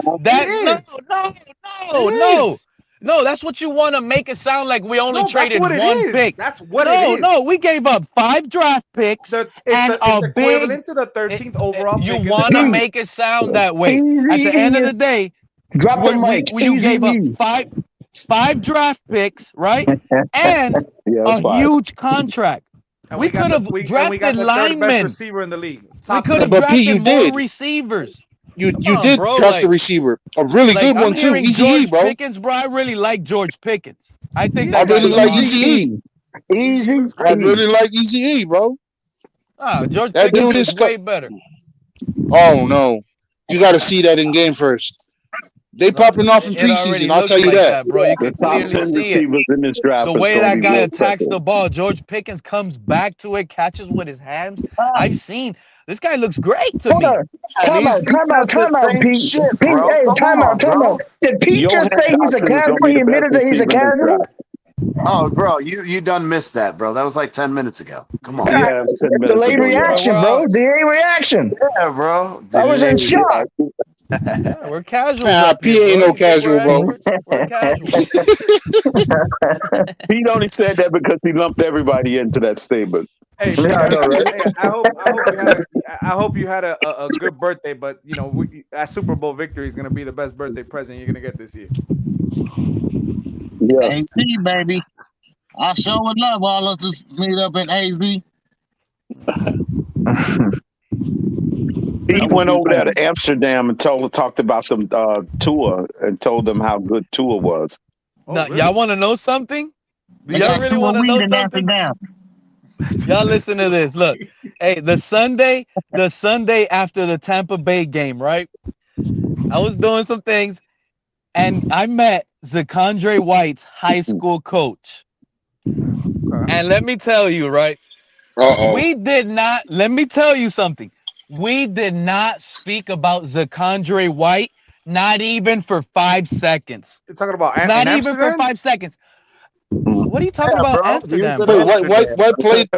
S20: No, that's what you want to make it sound like we only traded one pick.
S7: That's what it is.
S20: No, we gave up 5 draft picks and
S7: it's equivalent to the 13th overall pick.
S20: You want to make it sound that way. At the end of the day, you gave up five draft picks, right? And a huge contract.
S7: And
S20: we could have drafted linemen.
S7: Receiver in the league.
S20: We could have drafted more receivers.
S17: You did draft a receiver, a really good one too. Easy, bro.
S20: Pickens, bro. I really like George Pickens. I think
S17: I really like Easy. I really like Easy, bro.
S20: George
S17: that
S20: Pickens
S17: dude
S20: is way better.
S17: Oh no, you got to see that in game first. They popping off in preseason. I'll tell you that,
S20: bro. You can
S19: top 10 receivers in this draft.
S20: The way that guy attacks the ball, George Pickens comes back to it, catches with his hands. I've seen. This guy looks great to me.
S9: Time out, Pete. Time out. Did Pete just say he's a casual? He admitted that he's a casual?
S14: Oh, bro, you done missed that, bro. That was like 10 minutes ago. Come on.
S9: Yeah, delayed reaction, bro. Delayed reaction.
S14: Yeah, bro.
S9: I was in shock.
S20: Yeah, we're casual.
S17: P ain't no casual, bro.
S20: We're casual.
S19: Pete only said that because he lumped everybody into that statement.
S7: Hey, I hope you had a good birthday, but you know, that Super Bowl victory is gonna be the best birthday present you're gonna get this year.
S19: Yeah.
S13: AZ, baby. I sure would love all of us to meet up in AZ.
S19: He went over there to Amsterdam and talked about some Tua and told them how good Tua was.
S20: Now, y'all want to know something? Y'all really want to know something? Y'all listen to this. Look, hey, the Sunday after the Tampa Bay game, right? I was doing some things, and I met Zakondre White's high school coach. And let me tell you, right? We did not. Let me tell you something. We did not speak about Zakondre White, not even for 5 seconds.
S7: You're talking about
S20: not even for 5 seconds. What are you talking about,
S17: bro?
S20: Amsterdam?
S17: White played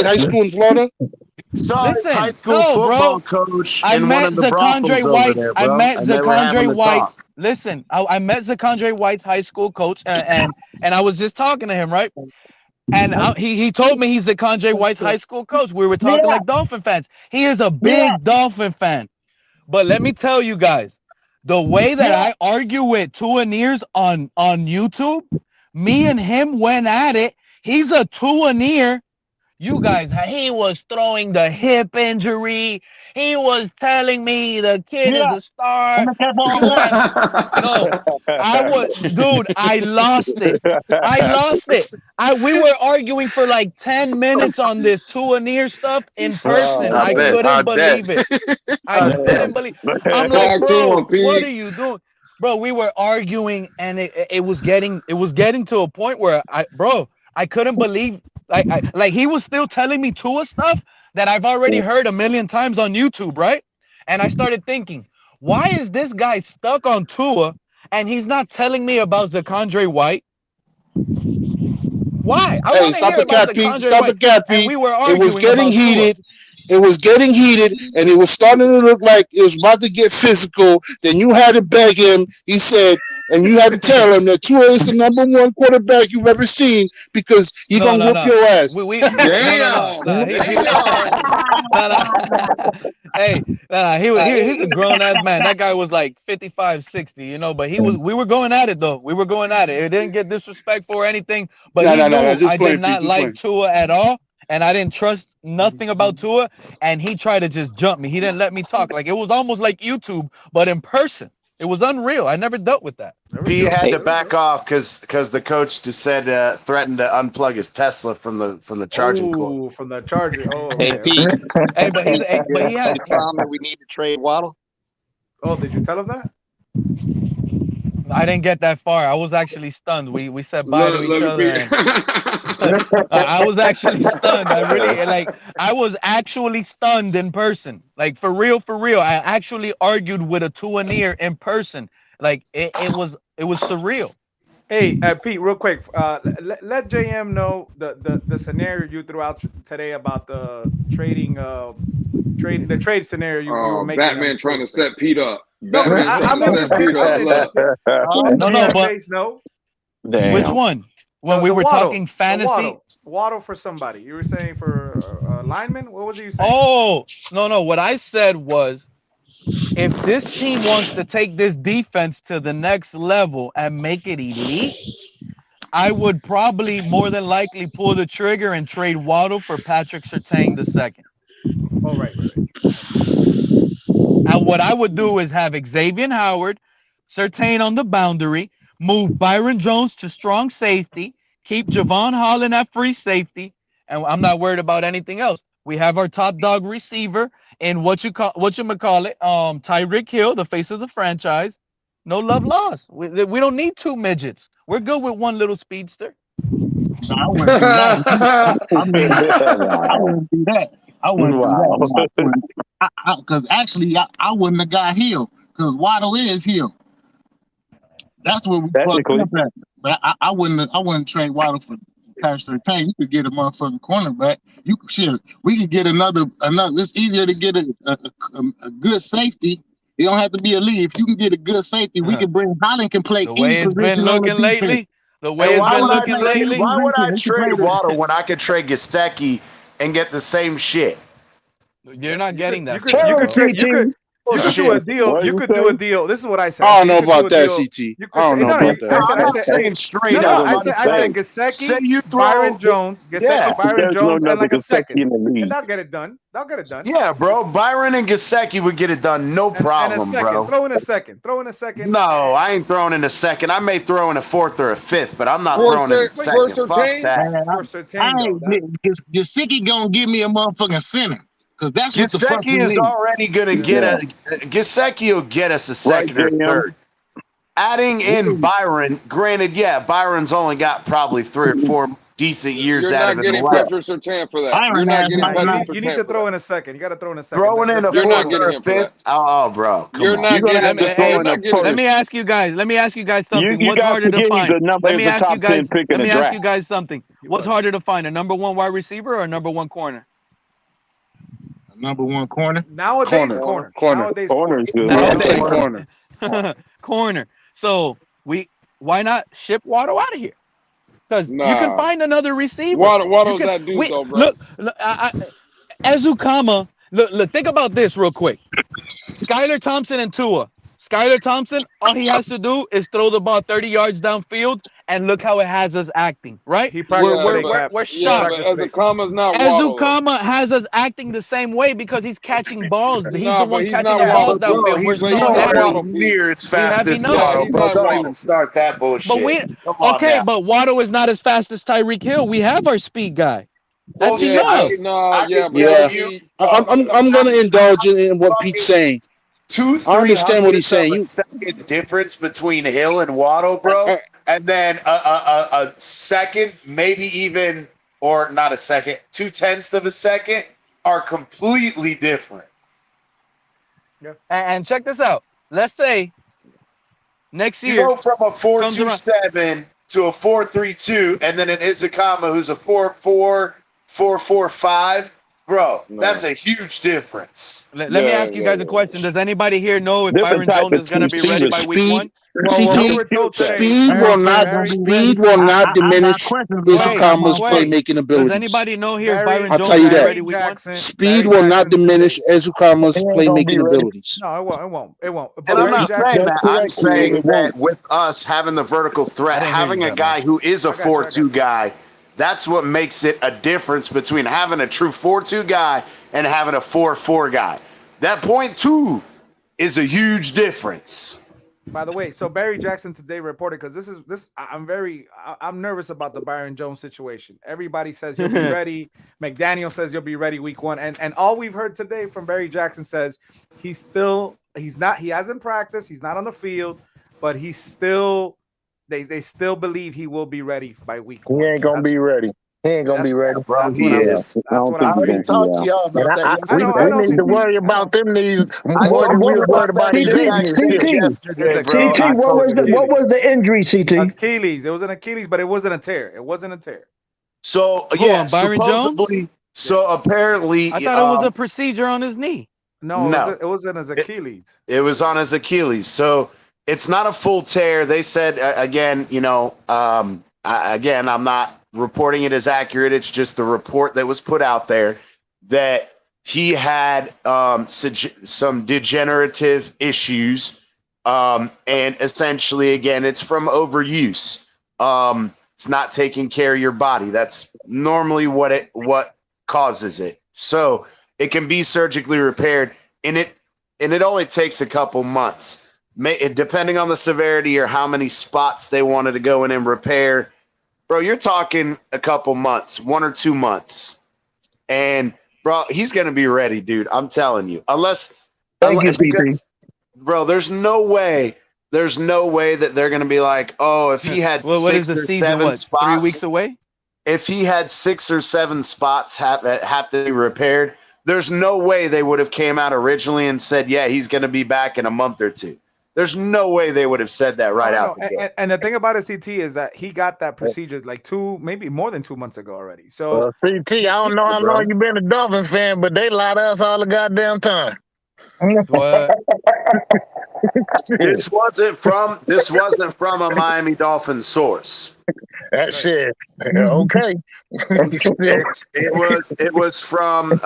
S17: high school in Florida.
S14: Saw his high school football coach.
S20: I met Zakondre White. I met Zakondre White. Listen, I met Zakondre White's high school coach, and I was just talking to him, right? And he told me he's Zakondre White's high school coach. We were talking like Dolphin fans. He is a big Dolphin fan. But let me tell you guys, the way that I argue with Tuaniers on YouTube, me and him went at it. He's a Tuanier. You guys, he was throwing the hip injury. He was telling me the kid is a star. I lost it. We were arguing for like 10 minutes on this Tuanier stuff in person. I couldn't believe it. I'm like, bro, what are you doing? Bro, we were arguing, and it was getting to a point where I couldn't believe, like he was still telling me Tua stuff that I've already heard a million times on YouTube, right? And I started thinking, Why is this guy stuck on Tua and he's not telling me about Zakondre White? Why? I want to
S17: stop
S20: hear
S17: the
S20: about
S17: cat, Pete.
S20: Zakondre
S17: Stop the
S20: White.
S17: cat,
S20: And
S17: Pete.
S20: we were
S17: It was
S20: arguing
S17: getting
S20: about Tua.
S17: heated. It was getting heated, and it was starting to look like it was about to get physical. Then you had to beg him. He said, and you had to tell him that Tua is the number one quarterback you've ever seen because he's gonna whoop your ass.
S20: Hey, he's a grown ass man. That guy was like 55, 60, you know, but we were going at it though. We were going at it. It didn't get disrespectful or anything, but he knew I did not like Tua at all. And I didn't trust nothing about Tua, and he tried to just jump me. He didn't let me talk. Like it was almost like YouTube, but in person. It was unreal. I never dealt with that.
S14: He had to back off because the coach just said threatened to unplug his Tesla from the charging cord.
S7: From the charger. Oh,
S18: Hey, Pete.
S20: Hey, but he has.
S18: Did you tell him that we need to trade Waddle?
S7: Oh, did you tell him that?
S20: I didn't get that far. I was actually stunned. We said bye to each other. And I was actually stunned. I was actually stunned in person. Like for real. I actually argued with a Tua-neer in person. Like it was surreal.
S7: Hey, Pete, real quick. Let JM know the scenario you threw out today about the trade scenario you were making.
S5: Batman trying to set Pete up.
S7: No,
S20: Which one? When we were talking fantasy?
S7: Waddle for somebody. You were saying for lineman? What was you saying?
S20: Oh, no. What I said was, if this team wants to take this defense to the next level and make it elite, I would probably more than likely pull the trigger and trade Waddle for Patrick Surtain II.
S7: Oh, right.
S20: And what I would do is have Xavier Howard, Surtain on the boundary, move Byron Jones to strong safety, keep Javon Holland at free safety, and I'm not worried about anything else. We have our top dog receiver in Tyreek Hill, the face of the franchise. No love lost. We don't need two midgets. We're good with one little speedster.
S17: I wouldn't do that. I wouldn't do that. Because actually, I wouldn't have got Hill because Waddle is Hill. That's what we fucked up at. But I wouldn't trade Waddle for Patrick Surtain. You could get a motherfucking cornerback. We could get another. It's easier to get a good safety. You don't have to be elite. If you can get a good safety, we can bring Holland can play.
S20: The way it's been looking lately.
S14: Why would I trade Waddle when I could trade Gesicki and get the same shit?
S20: You're not getting that.
S7: You could do a deal. You could do a deal. This is what I said.
S17: I don't know about that, CT. I don't know about that.
S14: I'm not saying straight up.
S7: I said Gesicki, Byron Jones, Byron Jones, and like a second. And they'll get it done.
S14: Yeah, bro. Byron and Gesicki would get it done. No problem, bro.
S7: Throw in a second.
S14: No, I ain't throwing in a second. I may throw in a fourth or a fifth, but I'm not throwing in a second. Fuck that.
S17: Gesicki gonna give me a motherfucking center. That's what
S14: Gesicki is already gonna get Gesicki will get us a second or third. Adding in Byron, granted, Byron's only got probably 3 or 4 decent years out of it.
S5: You're not getting Patrick Surtain for that. You're not getting Patrick Surtain.
S7: You need to throw in a second. You got to throw in a second.
S14: Throwing in a fourth or a fifth. Oh, bro.
S5: You're not getting.
S20: Let me ask you guys something. What's harder to find? Let me ask you guys something. What's harder to find? A number 1 wide receiver or a number 1 corner?
S17: Number 1 corner.
S7: Nowadays, corner. Nowadays, corner.
S20: Corner. So why not ship Waddle out of here? Because you can find another receiver.
S5: Waddle's that dude, though, bro.
S20: Look, Ezukama. Look, think about this real quick. Skylar Thompson and Tua. Skylar Thompson, all he has to do is throw the ball 30 yards downfield, and look how it has us acting, right? We're shocked. Ezukama has us acting the same way because he's catching balls. He's the one catching the balls downfield.
S14: He's nowhere near as fast as Waddle, bro. Don't even start that bullshit.
S20: But Waddle is not as fast as Tyreek Hill. We have our speed guy. That's enough.
S17: I'm going to indulge in what Pete's saying. I understand what he's saying.
S14: Second difference between Hill and Waddle, bro, and then a second, maybe even, or not a second, 0.2 of a second are completely different.
S20: Yeah. And check this out. let's say next
S14: You
S20: year
S14: go from a
S20: comes around.
S14: 4.27 to a 4.32, and then an Izakama who's a 4.4, 4.45. Bro, that's a huge difference.
S20: Let me ask you guys a question. Does anybody here know if
S19: Different
S20: Byron
S19: type
S20: Jones
S19: of
S20: is going to be ready by week
S17: Speed,
S20: one?
S17: speed will not diminish Izakama's playmaking
S20: Does
S17: abilities.
S20: anybody know here if Byron
S17: I'll
S20: Jones
S17: tell you
S20: is
S17: that.
S20: ready week one?
S17: Speed will not diminish Izakama's playmaking abilities.
S7: No, it won't. It won't. It won't.
S14: And I'm
S7: Barry
S14: not
S7: Jackson-
S14: saying that. I'm saying that with us having the vertical threat, having a guy who is a 4-2 guy, that's what makes it a difference between having a true 4-2 guy and having a 4-4 guy. That 0.2 is a huge difference.
S7: By the way, so Barry Jackson today reported, because I'm nervous about the Byron Jones situation. Everybody says he'll be ready. McDaniel says he'll be ready week one, and all we've heard today from Barry Jackson says he hasn't practiced, he's not on the field, but he's still they still believe he will be ready by week one.
S19: He ain't gonna be ready. He ain't gonna be ready.
S7: Bro,
S19: He is. I already talked to y'all about that. We need to worry about them knees more than we worried about Xavier.
S9: CT, what was the injury, CT?
S7: Achilles. It was an Achilles, but it wasn't a tear. It wasn't a tear.
S14: So
S20: on, Byron
S14: supposedly, so apparently,
S20: I thought it was a procedure on his knee.
S7: No, it wasn't his Achilles.
S14: It was on his Achilles. So it's not a full tear. They said again, I'm not reporting it as accurate. It's just the report that was put out there that he had some degenerative issues, and essentially, again, it's from overuse. It's not taking care of your body. That's normally what causes it. So it can be surgically repaired, and it only takes a couple months, depending on the severity or how many spots they wanted to go in and repair. Bro, you're talking a couple months, 1 or 2 months. And, bro, he's going to be ready, dude. I'm telling you. Bro, there's no way that they're going to be like, oh, if he had
S20: what
S14: 6
S20: is the
S14: or
S20: season,
S14: 7 spots.
S20: 3 weeks away?
S14: If he had 6 or 7 spots have to be repaired, there's no way they would have came out originally and said, yeah, he's going to be back in a month or 2. There's no way they would have said that right out the gate.
S7: And the thing about a CT is that he got that procedure like maybe more than 2 months ago already. So
S19: CT, I don't know how long you've been a Dolphin fan, but they lie to us all the goddamn time.
S20: What?
S14: This wasn't from a Miami Dolphins source.
S19: That shit. Okay.
S14: It was from one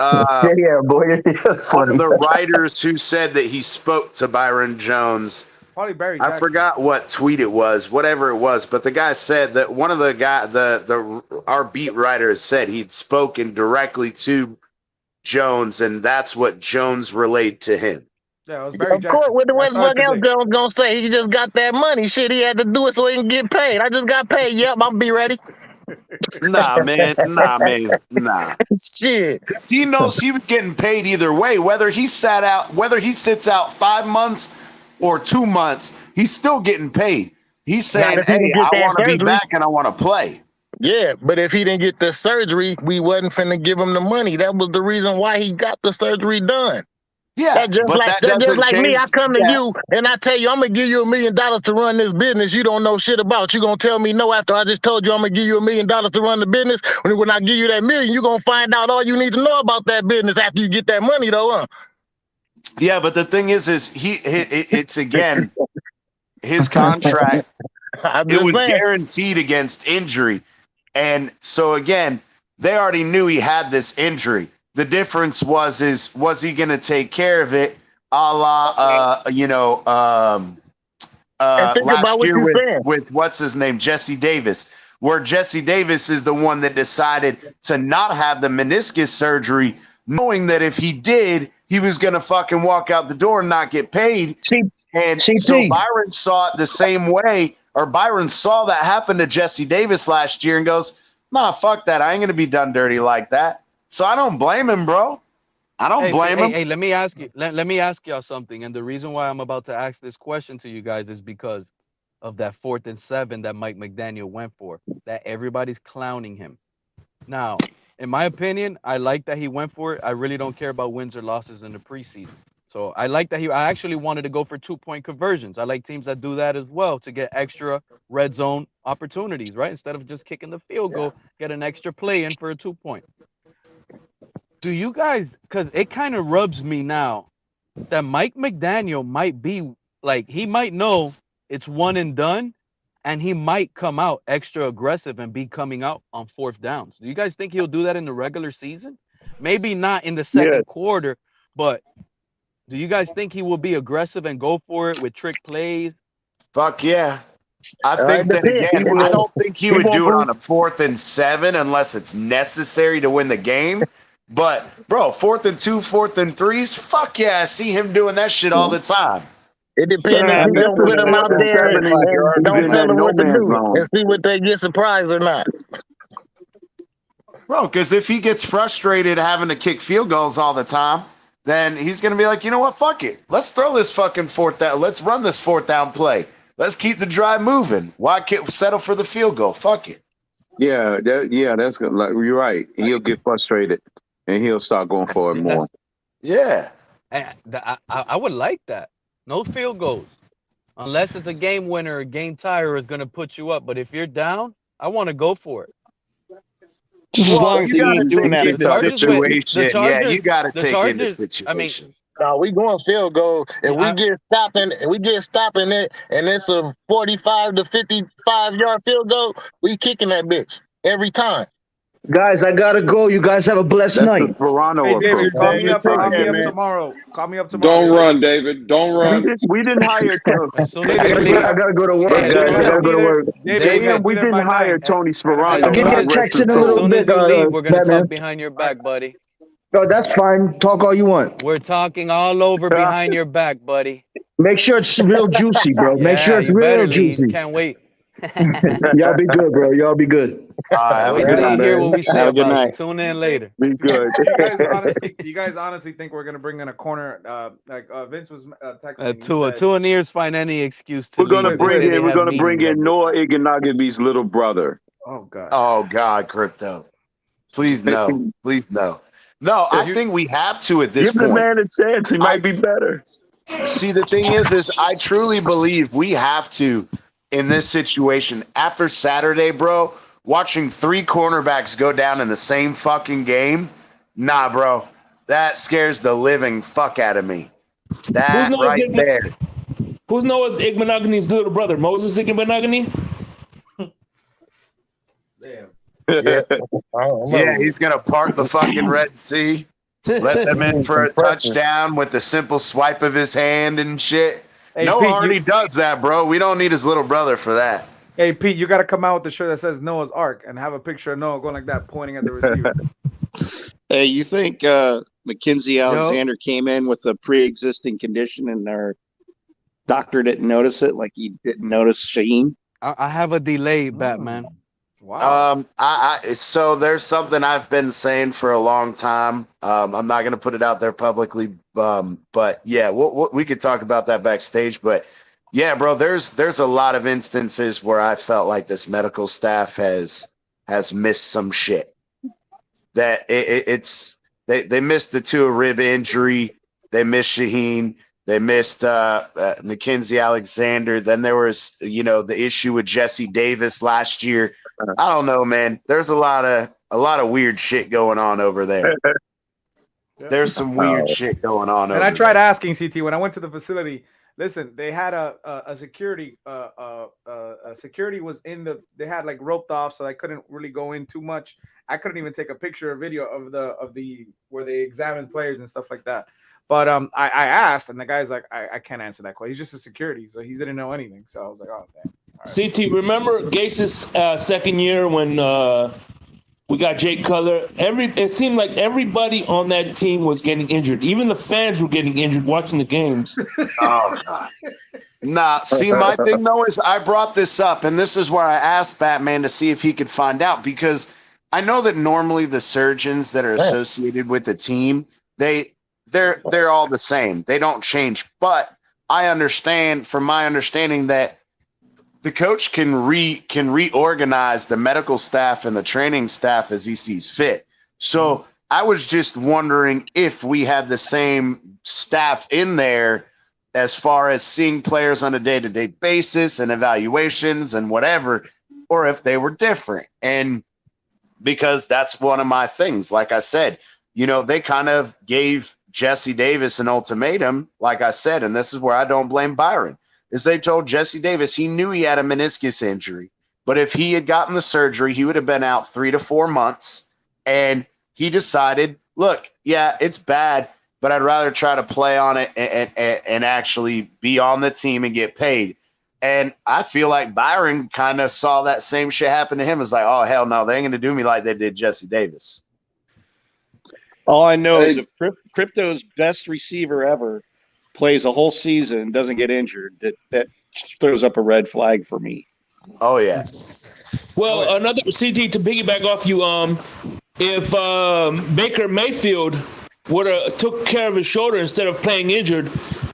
S14: of the writers who said that he spoke to Byron Jones.
S7: Probably Barry Jackson.
S14: I forgot what tweet it was, whatever it was, but the guy said that one of our beat writers said he'd spoken directly to Jones, and that's what Jones relayed to him.
S7: Yeah, it was Barry Jackson.
S19: Of course, what the fuck else Jones gonna say? He just got that money. Shit, he had to do it so he can get paid. I just got paid. Yep, I'm gonna be ready.
S14: Nah, man.
S19: Shit.
S14: He knows he was getting paid either way, whether he sits out 5 months or 2 months, he's still getting paid. He's saying, hey, I want to be back and I want to play.
S19: Yeah, but if he didn't get the surgery, we wasn't finna give him the money. That was the reason why he got the surgery done.
S14: Yeah,
S19: that's just like me. I come to you and I tell you, I'm gonna give you $1 million to run this business you don't know shit about. You gonna tell me no after I just told you I'm gonna give you $1 million to run the business? When I give you that million, you gonna find out all you need to know about that business after you get that money, though, huh?
S14: Yeah, but the thing is it's again his contract. It was guaranteed against injury, and so again, they already knew he had this injury. The difference was he going to take care of it, a la last year with what's his name, Jesse Davis, where Jesse Davis is the one that decided to not have the meniscus surgery, knowing that if he did, he was going to fucking walk out the door and not get paid. So Byron saw it the same way, or Byron saw that happen to Jesse Davis last year and goes, nah, fuck that. I ain't going to be done dirty like that. So I don't blame him, bro. I don't blame him.
S20: Hey, let me ask you. Let me ask y'all something. And the reason why I'm about to ask this question to you guys is because of that 4th and 7 that Mike McDaniel went for. That everybody's clowning him. Now, in my opinion, I like that he went for it. I really don't care about wins or losses in the preseason. So I like that I actually wanted to go for 2-point conversions. I like teams that do that as well to get extra red zone opportunities, right? Instead of just kicking the field goal, get an extra play in for a 2-point. Do you guys, because it kind of rubs me now that Mike McDaniel might be like, he might know it's one and done, and he might come out extra aggressive and be coming out on 4th downs. Do you guys think he'll do that in the regular season? Maybe not in the second quarter, but do you guys think he will be aggressive and go for it with trick plays?
S14: Fuck yeah. I think that, again, I don't think he would do it on a 4th and 7 unless it's necessary to win the game. But, bro, 4th and 2, 4th and 3s, fuck yeah, I see him doing that shit all the time.
S19: It depends if you don't put them out there and don't tell them what to do and see what they get surprised or not.
S14: Bro, because if he gets frustrated having to kick field goals all the time, then he's going to be like, you know what, fuck it. Let's throw this fucking 4th down. Let's run this 4th down play. Let's keep the drive moving. Why can't settle for the field goal? Fuck it.
S21: Yeah, that's good. Like, you're right. He'll get frustrated and he'll start going for it more.
S14: Yeah.
S20: I would like that. No field goals. Unless it's a game winner or game tire is going to put you up. But if you're down, I want to go for it.
S18: Just as long as he ain't doing that in the
S14: situation. Yeah, you got to take in the situation.
S20: I mean,
S19: no, we going field goal. If we get stopping it, and it's a 45 to 55-yard field goal, we kicking that bitch every time.
S9: Guys, I gotta go. You guys have a blessed night.
S21: Hey,
S7: David, call me up tomorrow. Call me up tomorrow.
S5: Don't run, David. Don't run.
S21: We didn't hire Tony.
S9: I gotta go to work, guys. I gotta go to work.
S21: JM, we didn't hire Tony Sperano.
S9: I'll give you a text in a little bit.
S20: We're gonna talk behind your back, buddy.
S9: No, that's fine. Talk all you want.
S20: We're talking all over behind your back, buddy.
S9: Make sure it's real juicy, bro. Make sure it's real juicy.
S20: Can't wait.
S9: Y'all be good, bro. Y'all be good.
S20: Wait till you hear what we say about you. Tune in later.
S21: Be good.
S7: Do you guys honestly think we're gonna bring in a corner? Vince was texting.
S20: Two and ears find any excuse to.
S21: We're gonna bring in Noah Iganagibi's little brother.
S7: Oh God.
S14: Oh God, Crypto. Please no. Please no. No, I think we have to at this point.
S21: Give the man a chance. He might be better.
S14: See, the thing is I truly believe we have to, in this situation, after Saturday, bro, watching 3 cornerbacks go down in the same fucking game, nah, bro. That scares the living fuck out of me. That right there.
S8: Who's Noah's Igmanogani's little brother? Moses Igmanogany?
S7: Damn.
S14: Yeah, he's gonna part the fucking Red Sea, let them in for a touchdown with the simple swipe of his hand and shit.
S7: Hey,
S14: Noah
S7: Pete,
S14: already does that, bro. We don't need his little brother for that.
S7: Hey Pete, you got to come out with the shirt that says Noah's Ark and have a picture of Noah going like that, pointing at the receiver.
S18: Hey, you think Mackenzie Alexander came in with a pre-existing condition and our doctor didn't notice it, like he didn't notice Shaheen?
S20: I have a delay, Batman.
S7: Wow.
S14: So there's something I've been saying for a long time. I'm not gonna put it out there publicly, but yeah, we could talk about that backstage. But yeah, bro, there's a lot of instances where I felt like this medical staff has missed some shit. That they missed the Tua rib injury, they missed Shaheen, they missed Mackenzie Alexander. Then there was the issue with Jesse Davis last year. I don't know, man. There's a lot of weird shit going on over there. There's some weird shit going on.
S7: And I tried asking CT when I went to the facility. Listen, they had a security. Security was in the. They had like roped off, so I couldn't really go in too much. I couldn't even take a picture or video of the where they examined players and stuff like that. But I asked, and the guy's like, I can't answer that question. He's just a security, so he didn't know anything. So I was like, oh damn.
S8: Right. CT, remember Gase's second year when we got Jake Cutler? It seemed like everybody on that team was getting injured. Even the fans were getting injured watching the games.
S14: Oh, God. Nah, see, my thing, though, is I brought this up, and this is where I asked Batman to see if he could find out, because I know that normally the surgeons that are associated with the team, they're all the same. They don't change. But I understand, from my understanding, that the coach can reorganize the medical staff and the training staff as he sees fit. So I was just wondering if we had the same staff in there as far as seeing players on a day-to-day basis and evaluations and whatever, or if they were different. And because that's one of my things. Like I said, you know, they kind of gave Jesse Davis an ultimatum, like I said, and this is where I don't blame Byron, is they told Jesse Davis he knew he had a meniscus injury, but if he had gotten the surgery, he would have been out 3 to 4 months. And he decided, look, yeah, it's bad, but I'd rather try to play on it and actually be on the team and get paid. And I feel like Byron kind of saw that same shit happen to him. It's like, oh, hell no, they ain't going to do me like they did Jesse Davis.
S18: All I know is if Crypto's best receiver ever plays a whole season and doesn't get injured, that throws up a red flag for me.
S14: Oh, yeah.
S8: Well, another CT to piggyback off you, if Baker Mayfield would have took care of his shoulder instead of playing injured,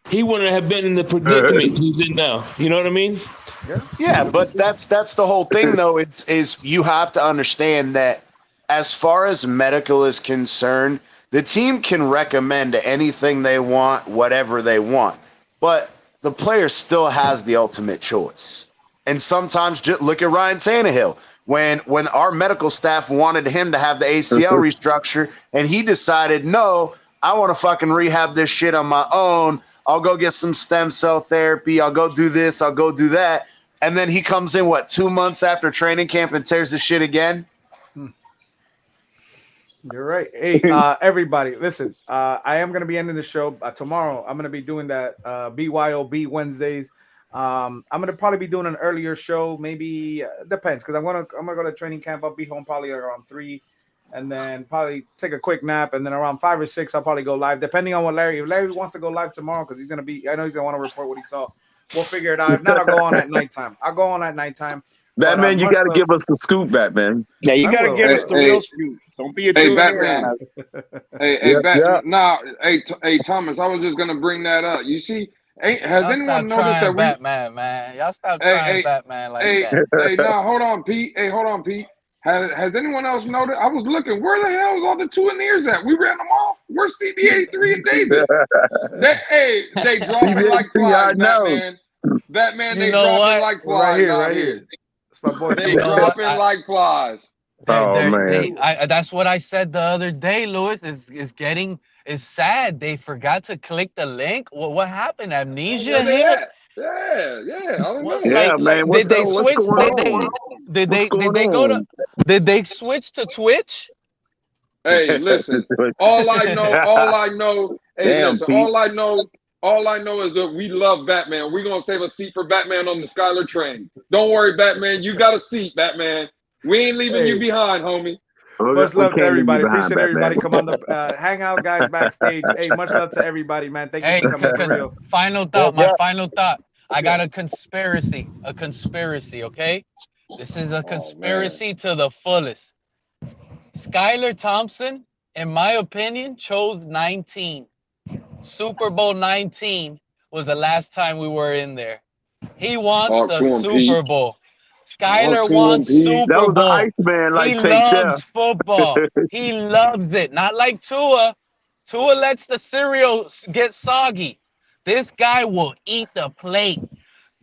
S8: he wouldn't have been in the predicament he's in now. You know what I mean?
S14: Yeah, but that's the whole thing, though. Is you have to understand that as far as medical is concerned, the team can recommend anything they want, whatever they want, but the player still has the ultimate choice. And sometimes, just look at Ryan Tannehill. When our medical staff wanted him to have the ACL restructure, and he decided, no, I want to fucking rehab this shit on my own. I'll go get some stem cell therapy. I'll go do this. I'll go do that. And then he comes in, 2 months after training camp and tears the shit again?
S7: You're right. Hey, everybody, listen, I am going to be ending the show tomorrow. I'm going to be doing that BYOB Wednesdays. I'm going to probably be doing an earlier show. Maybe depends, because I'm going to go to training camp. I'll be home probably around 3, and then probably take a quick nap. And then around 5 or 6, I'll probably go live, depending on what Larry. If Larry wants to go live tomorrow, because he's going to be, I know he's going to want to report what he saw. We'll figure it out. If not, I'll go on at nighttime.
S21: Batman, you got to give us the scoop, Batman.
S18: Yeah, you got to give us the real scoop. Don't be a
S5: Batman. Hey, Thomas, I was just gonna bring that up. You see, has anyone noticed that
S20: Batman, man? Y'all stop trying Batman like that.
S5: Hey, nah, hold on, Pete. Has anyone else noticed? I was looking. Where the hell is all the 2 ears at? We ran them off. Where's CB83 and David? They dropping like flies, Batman. Batman, they dropping like flies.
S7: Right here. That's my boy.
S5: They dropping like flies.
S21: Man.
S20: That's what I said the other day, Louis. Is sad. They forgot to click the link. What happened? Amnesia hit?
S5: Yeah. I don't know.
S21: Yeah, man. Did
S20: they switch to Twitch?
S5: Hey, listen. All I know. Hey, listen. All I know is that we love Batman. We're gonna save a seat for Batman on the Skylar train. Don't worry, Batman. You got a seat, Batman. We ain't leaving you behind, homie.
S7: Much love to everybody. Appreciate everybody. Come on the hang out, guys, backstage. Hey, much love to everybody, man. Thank you for coming. For real.
S20: Final thought. I got a conspiracy. Okay, this is a conspiracy to the fullest. Skylar Thompson, in my opinion, chose 19. Super Bowl 19 was the last time we were in there. He wants the Super Bowl. Skylar wants Super Bowl. He loves football. He loves it. Not like Tua. Tua lets the cereal get soggy. This guy will eat the plate.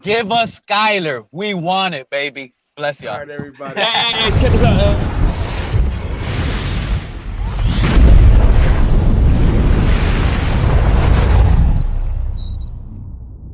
S20: Give us Skylar. We want it, baby. Bless y'all.
S7: All right, everybody.
S8: Hey, check this out.